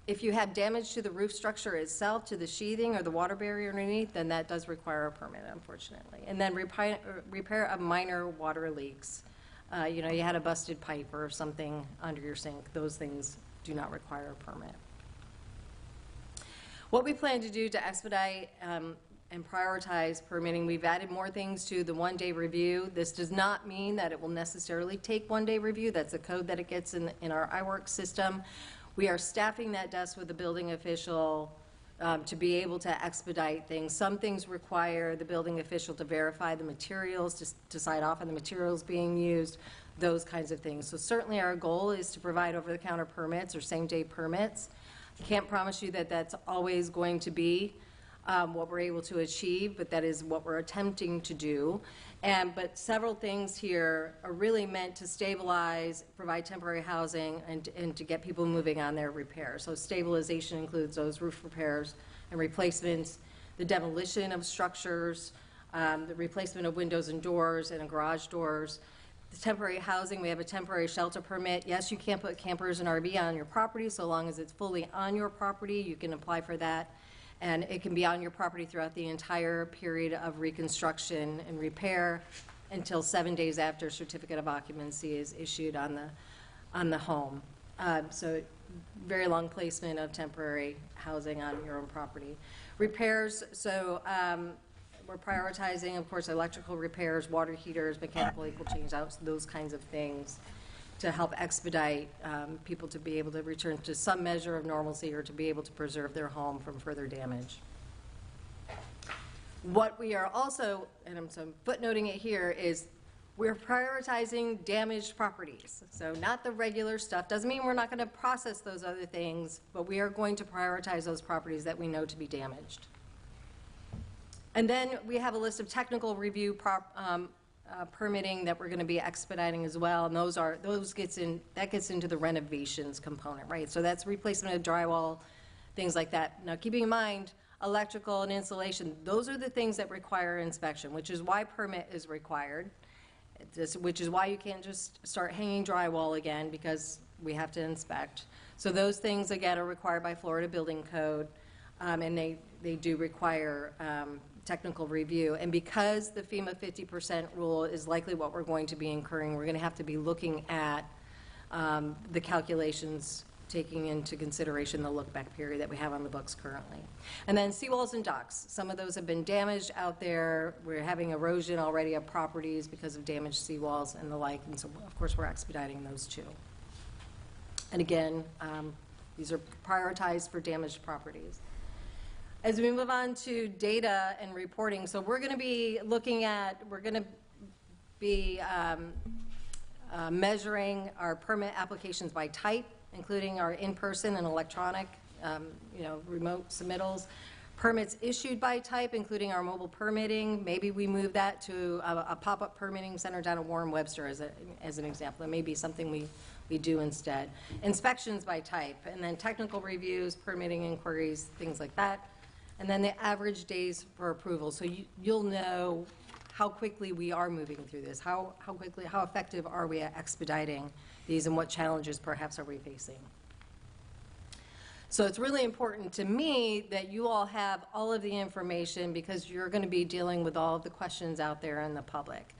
If you have damage to the roof structure itself, to the sheathing or the water barrier underneath, then that does require a permit, unfortunately. And then repair of minor water leaks. You had a busted pipe or something under your sink. Those things do not require a permit. What we plan to do to expedite and prioritize permitting, we've added more things to the one-day review. This does not mean that it will necessarily take one-day review. That's a code that it gets in our iWork system. We are staffing that desk with the building official to be able to expedite things. Some things require the building official to verify the materials, to sign off on the materials being used, those kinds of things. So certainly our goal is to provide over-the-counter permits or same-day permits. I can't promise you that that's always going to be what we're able to achieve, but that is what we're attempting to do. But several things here are really meant to stabilize, provide temporary housing, and to get people moving on their repairs. So stabilization includes those roof repairs and replacements, the demolition of structures, the replacement of windows and doors and garage doors. The temporary housing, we have a temporary shelter permit. Yes, you can't put campers and RV on your property so long as it's fully on your property. You can apply for that. And it can be on your property throughout the entire period of reconstruction and repair until 7 days after certificate of occupancy is issued on the home. So very long placement of temporary housing on your own property. Repairs, so we're prioritizing, of course, electrical repairs, water heaters, mechanical equal change outs, those kinds of things to help expedite people to be able to return to some measure of normalcy or to be able to preserve their home from further damage. What we are also, and I'm footnoting it here, is we're prioritizing damaged properties. So not the regular stuff. Doesn't mean we're not going to process those other things, but we are going to prioritize those properties that we know to be damaged. And then we have a list of technical review permitting that we're going to be expediting as well, and that gets into the renovations component, right? So that's replacement of drywall, things like that. Now, keeping in mind, electrical and insulation, those are the things that require inspection, which is why permit is required, which is why you can't just start hanging drywall again because we have to inspect. So those things, again, are required by Florida Building Code, and they do require technical review. And because the FEMA 50% rule is likely what we're going to be incurring, we're going to have to be looking at the calculations taking into consideration the look-back period that we have on the books currently. And then seawalls and docks. Some of those have been damaged out there. We're having erosion already of properties because of damaged seawalls and the like, and so of course we're expediting those too. And again, these are prioritized for damaged properties. As we move on to data and reporting, so we're going to be measuring our permit applications by type, including our in-person and electronic, remote submittals. Permits issued by type, including our mobile permitting. Maybe we move that to a pop-up permitting center down at Warren Webster as an example. It may be something we do instead. Inspections by type, and then technical reviews, permitting inquiries, things like that. And then the average days for approval. So you'll know how quickly we are moving through this, how effective are we at expediting these, and what challenges perhaps are we facing. So it's really important to me that you all have all of the information because you're going to be dealing with all of the questions out there in the public.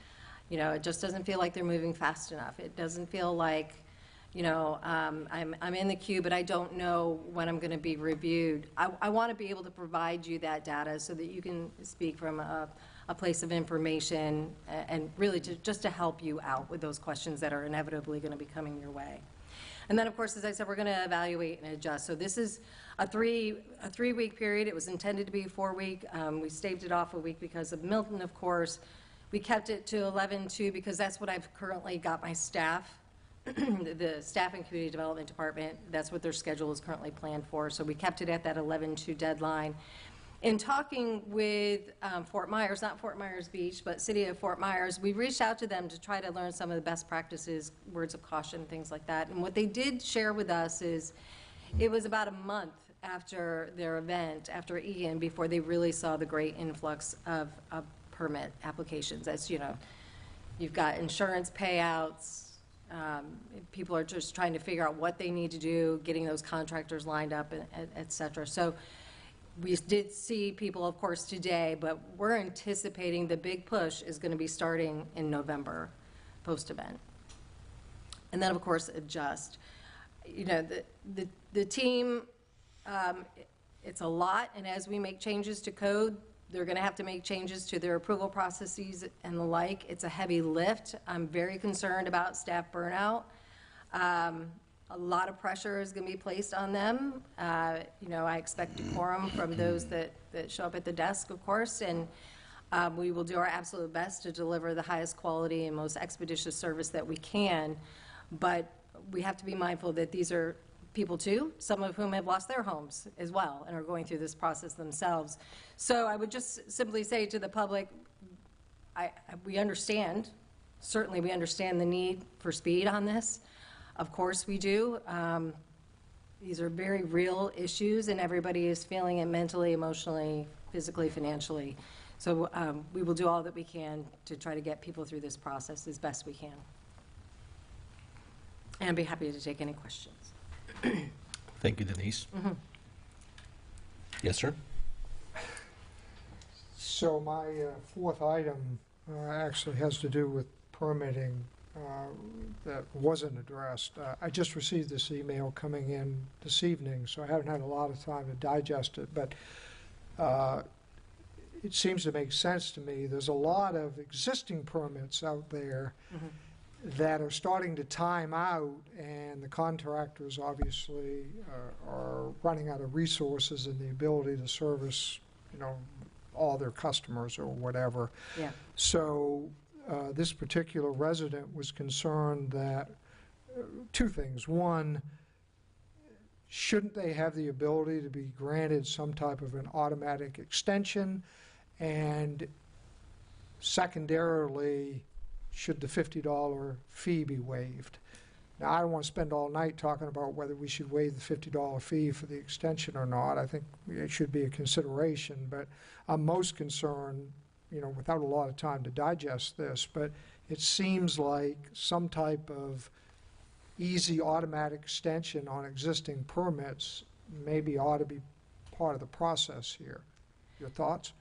You know, it just doesn't feel like they're moving fast enough. It doesn't feel like, you know, I'm in the queue, but I don't know when I'm going to be reviewed. I want to be able to provide you that data so that you can speak from a place of information and really just to help you out with those questions that are inevitably going to be coming your way. And then, of course, as I said, we're going to evaluate and adjust. So this is a three-week period. It was intended to be a 4-week. We staved it off a week because of Milton, of course. We kept it to 11-2 because that's what I've currently got my staff, the Staff and Community Development Department, that's what their schedule is currently planned for. So we kept it at that 11-2 deadline. In talking with Fort Myers, not Fort Myers Beach, but City of Fort Myers, we reached out to them to try to learn some of the best practices, words of caution, things like that. And what they did share with us is it was about a month after their event, after Ian, before they really saw the great influx of permit applications. As you know, you've got insurance payouts, people are just trying to figure out what they need to do, getting those contractors lined up, et cetera. So we did see people, of course, today, but we're anticipating the big push is going to be starting in November, post-event. And then, of course, adjust. You know, the team, it's a lot, and as we make changes to code, they're going to have to make changes to their approval processes and the like. It's a heavy lift. I'm very concerned about staff burnout. A lot of pressure is going to be placed on them. You know, I expect decorum from those that show up at the desk, of course, and we will do our absolute best to deliver the highest quality and most expeditious service that we can. But we have to be mindful that these are people too, some of whom have lost their homes as well and are going through this process themselves. So I would just simply say to the public, we understand, certainly we understand the need for speed on this. Of course we do. These are very real issues, and everybody is feeling it mentally, emotionally, physically, financially. So we will do all that we can to try to get people through this process as best we can. And I'd be happy to take any questions. Thank you, Denise. Yes, sir? So my fourth item actually has to do with permitting that wasn't addressed. I just received this email coming in this evening, so I haven't had a lot of time to digest it, but it seems to make sense to me. There's a lot of existing permits out there that are starting to time out, and the contractors obviously are running out of resources and the ability to service, you know, all their customers or whatever. Yeah. So this particular resident was concerned that two things. One, shouldn't they have the ability to be granted some type of an automatic extension? And secondarily, should the $50 fee be waived? Now, I don't want to spend all night talking about whether we should waive the $50 fee for the extension or not. I think it should be a consideration, but I'm most concerned, you know, without a lot of time to digest this, but it seems like some type of easy automatic extension on existing permits maybe ought to be part of the process here. Your thoughts?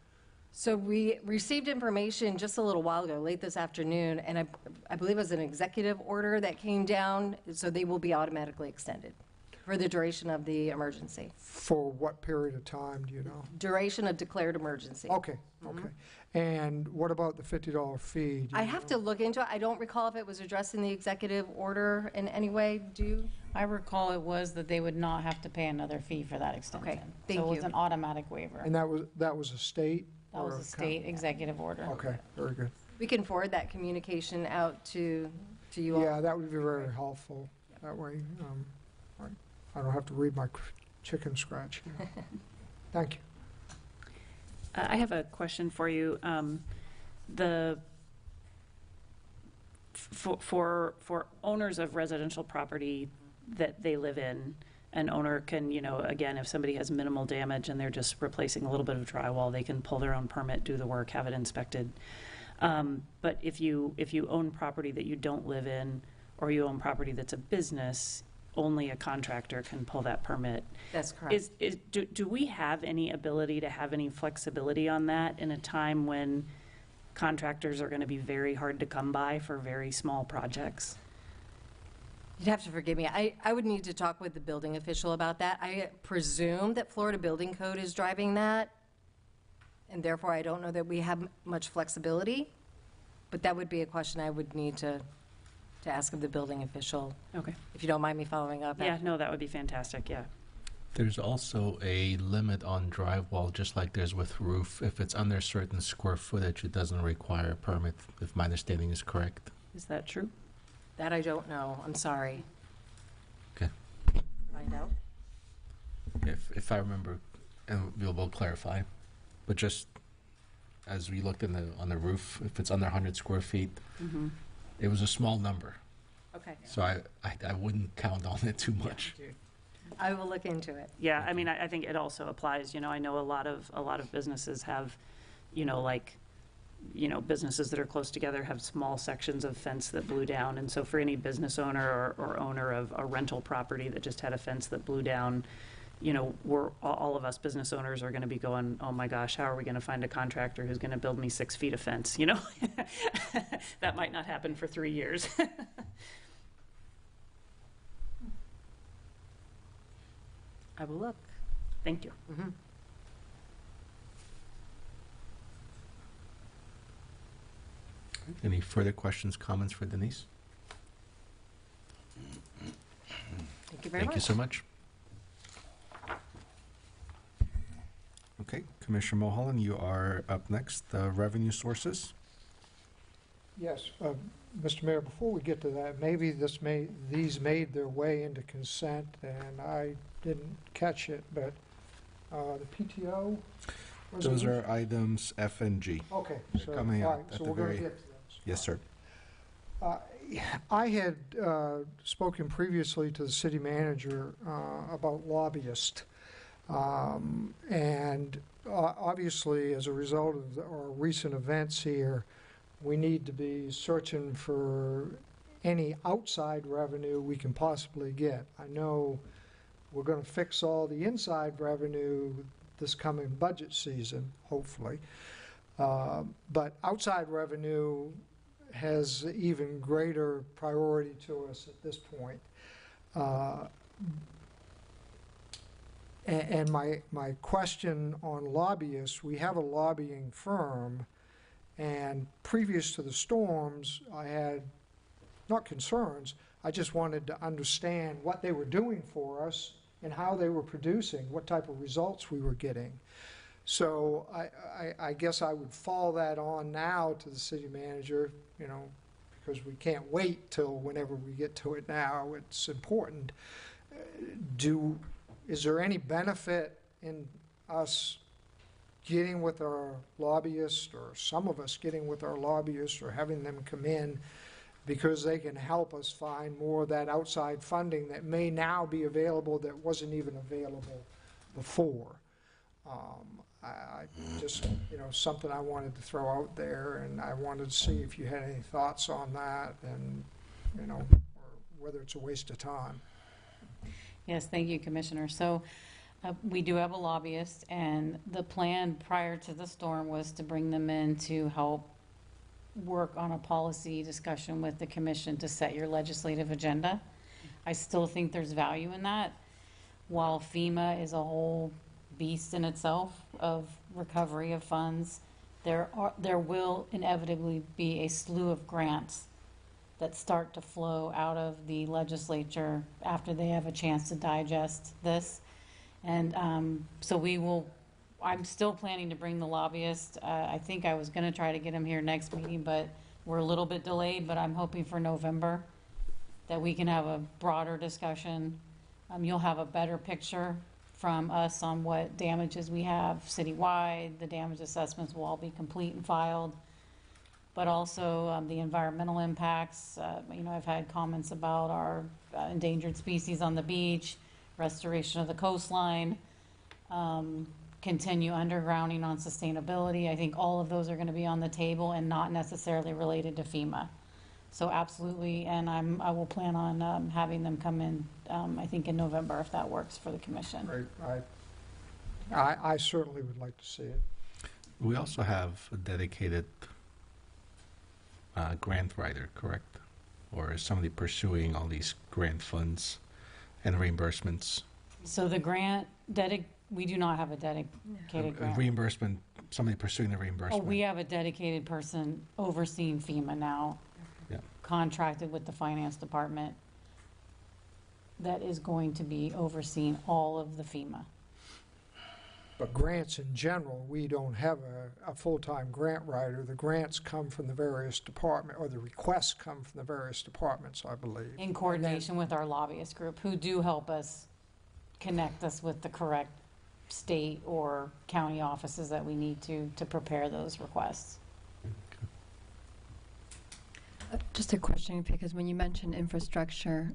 So we received information just a little while ago, late this afternoon, and I believe it was an executive order that came down, so they will be automatically extended for the duration of the emergency. For what period of time, do you know? Duration of declared emergency. Okay, okay. And what about the $50 fee? I have to look into it. I don't recall if it was addressed in the executive order in any way. Do you? I recall it was that they would not have to pay another fee for that extension. Okay, thank So it you. was an automatic waiver. And that was a state? That was a state executive order. Okay, very good. We can forward that communication out to you all. Yeah, that would be very helpful. That way, I don't have to read my chicken scratch. You know. Thank you. I have a question for you. For owners of residential property that they live in, an owner can, you know, again, if somebody has minimal damage and they're just replacing a little bit of drywall, they can pull their own permit, do the work, have it inspected. But if you own property that you don't live in, or you own property that's a business, only a contractor can pull that permit. That's correct. Do we have any ability to have any flexibility on that in a time when contractors are going to be very hard to come by for very small projects? You'd have to forgive me. I would need to talk with the building official about that. I presume that Florida Building Code is driving that, and therefore I don't know that we have much flexibility, but that would be a question I would need to ask of the building official. Okay. If you don't mind me following up. Yeah, no, that would be fantastic, yeah. There's also a limit on drywall, just like there's with roof. If it's under a certain square footage, it doesn't require a permit, if my understanding is correct. Is that true? That I don't know. I'm sorry. Okay. Find out. If I remember, and we'll clarify, but just as we looked on the roof, if it's under 100 square feet, Mm-hmm. it was a small number. Okay. So I wouldn't count on it too much. I will look into it. Yeah, I mean, I think it also applies, I know a lot of businesses have, businesses that are close together have small sections of fence that blew down. And so for any business owner or owner of a rental property that just had a fence that blew down, all of us business owners are going to be going, oh my gosh, how are we going to find a contractor who's going to build me 6 feet of fence, That might not happen for 3 years. I will look. Thank you. Mm-hmm. Any further questions, comments for Denise? Thank you very much. Thank you so much. Okay, Commissioner Mulholland, you are up next. Revenue sources. Yes, Mr. Mayor, before we get to that, maybe these made their way into consent and I didn't catch it, but the PTO? Those are items F and G. Okay, so, Coming all up right, at so the we're going very- to get to those. Yes, sir. I had spoken previously to the city manager about Lobbyist. And obviously, as a result of our recent events here, we need to be searching for any outside revenue we can possibly get. I know we're going to fix all the inside revenue this coming budget season, hopefully. But outside revenue has even greater priority to us at this point. And my question on lobbyists, we have a lobbying firm, and previous to the storms, I had, not concerns, I just wanted to understand what they were doing for us and how they were producing, what type of results we were getting. So I guess I would fall that on now to the city manager, because we can't wait till whenever we get to it now. It's important. Is there any benefit in us getting with our lobbyists, or some of us getting with our lobbyists, or having them come in, because they can help us find more of that outside funding that may now be available that wasn't even available before? I just, something I wanted to throw out there, and I wanted to see if you had any thoughts on that, and, or whether it's a waste of time. Yes, thank you, Commissioner. So we do have a lobbyist, and the plan prior to the storm was to bring them in to help work on a policy discussion with the commission to set your legislative agenda. I still think there's value in that. While FEMA is a whole beast in itself of recovery of funds, there will inevitably be a slew of grants that start to flow out of the legislature after they have a chance to digest this. And so I'm still planning to bring the lobbyist. I think I was gonna try to get him here next meeting, but we're a little bit delayed, but I'm hoping for November that we can have a broader discussion. You'll have a better picture from us on what damages we have citywide. The damage assessments will all be complete and filed. But also the environmental impacts. I've had comments about our endangered species on the beach, restoration of the coastline, continue undergrounding on sustainability. I think all of those are going to be on the table and not necessarily related to FEMA. So absolutely, and I will plan on having them come in, I think in November, if that works for the commission. I certainly would like to see it. We also have a dedicated grant writer, correct? Or is somebody pursuing all these grant funds and reimbursements? So the grant, we do not have a dedicated grant. Reimbursement, somebody pursuing the Oh, reimbursement? we have a dedicated person overseeing FEMA now, Yeah. contracted with the finance department, that is going to be overseeing all of the FEMA. But grants in general, we don't have a full-time grant writer. The grants come from the various departments, or the requests come from the various departments, I believe. In coordination with our lobbyist group, who do help us connect us with the correct state or county offices that we need to prepare those requests. Just a question, because when you mentioned infrastructure,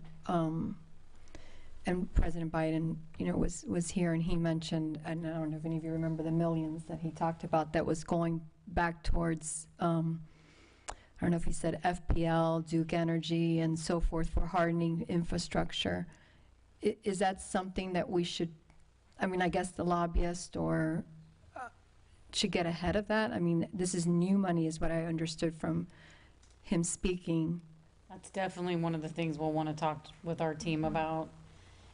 and President Biden, was here, and he mentioned, and I don't know if any of you remember the millions that he talked about that was going back towards, I don't know if he said FPL, Duke Energy, and so forth, for hardening infrastructure. Is that something that we should, I guess the lobbyist or should get ahead of that? This is new money is what I understood from him speaking. That's definitely one of the things we'll want to talk with our team about.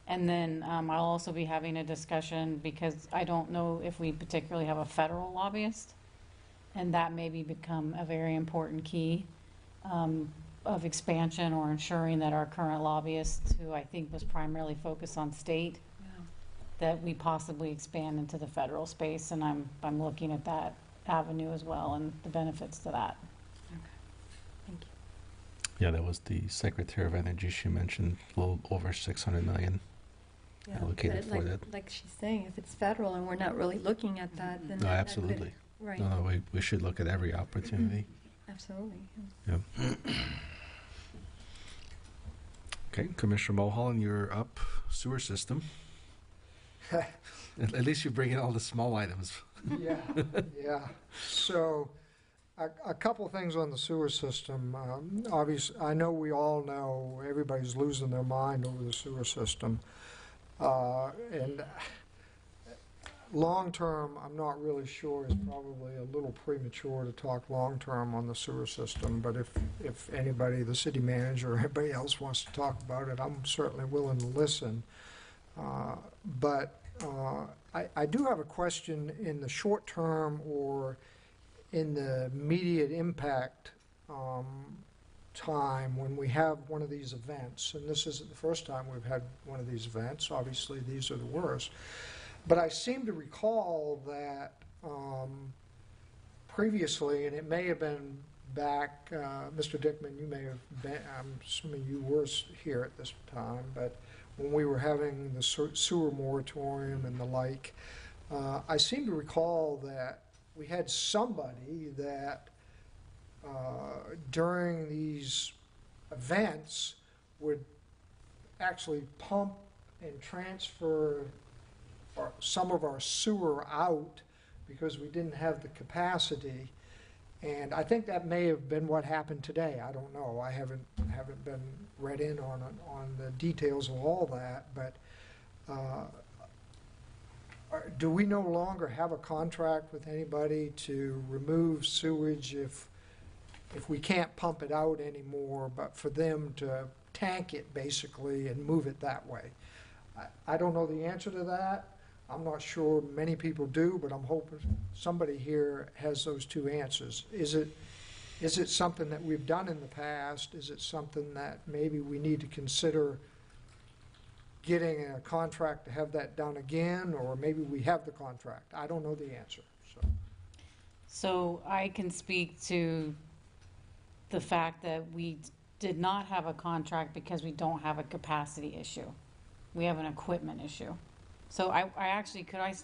And then I'll also be having a discussion, because I don't know if we particularly have a federal lobbyist, and that maybe become a very important key of expansion, or ensuring that our current lobbyist, who I think was primarily focused on state, that we possibly expand into the federal space, and I'm looking at that avenue as well, and the benefits to that. Thank you. Yeah, that was the Secretary of Energy. She mentioned a little over 600 million allocated for that. Like she's saying, if it's federal and we're not really looking at that, then No, that absolutely. could, right. No, we should look at every opportunity. Absolutely. Yeah. Okay, Commissioner Mulholland, you're up. Sewer system. At least you bring in all the small items. Yeah. So, a couple of things on the sewer system. Obviously, I know we all know everybody's losing their mind over the sewer system. And long-term, I'm not really sure. It's probably a little premature to talk long-term on the sewer system, but if anybody, the city manager or anybody else wants to talk about it, I'm certainly willing to listen. But I do have a question in the short term, or in the immediate impact time, when we have one of these events, and this isn't the first time we've had one of these events, obviously these are the worst, but I seem to recall that previously, and it may have been back, Mr. Dickman, you may have been, I'm assuming you were here at this time, but when we were having the sewer moratorium and the like, I seem to recall that we had somebody that during these events would actually pump and transfer some of our sewer out because we didn't have the capacity. And I think that may have been what happened today. I don't know. I haven't been read in on the details of all that. But do we no longer have a contract with anybody to remove sewage if we can't pump it out anymore, but for them to tank it basically and move it that way? I don't know the answer to that. I'm not sure many people do, but I'm hoping somebody here has those two answers. Is it something that we've done in the past? Is it something that maybe we need to consider getting a contract to have that done again, or maybe we have the contract? I don't know the answer. So I can speak to the fact that we did not have a contract because we don't have a capacity issue. We have an equipment issue. So I actually, could I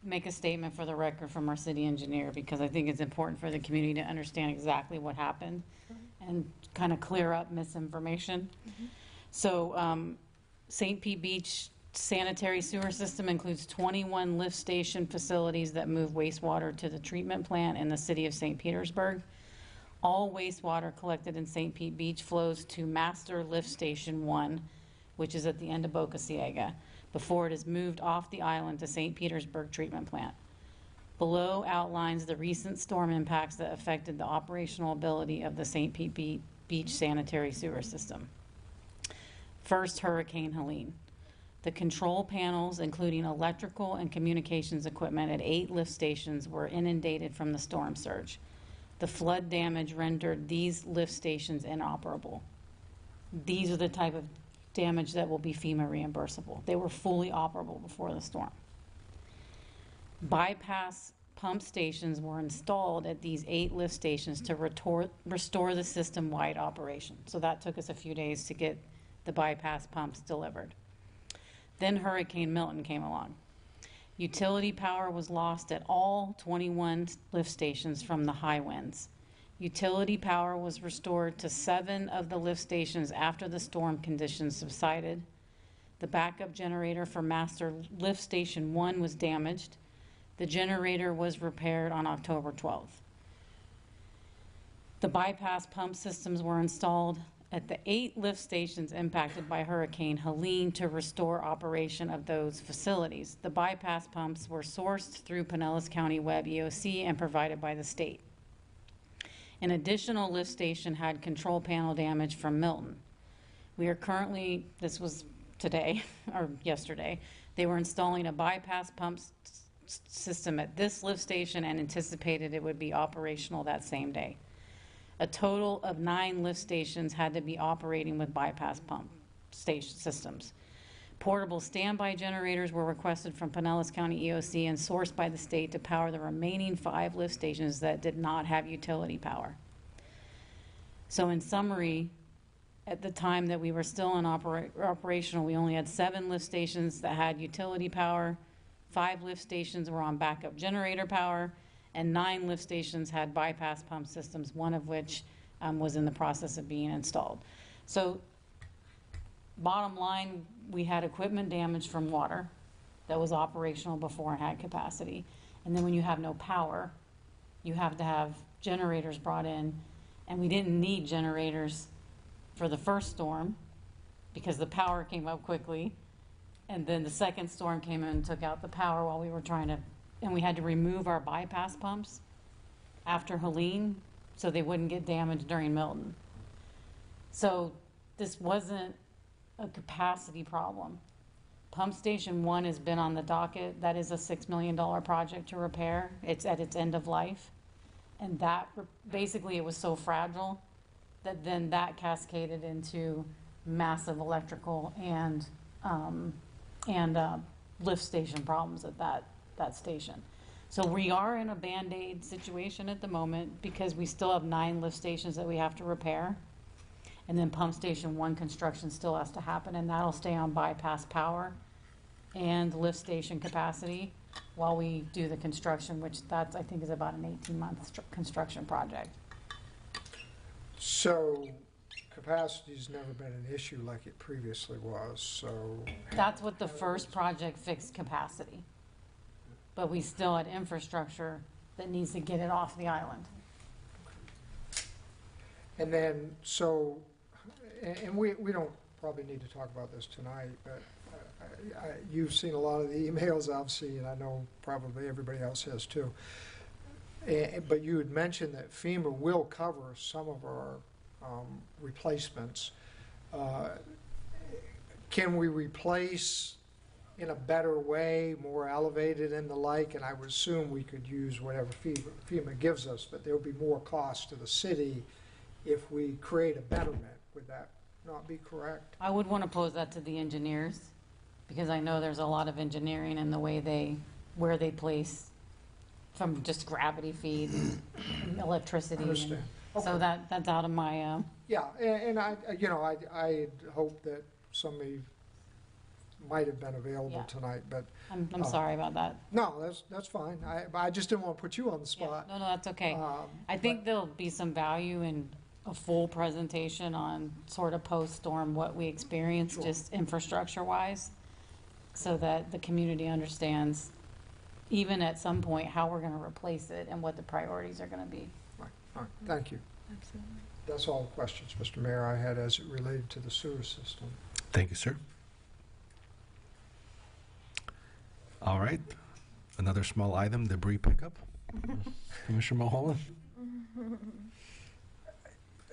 make a statement for the record from our city engineer, because I think it's important for the community to understand exactly what happened and kind of clear up misinformation. So St. Pete Beach sanitary sewer system includes 21 lift station facilities that move wastewater to the treatment plant in the city of St. Petersburg. All wastewater collected in St. Pete Beach flows to Master Lift Station 1, which is at the end of Boca Ciega, before it is moved off the island to St. Petersburg Treatment Plant. Below outlines the recent storm impacts that affected the operational ability of the St. Pete Beach sanitary sewer system. First, Hurricane Helene. The control panels, including electrical and communications equipment at 8 lift stations, were inundated from the storm surge. The flood damage rendered these lift stations inoperable. These are the type of damage that will be FEMA reimbursable. They were fully operable before the storm. Bypass pump stations were installed at these 8 lift stations to restore the system-wide operation. So that took us a few days to get the bypass pumps delivered. Then Hurricane Milton came along. Utility power was lost at all 21 lift stations from the high winds. Utility power was restored to 7 of the lift stations after the storm conditions subsided. The backup generator for Master Lift Station 1 was damaged. The generator was repaired on October 12th. The bypass pump systems were installed at the 8 lift stations impacted by Hurricane Helene to restore operation of those facilities. The bypass pumps were sourced through Pinellas County Web EOC and provided by the state. An additional lift station had control panel damage from Milton. We are currently, this was today or yesterday, they were installing a bypass pump system at this lift station and anticipated it would be operational that same day. A total of 9 lift stations had to be operating with bypass pump station systems. Portable standby generators were requested from Pinellas County EOC and sourced by the state to power the remaining 5 lift stations that did not have utility power. So in summary, at the time that we were still in operational, we only had 7 lift stations that had utility power, 5 lift stations were on backup generator power, and 9 lift stations had bypass pump systems, one of which was in the process of being installed. So bottom line, we had equipment damage from water that was operational before and had capacity. And then when you have no power, you have to have generators brought in. And we didn't need generators for the first storm because the power came up quickly. And then the second storm came in and took out the power while we were trying to, and we had to remove our bypass pumps after Helene so they wouldn't get damaged during Milton. So this wasn't a capacity problem. Pump Station 1 has been on the docket. That is a $6 million project to repair. It's at its end of life. And that, basically it was so fragile that then that cascaded into massive electrical and lift station problems at that station. So we are in a Band-Aid situation at the moment because we still have 9 lift stations that we have to repair. And then Pump Station 1 construction still has to happen, and that'll stay on bypass power and lift station capacity while we do the construction, which that's, I think, is about an 18-month construction project. So capacity's never been an issue like it previously was, so. That's what the first project fixed, capacity. But we still had infrastructure that needs to get it off the island. And then, so, and we don't probably need to talk about this tonight, but you've seen a lot of the emails I've seen. I know probably everybody else has too. But you had mentioned that FEMA will cover some of our replacements. Can we replace in a better way, more elevated and the like? And I would assume we could use whatever FEMA gives us, but there will be more cost to the city if we create a betterment. Would that not be correct? I would want to pose that to the engineers because I know there's a lot of engineering in the way where they place from just gravity feed and electricity. Understand. And so Okay. that's out of my. Yeah, and I hope that somebody might have been available tonight, but I'm sorry about that. No, that's fine. I just didn't want to put you on the spot. No, that's okay. I think there'll be some value in a full presentation on sort of post-storm what we experienced, Sure. just infrastructure-wise, so that the community understands, even at some point, how we're going to replace it and what the priorities are going to be. Right. All right. Thank you. That's all the questions, Mr. Mayor, I had as it related to the sewer system. Thank you, sir. All right. Another small item, debris pickup. Commissioner Mulholland?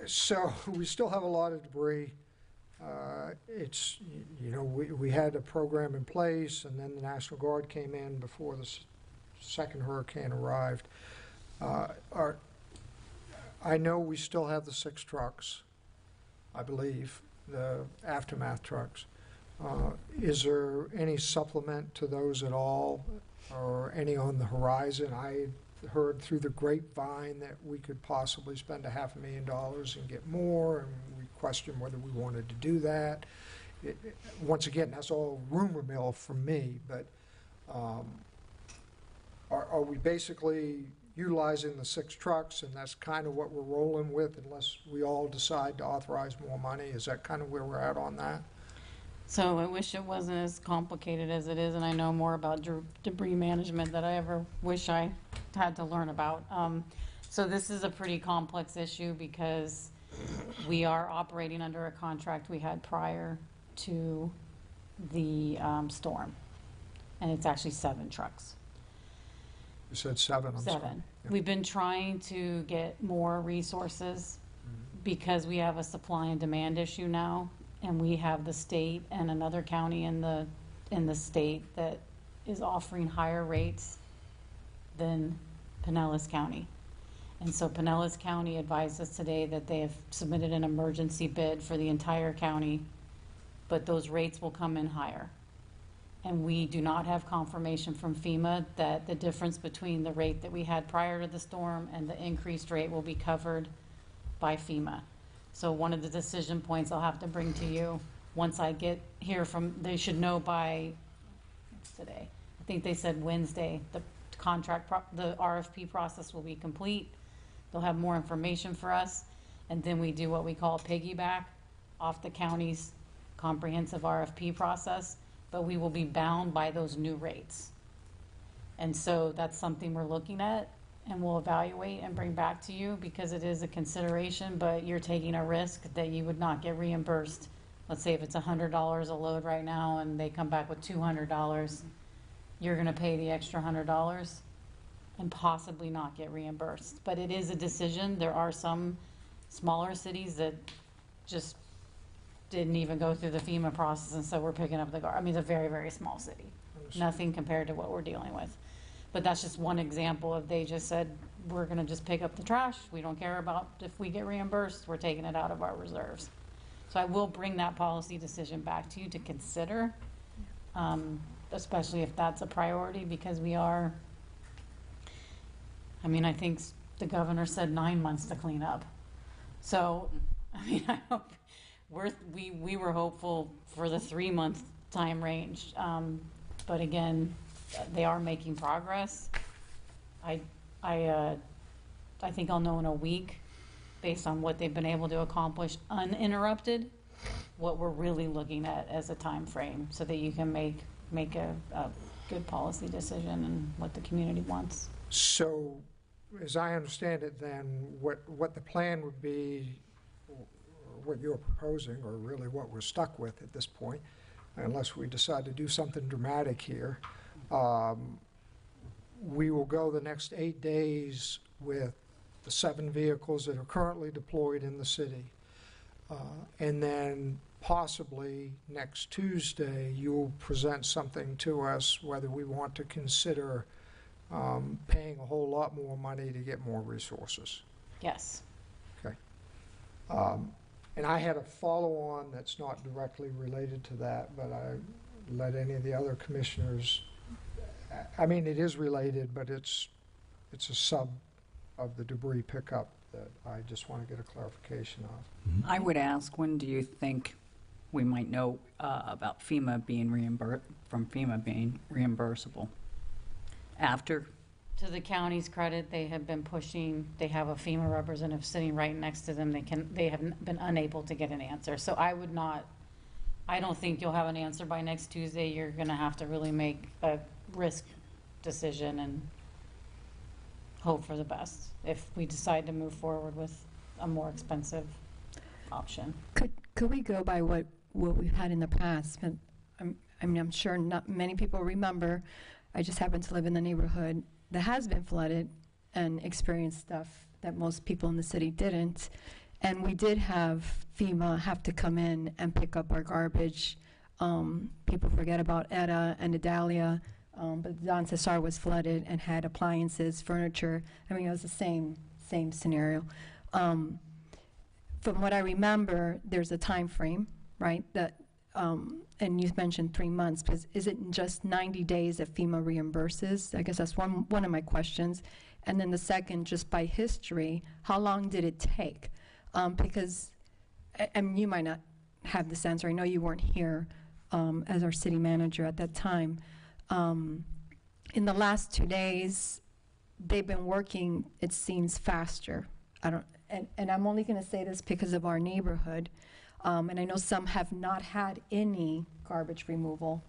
So we still have a lot of debris. It's, you know, we had a program in place, and then the National Guard came in before the second hurricane arrived. I know we still have the 6 trucks, I believe, the aftermath trucks. Is there any supplement to those at all, or any on the horizon? I heard through the grapevine that we could possibly spend $500,000 and get more, and we questioned whether we wanted to do that. Once again, that's all rumor mill from me, but are we basically utilizing the 6 trucks, and that's kind of what we're rolling with unless we all decide to authorize more money? Is that kind of where we're at on that? So I wish it wasn't as complicated as it is, and I know more about debris management than I ever wish I had to learn about. So this is a pretty complex issue because we are operating under a contract we had prior to the storm, and it's actually 7 trucks. You said 7, I'm sorry. 7. Yeah. We've been trying to get more resources because we have a supply and demand issue now, and we have the state and another county in the state that is offering higher rates than Pinellas County. And so Pinellas County advised us today that they have submitted an emergency bid for the entire county, but those rates will come in higher. And we do not have confirmation from FEMA that the difference between the rate that we had prior to the storm and the increased rate will be covered by FEMA. So one of the decision points I'll have to bring to you, once I get here from, they should know by, what's today? I think they said Wednesday, the the RFP process will be complete. They'll have more information for us, and then we do what we call piggyback off the county's comprehensive RFP process, but we will be bound by those new rates. And so that's something we're looking at, and we'll evaluate and bring back to you because it is a consideration, but you're taking a risk that you would not get reimbursed. Let's say if it's $100 a load right now and they come back with $200, you're gonna pay the extra $100 and possibly not get reimbursed. But it is a decision. There are some smaller cities that just didn't even go through the FEMA process, and so we're picking up the I mean, it's a very, very small city. Nothing compared to what we're dealing with. But that's just one example of they just said, we're gonna just pick up the trash. We don't care about if we get reimbursed, we're taking it out of our reserves. So I will bring that policy decision back to you to consider, especially if that's a priority, because we are, I mean, I think the governor said 9 months to clean up. So, I mean, I hope, we were hopeful for the 3-month time range. But again, they are making progress. I think I'll know in a week, based on what they've been able to accomplish uninterrupted, what we're really looking at as a time frame, so that you can make a good policy decision and what the community wants. So, as I understand it then, what the plan would be, what you're proposing, or really what we're stuck with at this point, unless we decide to do something dramatic here, we will go the next 8 days with the 7 vehicles that are currently deployed in the city. And then possibly next Tuesday, you'll present something to us whether we want to consider paying a whole lot more money to get more resources. Yes. Okay. And I had a follow-on that's not directly related to that, but I let any of the other commissioners, I mean, it is related, but it's a sub of the debris pickup that I just want to get a clarification of. I would ask, when do you think we might know about FEMA being reimbursable? After? To the county's credit, they have been pushing, they have a FEMA representative sitting right next to them. They have been unable to get an answer. So I don't think you'll have an answer by next Tuesday. You're gonna have to really make a risk decision and hope for the best if we decide to move forward with a more expensive option. Could we go by what we've had in the past? But I'm sure not many people remember. I just happen to live in the neighborhood that has been flooded and experienced stuff that most people in the city didn't. And we did have FEMA have to come in and pick up our garbage. People forget about Etta and Idalia, but Don Cesar was flooded and had appliances, furniture. I mean, it was the same scenario. From what I remember, there's a time frame, right? That and you mentioned 3 months, because is it just 90 days that FEMA reimburses? I guess that's one of my questions. And then the second, just by history, how long did it take? Because, and you might not have this answer. I know you weren't here as our city manager at that time. In the last 2 days, they've been working, it seems, faster. And I'm only going to say this because of our neighborhood. And I know some have not had any garbage removal.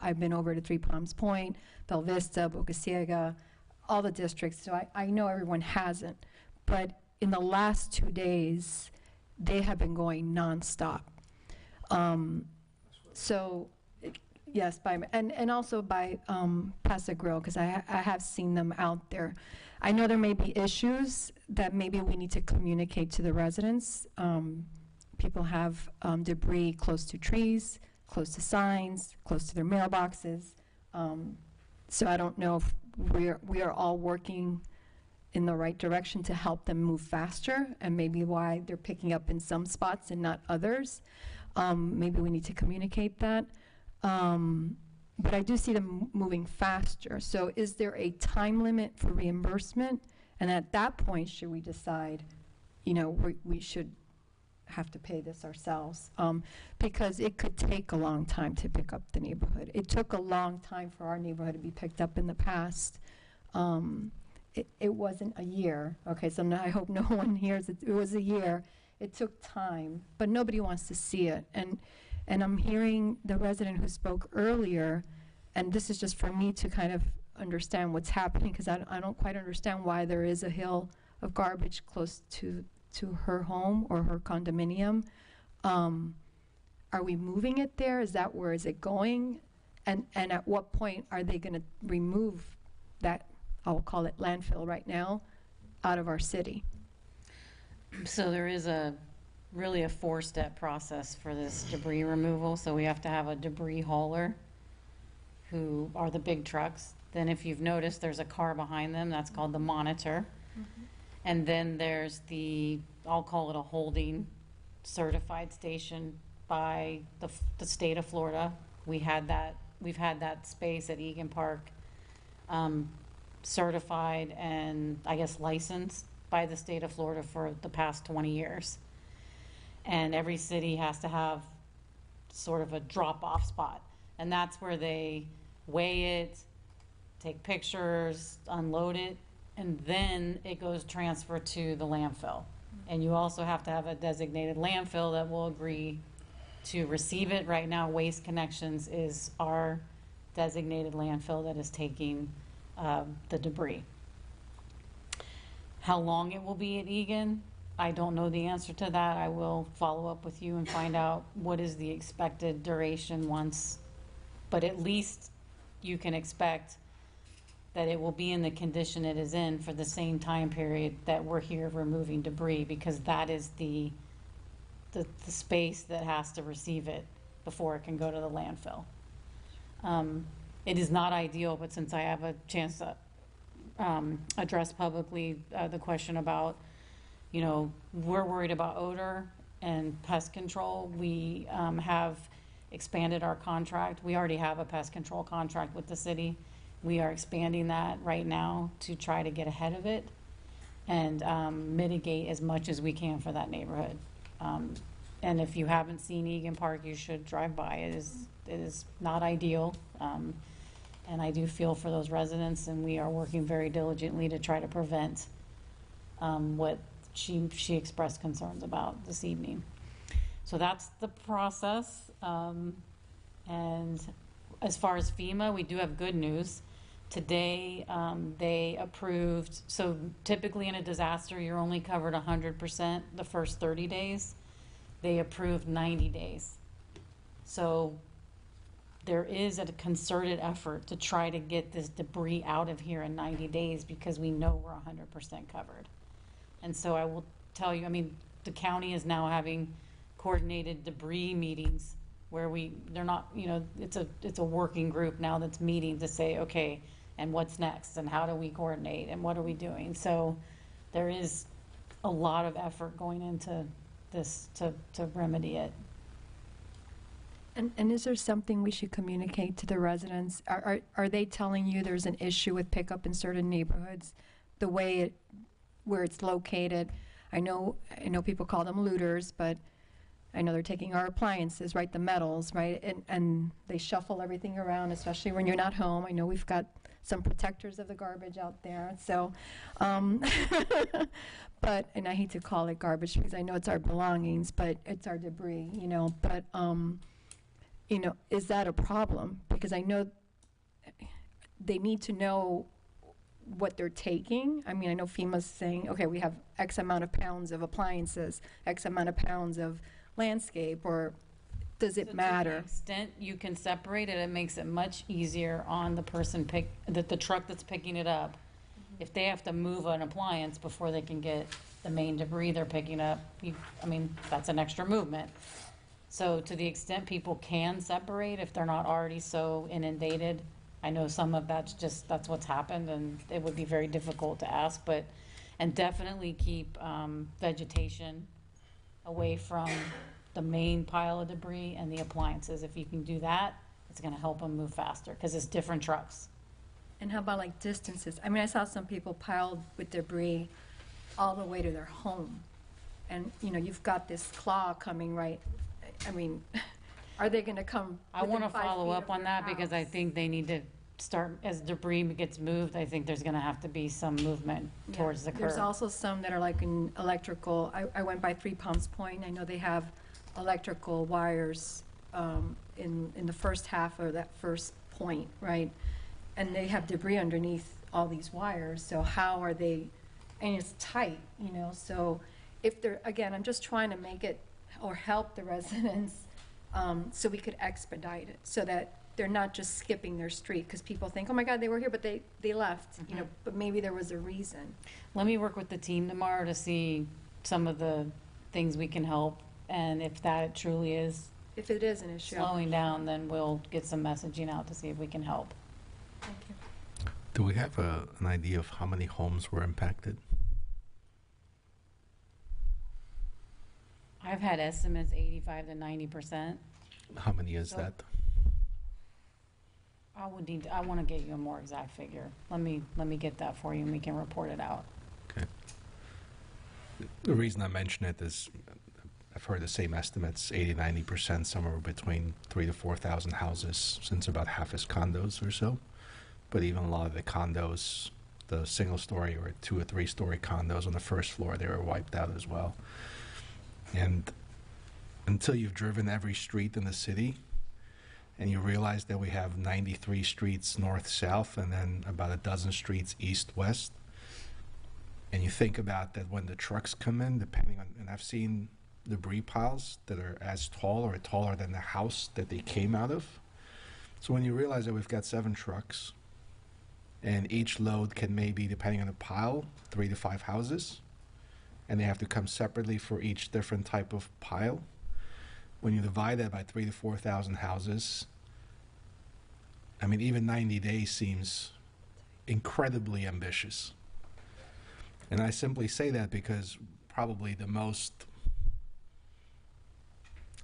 I've been over to Three Palms Point, Bella Vista, Boca Ciega, all the districts, so I know everyone hasn't. But in the last 2 days, they have been going nonstop. Yes, and also by Paso Grill, because I have seen them out there. I know there may be issues that maybe we need to communicate to the residents. People have debris close to trees, close to signs, close to their mailboxes. So I don't know if we are all working in the right direction to help them move faster, and maybe why they're picking up in some spots and not others. Maybe we need to communicate that. But I do see them moving faster. So is there a time limit for reimbursement? And at that point, should we decide, we should have to pay this ourselves? Because it could take a long time to pick up the neighborhood. It took a long time for our neighborhood to be picked up in the past. It wasn't a year. Okay, so now I hope no one hears it. It was a year. It took time, but nobody wants to see it. And I'm hearing the resident who spoke earlier, and this is just for me to kind of understand what's happening, because I don't quite understand why there is a hill of garbage close to her home or her condominium. Are we moving it there? Is that where is it going? And at what point are they going to remove that, I'll call it landfill right now, out of our city? So there is really a 4-step process for this debris removal. So we have to have a debris hauler, who are the big trucks. Then if you've noticed, there's a car behind them, that's called the monitor. Mm-hmm. And then there's I'll call it a holding certified station by the state of Florida. We've had that space at Egan Park certified and I guess licensed by the state of Florida for the past 20 years. And every city has to have sort of a drop-off spot. And that's where they weigh it, take pictures, unload it, and then it goes transfer to the landfill. And you also have to have a designated landfill that will agree to receive it. Right now, Waste Connections is our designated landfill that is taking the debris. How long it will be at Egan, I don't know the answer to that. I will follow up with you and find out what is the expected duration once, but at least you can expect that it will be in the condition it is in for the same time period that we're here removing debris, because that is the space that has to receive it before it can go to the landfill. It is not ideal, but since I have a chance to address publicly the question about, we're worried about odor and pest control. We have expanded our contract. We already have a pest control contract with the city. We are expanding that right now to try to get ahead of it and mitigate as much as we can for that neighborhood. And if you haven't seen Egan Park, you should drive by. It is not ideal. And I do feel for those residents, and we are working very diligently to try to prevent what she expressed concerns about this evening. So that's the process. And as far as FEMA, we do have good news. Today, they approved, so typically in a disaster, you're only covered 100% the first 30 days. They approved 90 days. So there is a concerted effort to try to get this debris out of here in 90 days because we know we're 100% covered. And so I will tell you, I mean, the county is now having coordinated debris meetings where they're not, you know, it's a working group now that's meeting to say, okay, and what's next, and how do we coordinate, and what are we doing? So there is a lot of effort going into this to remedy it. And is there something we should communicate to the residents? Are they telling you there's an issue with pickup in certain neighborhoods, the way where it's located? I know people call them looters, but I know they're taking our appliances, right, the metals, right, and they shuffle everything around, especially when you're not home. I know we've got some protectors of the garbage out there, so, but, and I hate to call it garbage because I know it's our belongings, but it's our debris, you know, but, you know, is that a problem? Because I know they need to know what they're taking. I mean, I know FEMA's saying, okay, we have X amount of pounds of appliances, X amount of pounds of landscape, or does it matter? To the extent you can separate it, it makes it much easier on the person the truck that's picking it up. If they have to move an appliance before they can get the main debris they're picking up, I mean, that's an extra movement. So to the extent people can separate, if they're not already so inundated, I know some of that's what's happened, and it would be very difficult to ask, and definitely keep vegetation away from the main pile of debris and the appliances. If you can do that, it's gonna help them move faster, because it's different trucks. And how about like distances? I mean, I saw some people piled with debris all the way to their home. And, you know, you've got this claw coming, right? I mean, are they gonna come I within wanna 5 follow feet up of on your that, because I house? think they need to start, as debris gets moved, I think there's gonna have to be some movement Yeah. towards the curb. There's also some that are like in electrical. I went by Three Palms Point. I know they have electrical wires in the first half of that first point, right? And they have debris underneath all these wires. So how are they, and it's tight, you know? So if they're, again, I'm just trying to make it or help the residents so we could expedite it so that they're not just skipping their street, because people think, oh my God, they were here, but they left, you know, but maybe there was a reason. Let me work with the team tomorrow to see some of the things we can help, and if that truly is If it is an issue. slowing down, then we'll get some messaging out to see if we can help. Thank you. Do we have an idea of how many homes were impacted? I've had estimates 85 to 90%. How many is So- that? I want to get you a more exact figure. Let me get that for you, and we can report it out. Okay. The reason I mention it is I've heard the same estimates, 80, 90%, somewhere between 3,000 to 4,000 houses, since about half is condos or so. But even a lot of the condos, the single-story or 2 or 3-story condos on the first floor, they were wiped out as well. And until you've driven every street in the city, and you realize that we have 93 streets north-south and then about a dozen streets east-west, and you think about that when the trucks come in, depending on, and I've seen debris piles that are as tall or taller than the house that they came out of. So when you realize that we've got 7 trucks, and each load can maybe, depending on the pile, 3 to 5 houses, and they have to come separately for each different type of pile. When you divide that by 3,000 to 4,000 houses, I mean, even 90 days seems incredibly ambitious. And I simply say that because probably the most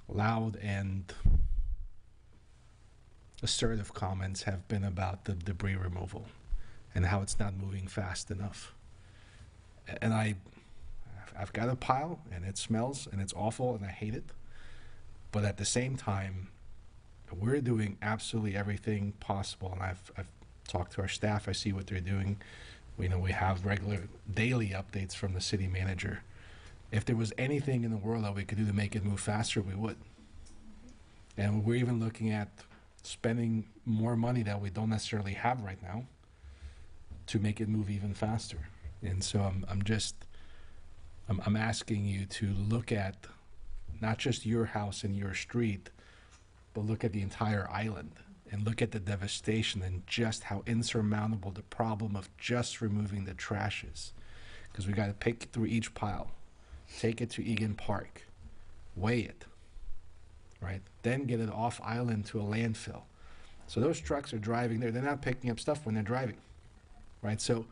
loud and assertive comments have been about the debris removal and how it's not moving fast enough. And I've got a pile, and it smells, and it's awful, and I hate it. But at the same time, we're doing absolutely everything possible, and I've talked to our staff. I see what they're doing. We have regular daily updates from the city manager. If there was anything in the world that we could do to make it move faster, we would. And we're even looking at spending more money that we don't necessarily have right now to make it move even faster. And so I'm asking you to look at not just your house and your street, but look at the entire island and look at the devastation and just how insurmountable the problem of just removing the trash is. Because we got to pick through each pile, take it to Egan Park, weigh it, right? Then get it off island to a landfill. So those trucks are driving there. They're not picking up stuff when they're driving, right? So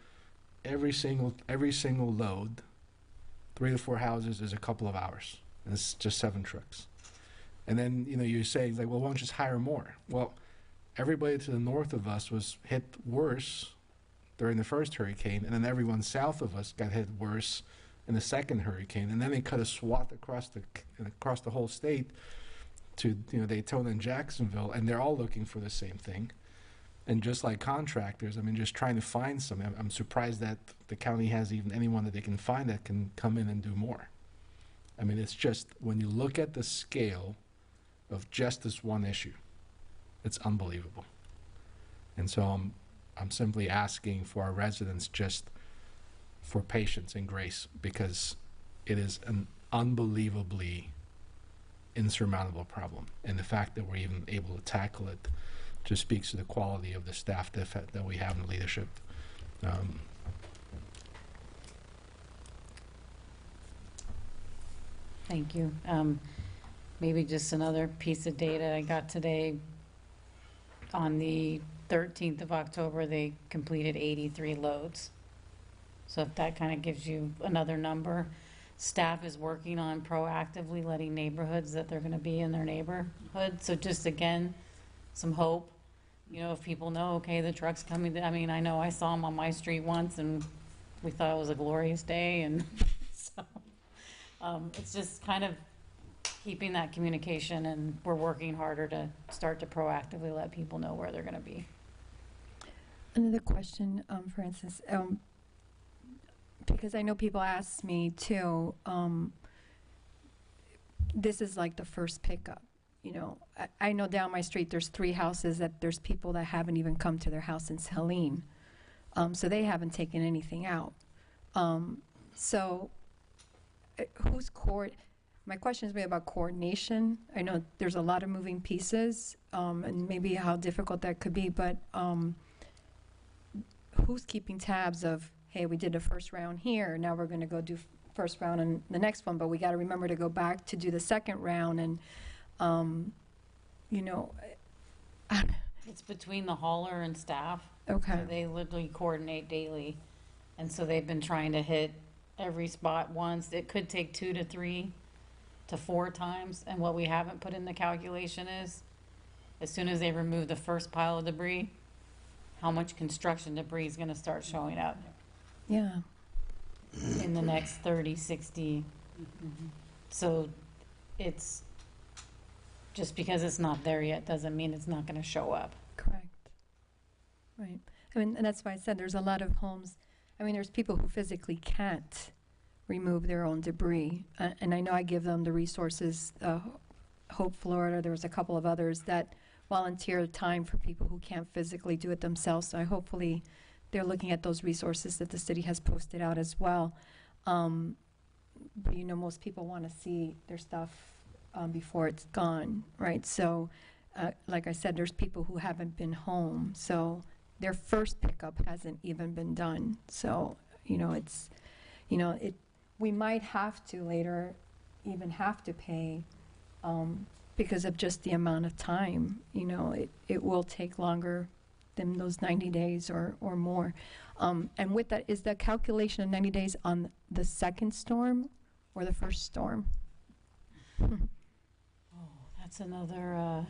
every single load, 3 to 4 houses is a couple of hours. And it's just 7 trucks. And then, you're saying, like, well, why don't you just hire more? Well, everybody to the north of us was hit worse during the first hurricane, and then everyone south of us got hit worse in the second hurricane. And then they cut a swath across the whole state to, Daytona and Jacksonville, and they're all looking for the same thing. And just like contractors, just trying to find something. I'm surprised that the county has even anyone that they can find that can come in and do more. It's just, when you look at the scale of just this one issue, it's unbelievable. And so I'm simply asking for our residents just for patience and grace, because it is an unbelievably insurmountable problem. And the fact that we're even able to tackle it just speaks to the quality of the staff that we have in leadership. Thank you. Maybe just another piece of data I got today. On the 13th of October, they completed 83 loads. So if that kind of gives you another number. Staff is working on proactively letting neighborhoods that they're going to be in their neighborhood. So just, again, some hope. If people know, okay, the truck's coming. I know I saw them on my street once, and we thought it was a glorious day. And so it's just kind of keeping that communication, and we're working harder to start to proactively let people know where they're going to be. Another question, Francis, because I know people ask me too, this is like the first pickup. I know down my street there's 3 houses that there's people that haven't even come to their house in Helene. So they haven't taken anything out. My question is maybe about coordination. I know there's a lot of moving pieces, and maybe how difficult that could be, but who's keeping tabs of, hey, we did the first round here, now we're going to go do first round and the next one, but we got to remember to go back to do the second round, and It's between the hauler and staff. Okay. So they literally coordinate daily. And so they've been trying to hit every spot once. It could take 2 to 3 to 4 times. And what we haven't put in the calculation is, as soon as they remove the first pile of debris, how much construction debris is going to start showing up Yeah. in the next 30, 60. So it's just because it's not there yet doesn't mean it's not going to show up. Correct. Right. And that's why I said there's a lot of homes. There's people who physically can't remove their own debris. And I know I give them the resources. Hope Florida, there was a couple of others that volunteer time for people who can't physically do it themselves. So hopefully they're looking at those resources that the city has posted out as well. But most people want to see their stuff before it's gone, right? So, like I said, there's people who haven't been home, so their first pickup hasn't even been done. So, we might have to later even have to pay because of just the amount of time. It will take longer than those 90 days or more. And with that, is the calculation of 90 days on the second storm or the first storm? That's another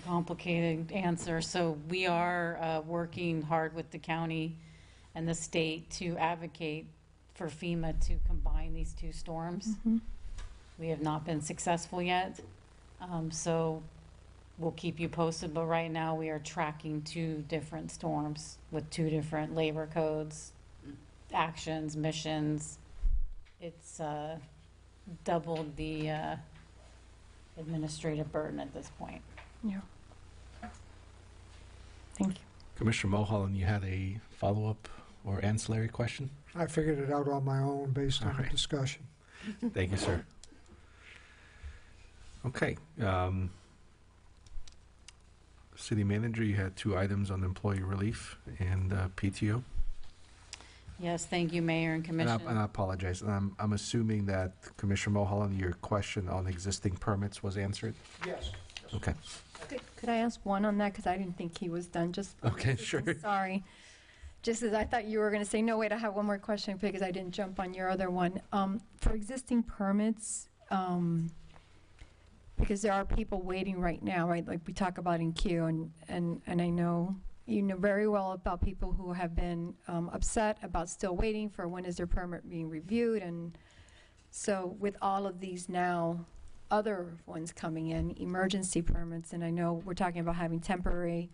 complicated answer. So we are working hard with the county and the state to advocate for FEMA to combine these 2 storms. We have not been successful yet. So we'll keep you posted, but right now we are tracking 2 different storms with 2 different labor codes, actions, missions. It's doubled the administrative burden at this point. Yeah. Thank you. Commissioner Mulholland, you had a follow-up or ancillary question? I figured it out on my own based on the discussion. Thank you, sir. Okay. City Manager, you had 2 items on employee relief and PTO. Yes, thank you, Mayor and And Commission. I apologize. I'm assuming that Commissioner Mulholland, your question on existing permits was answered? Yes. Okay. Could I ask one on that, because I didn't think he was done, just. Okay, sure. Sorry. Just as I thought you were going to say, no, wait, I have one more question because I didn't jump on your other one. For existing permits, because there are people waiting right now, right? Like we talk about in queue, and I know you know very well about people who have been upset about still waiting for when is their permit being reviewed. And so with all of these now, other ones coming in, emergency permits, and I know we're talking about having temporary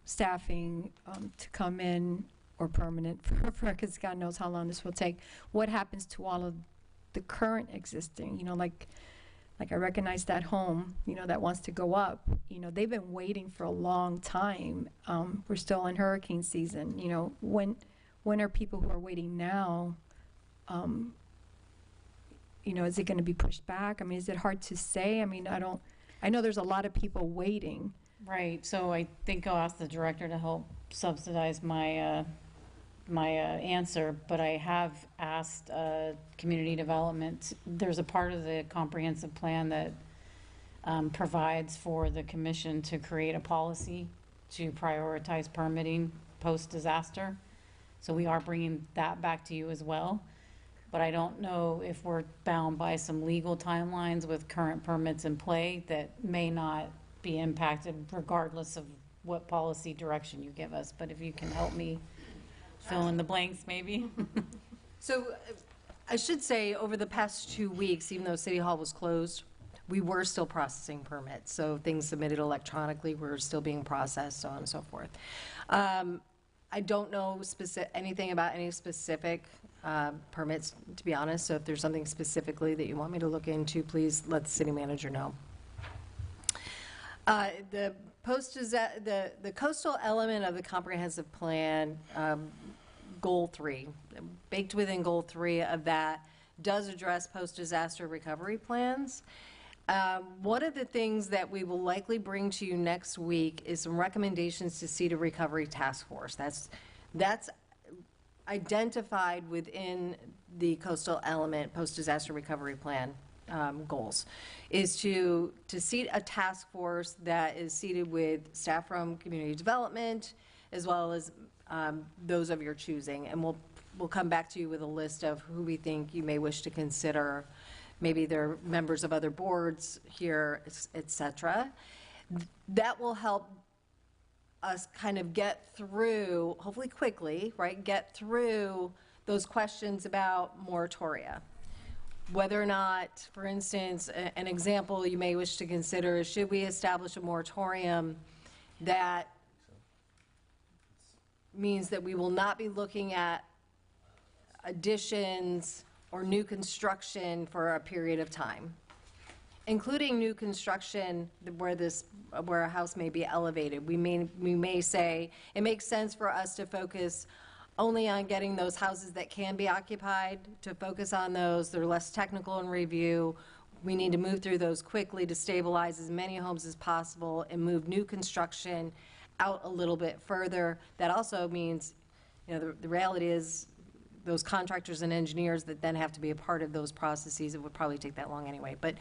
staffing to come in, or permanent, because God knows how long this will take. What happens to all of the current existing, you know, like I recognize that home, you know, that wants to go up, you know, they've been waiting for a long time. We're still in hurricane season, you know, when are people who are waiting now, you know, is it going to be pushed back? I mean, is it hard to say? I mean, I know there's a lot of people waiting. Right, so I think I'll ask the director to help subsidize my answer, but I have asked community development. There's a part of the comprehensive plan that provides for the commission to create a policy to prioritize permitting post-disaster. So we are bringing that back to you as well. But I don't know if we're bound by some legal timelines with current permits in play that may not be impacted regardless of what policy direction you give us. But if you can help me fill in the blanks, maybe. So I should say, over the past 2 weeks, even though City Hall was closed, we were still processing permits. So things submitted electronically were still being processed, so on and so forth. I don't know anything about any specific permits, to be honest. So if there's something specifically that you want me to look into, please let the city manager know. The coastal element of the comprehensive plan, goal 3, baked within goal 3 of that, does address post-disaster recovery plans. One of the things that we will likely bring to you next week is some recommendations to CETA Recovery Task Force. That's identified within the coastal element post-disaster recovery plan goals, is to seat a task force that is seated with staff from community development as well as those of your choosing, and we'll come back to you with a list of who we think you may wish to consider. Maybe they're members of other boards here, et cetera. That will help us kind of get through, hopefully quickly, right, get through those questions about moratoria. Whether or not, for instance, an example you may wish to consider is, should we establish a moratorium that means that we will not be looking at additions or new construction for a period of time, including new construction where a house may be elevated. We may say it makes sense for us to focus only on getting those houses that can be occupied, to focus on those. They're less technical in review. We need to move through those quickly to stabilize as many homes as possible and move new construction out a little bit further. That also means, you know, the reality is those contractors and engineers that then have to be a part of those processes, it would probably take that long anyway, but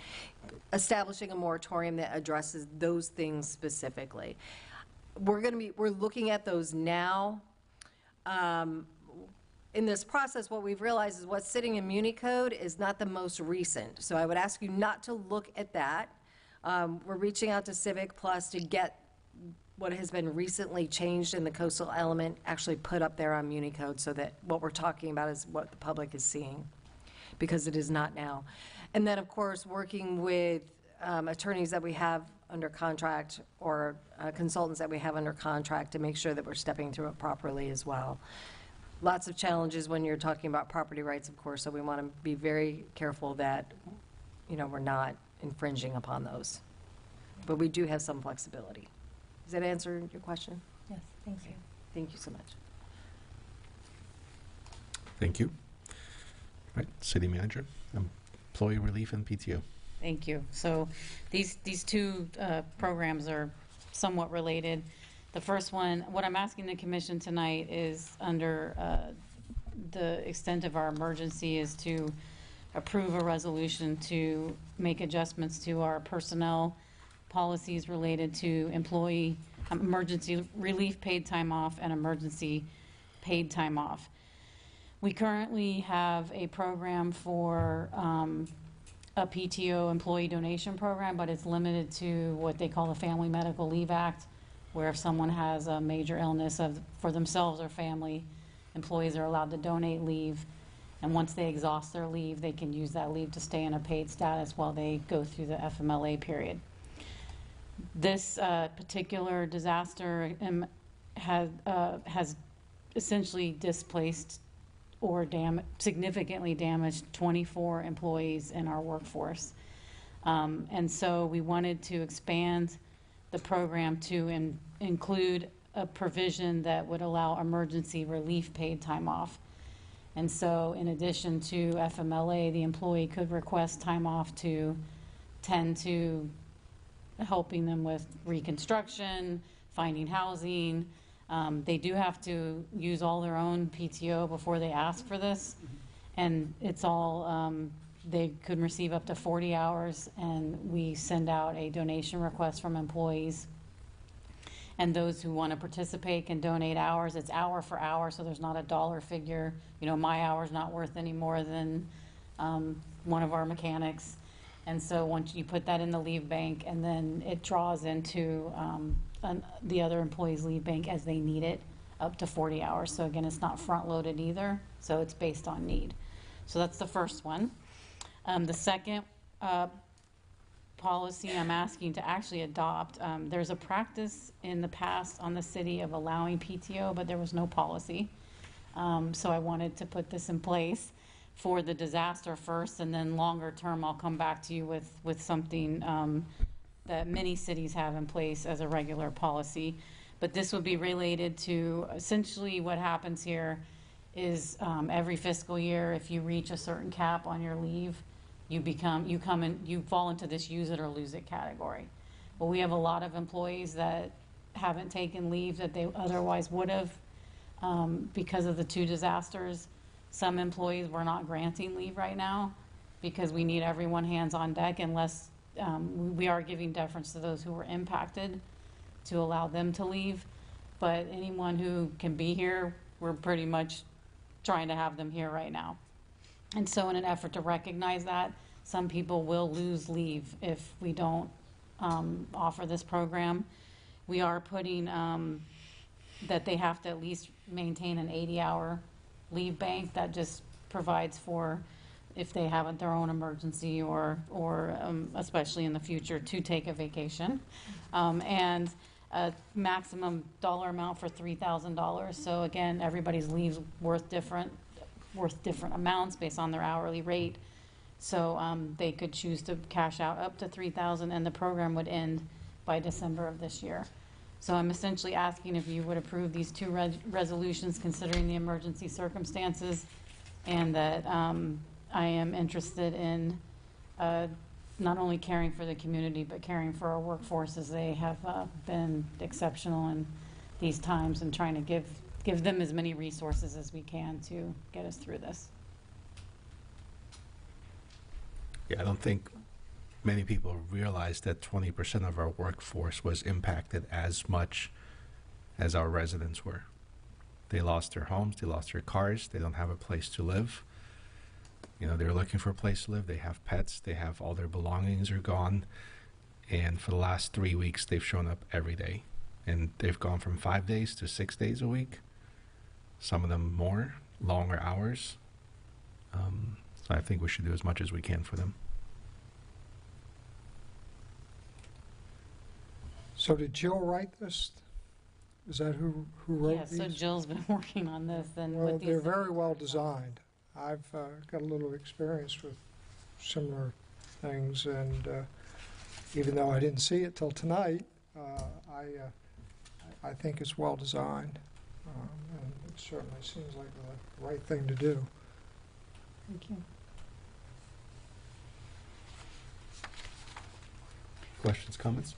establishing a moratorium that addresses those things specifically. We're looking at those now. In this process, what we've realized is what's sitting in Muni Code is not the most recent. So I would ask you not to look at that. We're reaching out to Civic Plus to get what has been recently changed in the coastal element actually put up there on Muni Code, so that what we're talking about is what the public is seeing, because it is not now. And then, of course, working with attorneys that we have under contract, or consultants that we have under contract, to make sure that we're stepping through it properly as well. Lots of challenges when you're talking about property rights, of course, so we want to be very careful that, you know, we're not infringing upon those. But we do have some flexibility. Does that answer your question? Yes. Thank you. Thank you so much. Thank you. Right, City Manager, Employee Relief and PTO. Thank you. So these two programs are somewhat related. The first one, what I'm asking the commission tonight is under the extent of our emergency is to approve a resolution to make adjustments to our personnel policies related to employee emergency relief paid time off and emergency paid time off. We currently have a program for a PTO employee donation program, but it's limited to what they call the Family Medical Leave Act, where if someone has a major illness for themselves or family, employees are allowed to donate leave. And once they exhaust their leave, they can use that leave to stay in a paid status while they go through the FMLA period. This particular disaster has essentially displaced or significantly damaged 24 employees in our workforce. And so we wanted to expand the program to include a provision that would allow emergency relief paid time off. And so in addition to FMLA, the employee could request time off to tend to helping them with reconstruction, finding housing. They do have to use all their own PTO before they ask for this. And it's all, they could receive up to 40 hours, and we send out a donation request from employees. And those who want to participate can donate hours. It's hour for hour, so there's not a dollar figure. You know, my hour's not worth any more than one of our mechanics. And so once you put that in the leave bank, and then it draws into the other employees' leave bank as they need it, up to 40 hours. So again, it's not front-loaded either, so it's based on need. So that's the first one. The second policy I'm asking to actually adopt, there's a practice in the past on the city of allowing PTO, but there was no policy. So I wanted to put this in place for the disaster first, and then longer term I'll come back to you with something that many cities have in place as a regular policy. But this would be related to essentially what happens here is every fiscal year, if you reach a certain cap on your leave, you fall into this use it or lose it category. Well, we have a lot of employees that haven't taken leave that they otherwise would have because of the two disasters. Some employees we're not granting leave right now because we need everyone hands on deck, unless we are giving deference to those who were impacted to allow them to leave. But anyone who can be here, we're pretty much trying to have them here right now. And so in an effort to recognize that, some people will lose leave if we don't offer this program. We are putting that they have to at least maintain an 80-hour leave bank. That just provides for if they have their own emergency or especially in the future to take a vacation. And a maximum dollar amount for $3,000. So again, everybody's leave's worth different amounts based on their hourly rate. So they could choose to cash out up to $3,000, and the program would end by December of this year. So I'm essentially asking if you would approve these two resolutions considering the emergency circumstances, and that I am interested in not only caring for the community, but caring for our workforce, as they have been exceptional in these times, and trying to give them as many resources as we can to get us through this. Yeah, I don't think many people realize that 20% of our workforce was impacted as much as our residents were. They lost their homes, they lost their cars, they don't have a place to live. You know, they're looking for a place to live, they have pets, they have all their belongings are gone. And for the last 3 weeks, they've shown up every day. And they've gone from 5 days to 6 days a week. Some of them more, longer hours. So I think we should do as much as we can for them. So did Jill write this? Is that who wrote these? Yeah, so Jill's been working on this. And Well, with these they're very well designed. I've got a little experience with similar things, and even though I didn't see it till tonight, I think it's well-designed, and it certainly seems like the right thing to do. Thank you. Questions, comments?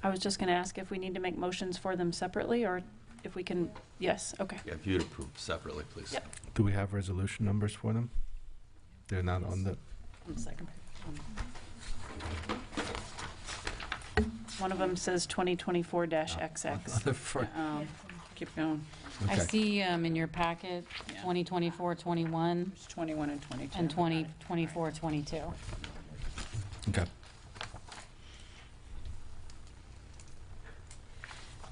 I was just going to ask if we need to make motions for them separately, or if we can, yes, okay. Yeah, if you'd approve separately, please. Yep. Do we have resolution numbers for them? They're not on the, On the second page. One of them says 2024-XX. the front. Keep going. I Okay. see in your packet, 2024, 21, It's 21 and 22. and 2024, 22. Okay.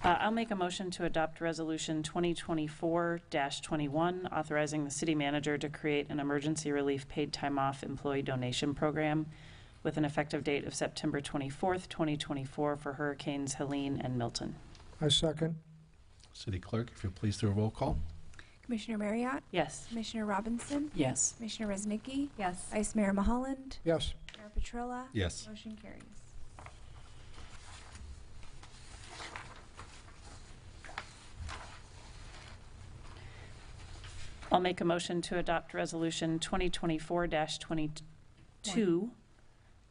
I'll make a motion to adopt Resolution 2024-21, authorizing the city manager to create an emergency relief paid time off employee donation program with an effective date of September 24th, 2024 for Hurricanes Helene and Milton. I second. City Clerk, if you'll please do a roll call. Commissioner Marriott? Yes. Commissioner Robinson? Yes. Commissioner Resnicki? Yes. Vice Mayor Mulholland? Yes. Mayor Petrola? Yes. Motion carries. I'll make a motion to adopt Resolution 2024-22,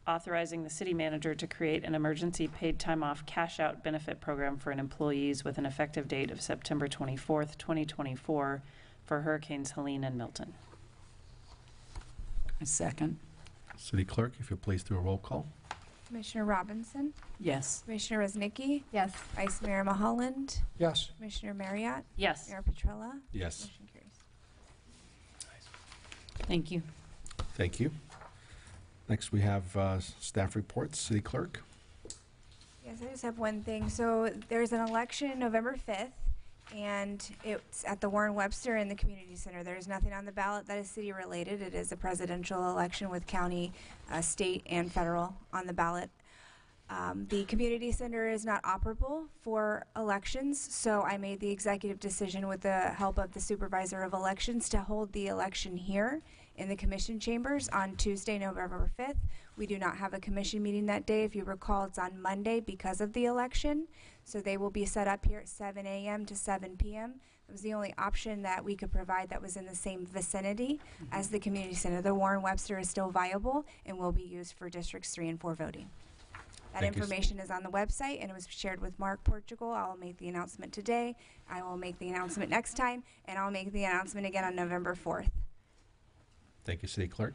authorizing the city manager to create an emergency paid time off cash-out benefit program for employees with an effective date of September 24th, 2024 for Hurricanes Helene and Milton. A second. City Clerk, if you'll please do a roll call. Commissioner Robinson? Yes. Commissioner Resnicki? Yes. Vice Mayor Mulholland? Yes. Commissioner Marriott? Yes. Mayor Petrola? Yes. Motion carries. Thank you. Thank you. Next, we have staff reports. City Clerk. Yes, I just have one thing. So there's an election November 5th, and it's at the Warren Webster in the Community Center. There's nothing on the ballot that is city-related. It is a presidential election with county, state, and federal on the ballot. The Community Center is not operable for elections, so I made the executive decision with the help of the Supervisor of Elections to hold the election here in the Commission chambers on Tuesday, November 5th. We do not have a commission meeting that day. If you recall, it's on Monday because of the election, so they will be set up here at 7 a.m. to 7 p.m. It was the only option that we could provide that was in the same vicinity as the Community Center. The Warren Webster is still viable and will be used for Districts 3 and 4 voting. That Thank you. information is on the website, and it was shared with Mark Portugal. I'll make the announcement today. I will make the announcement next time, and I'll make the announcement again on November 4th. Thank you, City Clerk.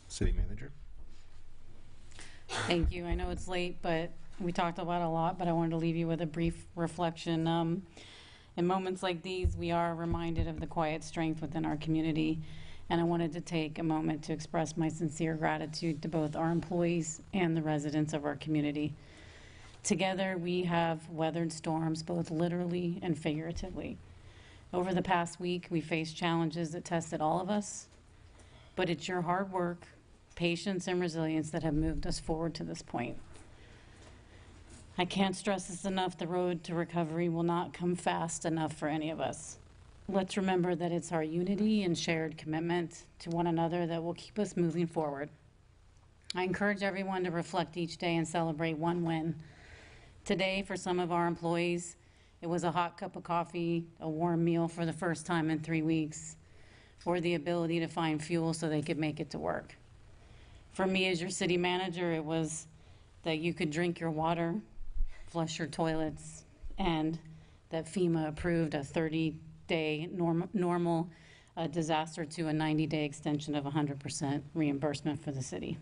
City Manager. Thank you. I know it's late, but we talked about a lot, but I wanted to leave you with a brief reflection. In moments like these, we are reminded of the quiet strength within our community, and I wanted to take a moment to express my sincere gratitude to both our employees and the residents of our community. Together, we have weathered storms both literally and figuratively. Over the past week, we faced challenges that tested all of us, but it's your hard work, patience, and resilience that have moved us forward to this point. I can't stress this enough, the road to recovery will not come fast enough for any of us. Let's remember that it's our unity and shared commitment to one another that will keep us moving forward. I encourage everyone to reflect each day and celebrate one win. Today, for some of our employees, it was a hot cup of coffee, a warm meal for the first time in 3 weeks, or the ability to find fuel so they could make it to work. For me as your city manager, it was that you could drink your water, flush your toilets, and that FEMA approved a 30-day normal disaster to a 90-day extension of 100% reimbursement for the city.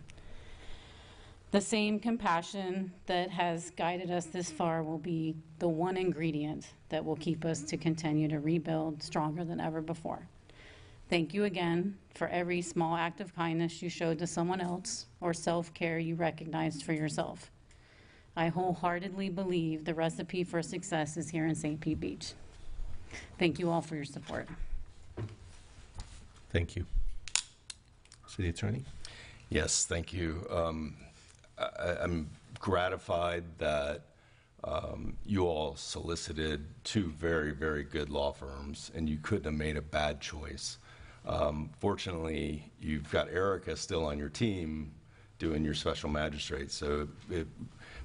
The same compassion that has guided us this far will be the one ingredient that will keep us to continue to rebuild stronger than ever before. Thank you again for every small act of kindness you showed to someone else or self-care you recognized for yourself. I wholeheartedly believe the recipe for success is here in St. Pete Beach. Thank you all for your support. Thank you. City Attorney. Yes, thank you. I'm gratified that you all solicited two very, very good law firms, and you couldn't have made a bad choice. Fortunately, you've got Erica still on your team doing your special magistrate, so it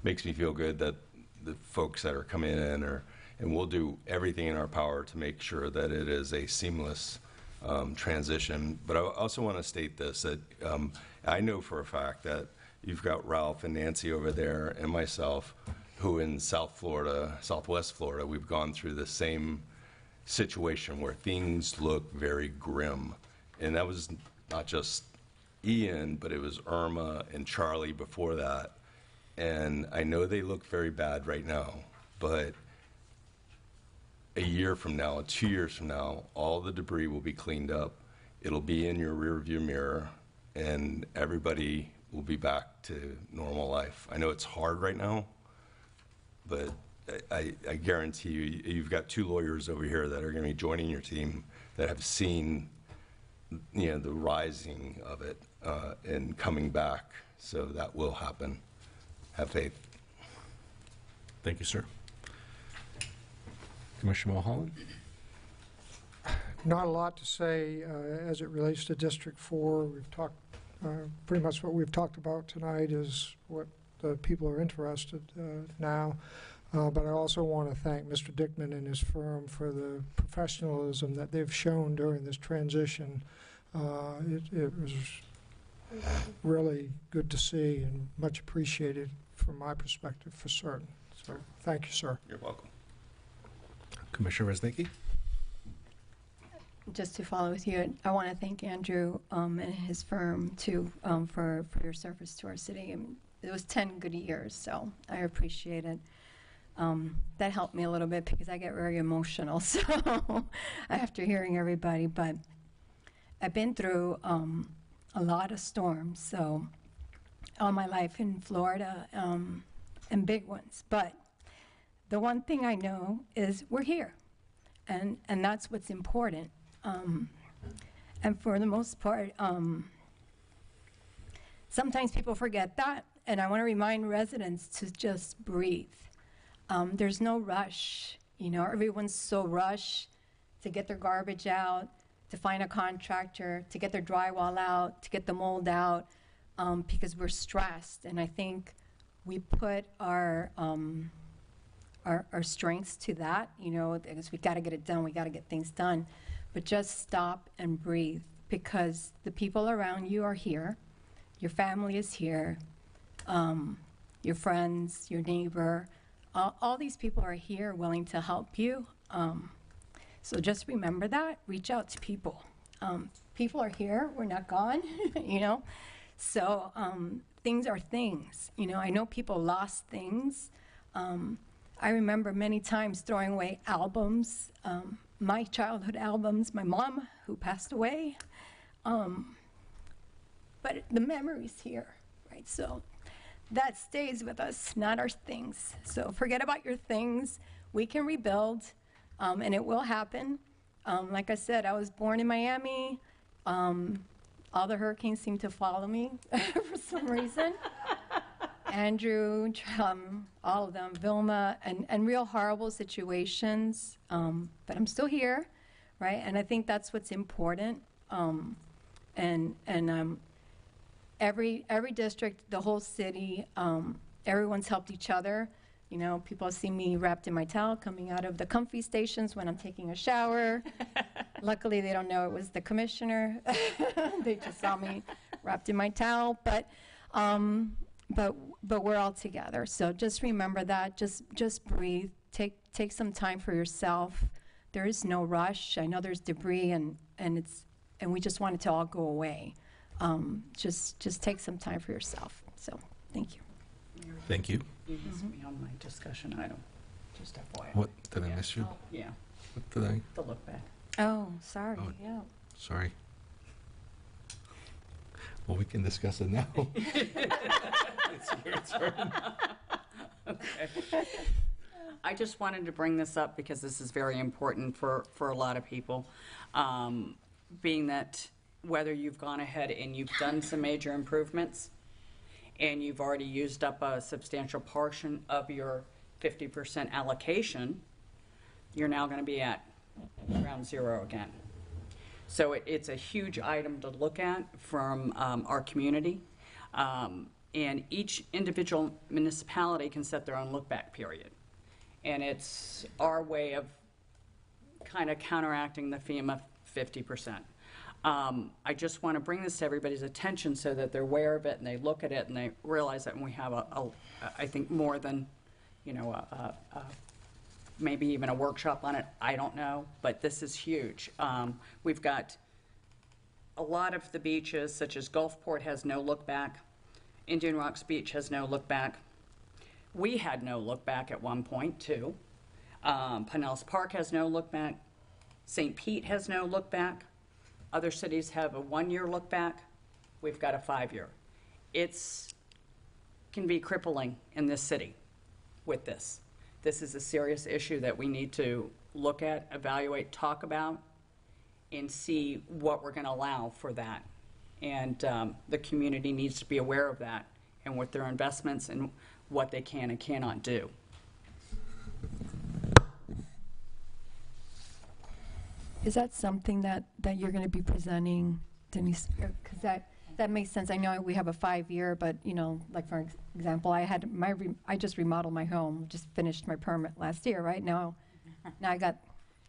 makes me feel good that the folks that are coming in are and we'll do everything in our power to make sure that it is a seamless transition. But I also want to state this, that I know for a fact that you've got Ralph and Nancy over there and myself, who in Southwest Florida, we've gone through the same situation where things look very grim. And that was not just Ian, but it was Irma and Charlie before that. And I know they look very bad right now, but a year from now, 2 years from now, all the debris will be cleaned up. It'll be in your rearview mirror, and everybody will be back to normal life. I know it's hard right now, but I guarantee you, you've got 2 lawyers over here that are going to be joining your team that have seen, the rising of it and coming back. So that will happen. Have faith. Thank you, sir. Commissioner Mulholland? Not a lot to say as it relates to District 4. We've talked, pretty much what we've talked about tonight is what the people are interested now. But I also want to thank Mr. Dickman and his firm for the professionalism that they've shown during this transition. It was really good to see and much appreciated from my perspective, for certain. So thank you, sir. You're welcome. Commissioner Resnicki? Just to follow with you, I want to thank Andrew and his firm too for your service to our city. I mean, it was 10 good years, so I appreciate it. That helped me a little bit because I get very emotional, so after hearing everybody. But I've been through a lot of storms, so all my life in Florida, and big ones. But the one thing I know is we're here, and that's what's important. And for the most part, sometimes people forget that, and I want to remind residents to just breathe. There's no rush. Everyone's so rushed to get their garbage out, to find a contractor, to get their drywall out, to get the mold out, because we're stressed. And I think we put our strengths to that, because we got to get it done, we got to get things done. But just stop and breathe, because the people around you are here, your family is here, your friends, your neighbor, all these people are here willing to help you. So just remember that, reach out to people. People are here, we're not gone, So things are things. I know people lost things. I remember many times throwing away albums, my childhood albums, my mom who passed away. But the memory's here, right? So that stays with us, not our things. So forget about your things. We can rebuild, and it will happen. Like I said, I was born in Miami. All the hurricanes seem to follow me for some reason. Andrew, all of them, Vilma, and real horrible situations. But I'm still here, right? And I think that's what's important. Every district, the whole city, everyone's helped each other. People see me wrapped in my towel coming out of the comfy stations when I'm taking a shower. Luckily, they don't know it was the commissioner. They just saw me wrapped in my towel. But we're all together. So just remember that. Just breathe. Take some time for yourself. There is no rush. I know there's debris, and we just want it to all go away. Just take some time for yourself. So thank you. Thank you. You missed me on my discussion item, just FYI. What, did I miss you? Yeah, What did I? the look back. Oh, sorry. Oh. Yeah. Sorry. Well, we can discuss it now. It's your turn. Okay. I just wanted to bring this up because this is very important for a lot of people. Being that whether you've gone ahead and you've done some major improvements and you've already used up a substantial portion of your 50% allocation, you're now going to be at ground zero again. So it's a huge item to look at from our community. And each individual municipality can set their own look-back period. And it's our way of kind of counteracting the FEMA 50%. I just want to bring this to everybody's attention so that they're aware of it and they look at it and they realize that we have I think more than, maybe even a workshop on it. I don't know, but this is huge. We've got a lot of the beaches, such as Gulfport has no look back. Indian Rocks Beach has no look back. We had no look back at one point too. Pinellas Park has no look back. St. Pete has no look back. Other cities have a 1-year look back. We've got a 5-year. It's can be crippling in this city with this. This is a serious issue that we need to look at, evaluate, talk about, and see what we're going to allow for that. And the community needs to be aware of that and with their investments and what they can and cannot do. Is that something that you're going to be presenting, Denise? Because that makes sense. I know we have a 5-year, but, like for example, I just remodeled my home, just finished my permit last year, right? Now I got,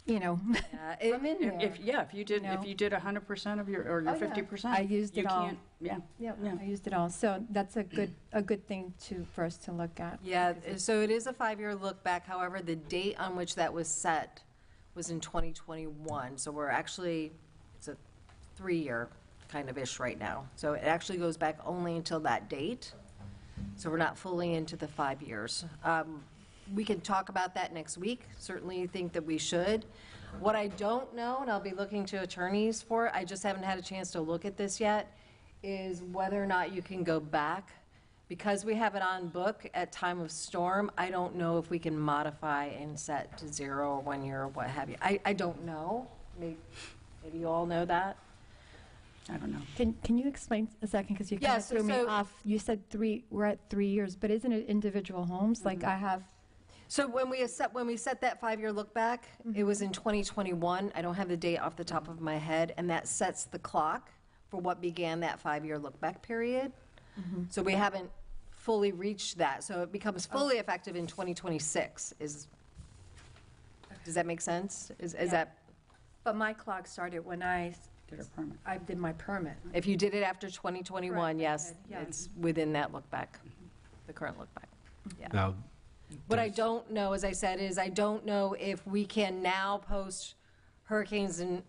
I'm in there. If you did 100% of your, or your 50%. I used it all. Yeah. I used it all. So that's a good thing for us to look at. Yeah, so it is a 5-year look back. However, the date on which that was set was in 2021. So it's a 3-year kind of ish right now. So it actually goes back only until that date. So we're not fully into the 5 years. We can talk about that next week. Certainly think that we should. What I don't know, and I'll be looking to attorneys for, I just haven't had a chance to look at this yet, is whether or not you can go back. Because we have it on book at time of storm, I don't know if we can modify and set to 0 or 1 year or what have you. I don't know. Maybe you all know that. I don't know. Can you explain a second, because you kind of threw me off. You said we're at 3 years, but isn't it individual homes? Like I have. So when we set that 5-year look back, it was in 2021. I don't have the date off the top of my head, and that sets the clock for what began that 5-year look back period. So we haven't fully reached that. So it becomes fully effective in 2026. Does that make sense? Is that? But my clock started when I did my permit. If you did it after 2021, Correct, yes, yeah. it's within that look back, the current look back. Yeah. Now, What I don't know, as I said, is I don't know if we can now post hurricanes and,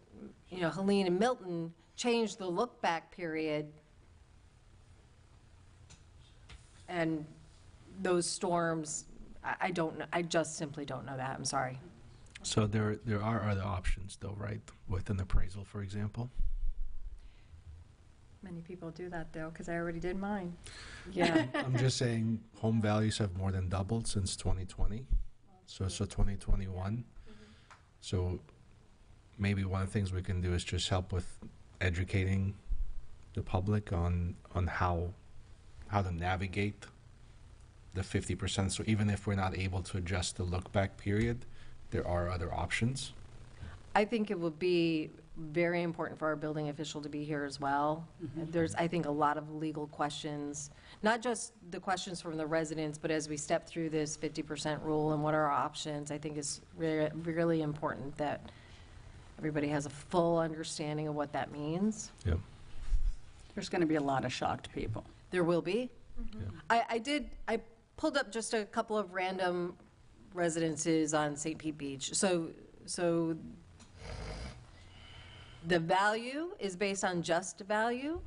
Helene and Milton, change the look back period. And those storms, I don't know. I just simply don't know that. I'm sorry. so there are other options though, right? With an appraisal, for example? Many people do that though, because I already did mine. Yeah. I'm just saying home values have more than doubled since 2020. So 2021. So maybe one of the things we can do is just help with educating the public on how to navigate the 50%. So even if we're not able to adjust the look back period, there are other options. I think it would be very important for our building official to be here as well. There's, I think, a lot of legal questions, not just the questions from the residents, but as we step through this 50% rule and what are our options, I think it's really important that everybody has a full understanding of what that means. Yep. There's going to be a lot of shocked people. There will be. I pulled up just a couple of random residences on St. Pete Beach. So the value is based on just value,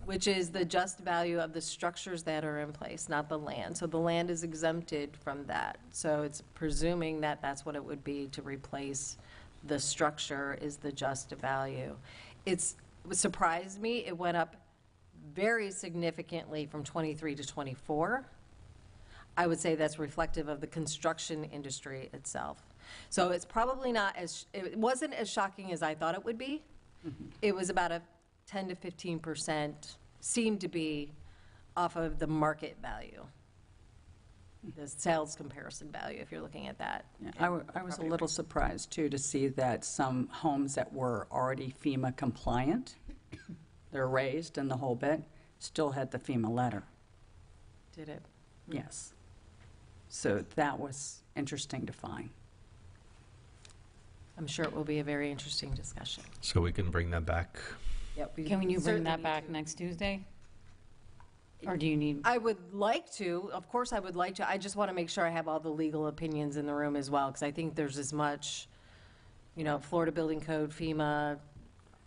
which is the just value of the structures that are in place, not the land. So the land is exempted from that. So it's presuming that that's what it would be to replace the structure is the just value. It surprised me. It went up very significantly from 23 to 24. I would say that's reflective of the construction industry itself. So it's probably not it wasn't as shocking as I thought it would be. It was about a 10 to 15% seemed to be off of the market value, the sales comparison value, if you're looking at that. Yeah, I was a little surprised, too, to see that some homes that were already FEMA compliant, they're raised and the whole bit, still had the FEMA letter. Did it? Yes. So that was interesting to find. I'm sure it will be a very interesting discussion. So we can bring that back. Yep. Can you bring certainly that need back to. next Tuesday? Or do you need? I would like to, of course I would like to. I just want to make sure I have all the legal opinions in the room as well, because I think there's as much, Florida Building Code, FEMA,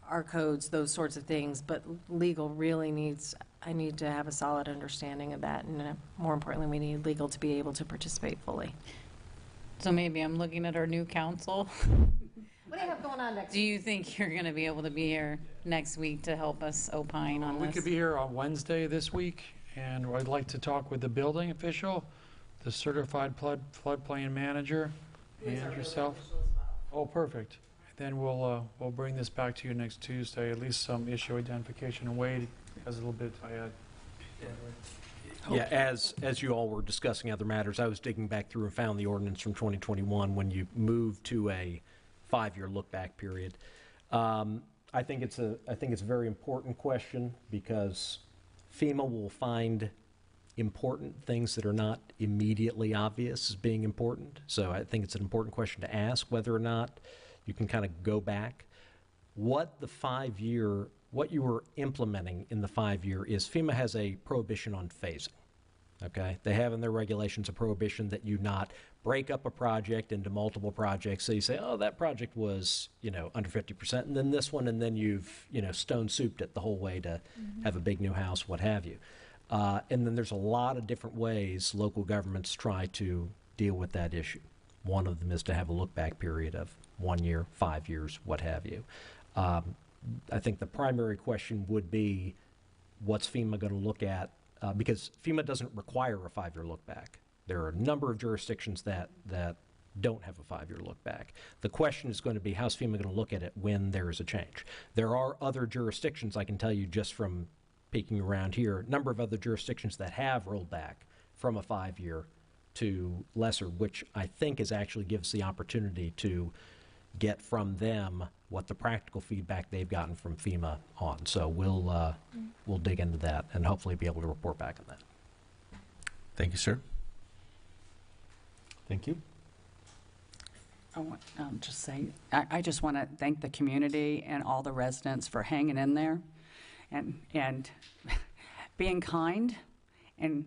our codes, those sorts of things, but legal really needs, I need to have a solid understanding of that, and more importantly, we need legal to be able to participate fully. So maybe I'm looking at our new council. What do you have going on next Do you think you're going to be able to be here next week to help us opine on We this? could be here on Wednesday this week, and I'd like to talk with the building official, the certified floodplain manager, and yourself. Oh, perfect. Then we'll bring this back to you next Tuesday, at least some issue identification, and Wade has a little bit to add. Yeah, as you all were discussing other matters, I was digging back through and found the ordinance from 2021 when you moved to a 5-year look-back period. I think it's a very important question because FEMA will find important things that are not immediately obvious as being important. So I think it's an important question to ask whether or not you can kind of go back. What you were implementing in the 5-year is FEMA has a prohibition on phasing. Okay, they have in their regulations a prohibition that you not break up a project into multiple projects. So you say, oh, that project was, under 50%, and then this one, and then you've, stone souped it the whole way to have a big new house, what have you. And then there's a lot of different ways local governments try to deal with that issue. One of them is to have a look-back period of 1 year, 5 years, what have you. I think the primary question would be, what's FEMA going to look at? Because FEMA doesn't require a 5-year look back. There are a number of jurisdictions that don't have a 5-year look back. The question is going to be, how's FEMA going to look at it when there is a change? There are other jurisdictions, I can tell you just from peeking around here, a number of other jurisdictions that have rolled back from a 5-year to lesser, which I think actually gives the opportunity to get from them what the practical feedback they've gotten from FEMA on. So we'll dig into that and hopefully be able to report back on that. Thank you, sir. Thank you. I want just say, I just want to thank the community and all the residents for hanging in there and being kind. And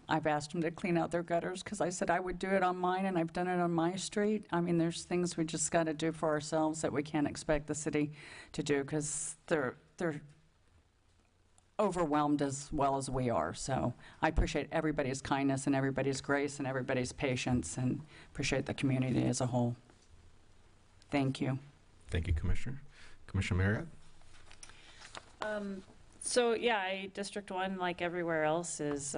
I've asked them to clean out their gutters because I said I would do it on mine, and I've done it on my street. I mean, there's things we just got to do for ourselves that we can't expect the city to do because they're overwhelmed as well as we are. So I appreciate everybody's kindness and everybody's grace and everybody's patience, and appreciate the community as a whole. Thank you. Thank you, Commissioner. Commissioner Marriott? So yeah, District 1, like everywhere else, is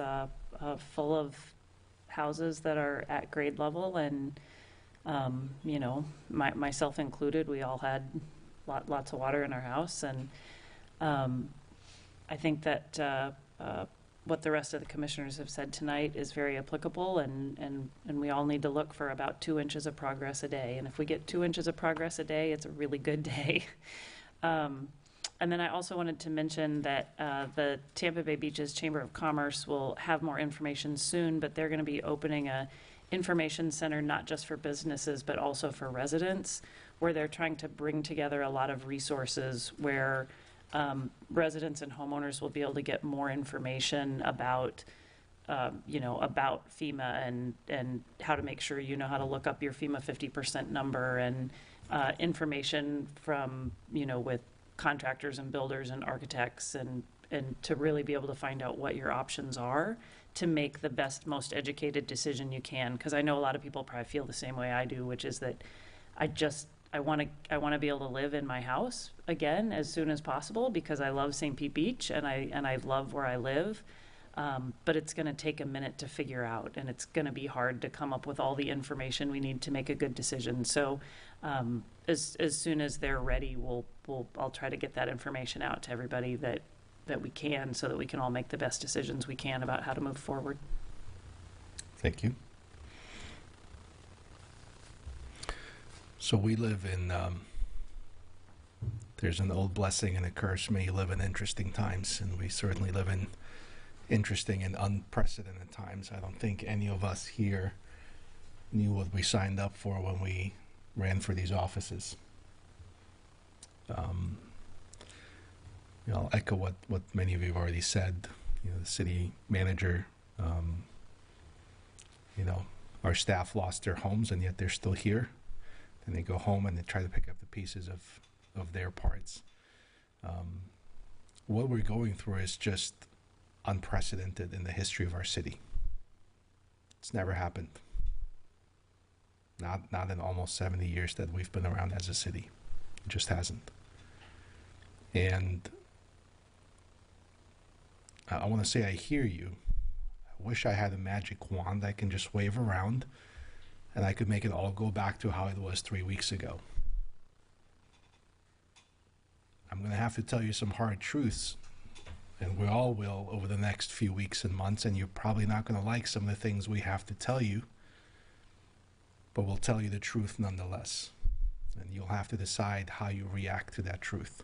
full of houses that are at grade level, and myself included, we all had lots of water in our house, and I think that what the rest of the commissioners have said tonight is very applicable, and we all need to look for about 2 inches of progress a day, and if we get 2 inches of progress a day, it's a really good day. And then I also wanted to mention that the Tampa Bay Beaches Chamber of Commerce will have more information soon, but they're going to be opening a information center not just for businesses but also for residents, where they're trying to bring together a lot of resources where residents and homeowners will be able to get more information about about FEMA and how to make sure you know how to look up your FEMA 50% number, and information from with contractors and builders and architects, and to really be able to find out what your options are to make the best, most educated decision you can. Because I know a lot of people probably feel the same way I do, which is that I want to be able to live in my house again as soon as possible because I love St. Pete Beach and I love where I live. But it's going to take a minute to figure out, and it's going to be hard to come up with all the information we need to make a good decision. So as soon as they're ready, I'll try to get that information out to everybody that we can, so that we can all make the best decisions we can about how to move forward. Thank you. So we live in, there's an old blessing and a curse. May you live in interesting times, and we certainly live in interesting and unprecedented times. I don't think any of us here knew what we signed up for when we ran for these offices. I'll echo what many of you have already said. The city manager, our staff lost their homes, and yet they're still here. And they go home and they try to pick up the pieces of their parts. What we're going through is just unprecedented in the history of our city. It's never happened. Not in almost 70 years that we've been around as a city. It just hasn't. And I want to say I hear you. I wish I had a magic wand I can just wave around and I could make it all go back to how it was 3 weeks ago. I'm going to have to tell you some hard truths, and we all will over the next few weeks and months, and you're probably not going to like some of the things we have to tell you, but we'll tell you the truth nonetheless. And you'll have to decide how you react to that truth.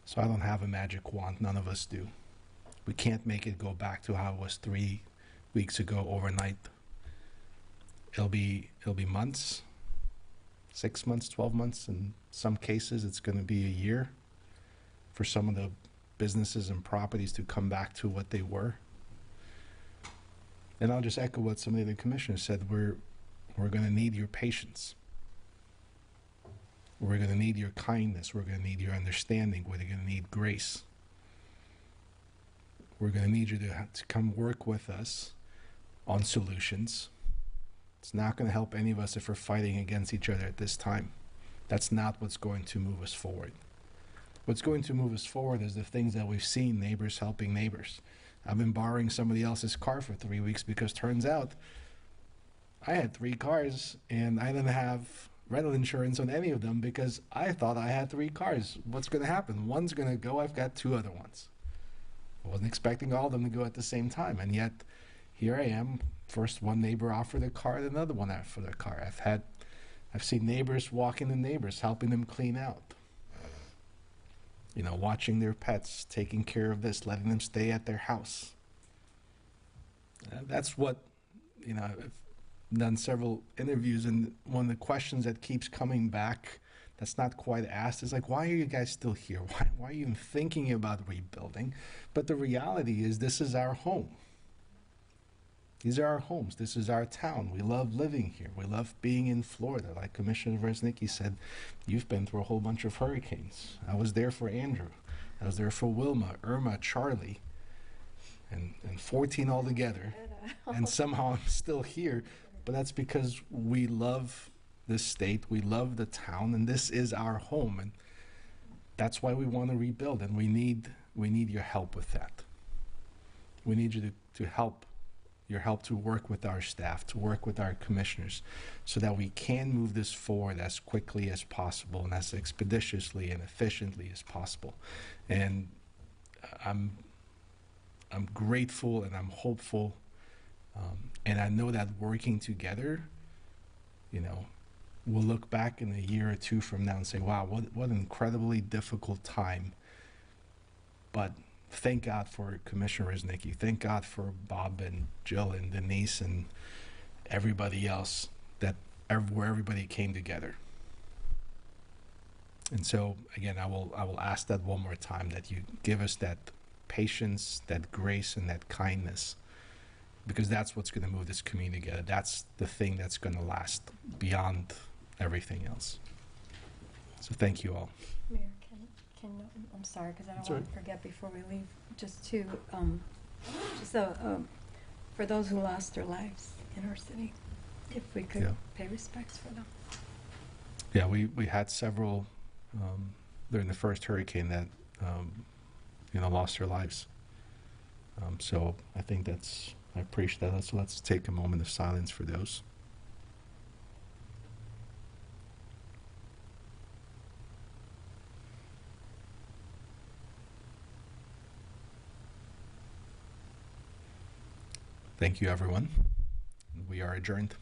So I don't have a magic wand. None of us do. We can't make it go back to how it was 3 weeks ago overnight. It'll be months, 6 months, 12 months. In some cases, it's going to be a year for some of the businesses and properties to come back to what they were. And I'll just echo what some of the commissioners said. We're going to need your patience. We're going to need your kindness. We're going to need your understanding. We're going to need grace. We're going to need you to come work with us on solutions. It's not going to help any of us if we're fighting against each other at this time. That's not what's going to move us forward. What's going to move us forward is the things that we've seen, neighbors helping neighbors. I've been borrowing somebody else's car for 3 weeks because turns out I had 3 cars and I didn't have rental insurance on any of them because I thought I had 3 cars. What's going to happen? One's going to go. I've got 2 other ones. I wasn't expecting all of them to go at the same time, and yet here I am. First one neighbor offered a car, then another one offered a car. I've seen neighbors walking to neighbors, helping them clean out. Watching their pets, taking care of this, letting them stay at their house. That's what, I've done several interviews, and one of the questions that keeps coming back that's not quite asked is like, why are you guys still here? Why are you even thinking about rebuilding? But the reality is this is our home. These are our homes. This is our town. We love living here. We love being in Florida. Like Commissioner Versnicki said, you've been through a whole bunch of hurricanes. I was there for Andrew. I was there for Wilma, Irma, Charlie, and 14 altogether. And somehow I'm still here. But that's because we love this state, we love the town, and this is our home. And that's why we want to rebuild, and we need your help with that. We need you to help. Your help to work with our staff, to work with our commissioners, so that we can move this forward as quickly as possible and as expeditiously and efficiently as possible. And I'm grateful and I'm hopeful, and I know that working together, we'll look back in a year or 2 from now and say, wow, what an incredibly difficult time. But thank God for Commissioner Riznicki. Thank God for Bob and Jill and Denise and everybody else where everybody came together. And so, again, I will ask that one more time, that you give us that patience, that grace, and that kindness, because that's what's going to move this community together. That's the thing that's going to last beyond everything else. So thank you all. Mayor, I'm sorry, because I don't want to forget before we leave, for those who lost their lives in our city, if we could pay respects for them. Yeah, we had several during the first hurricane that lost their lives. So I think I appreciate that. So let's take a moment of silence for those. Thank you, everyone. We are adjourned.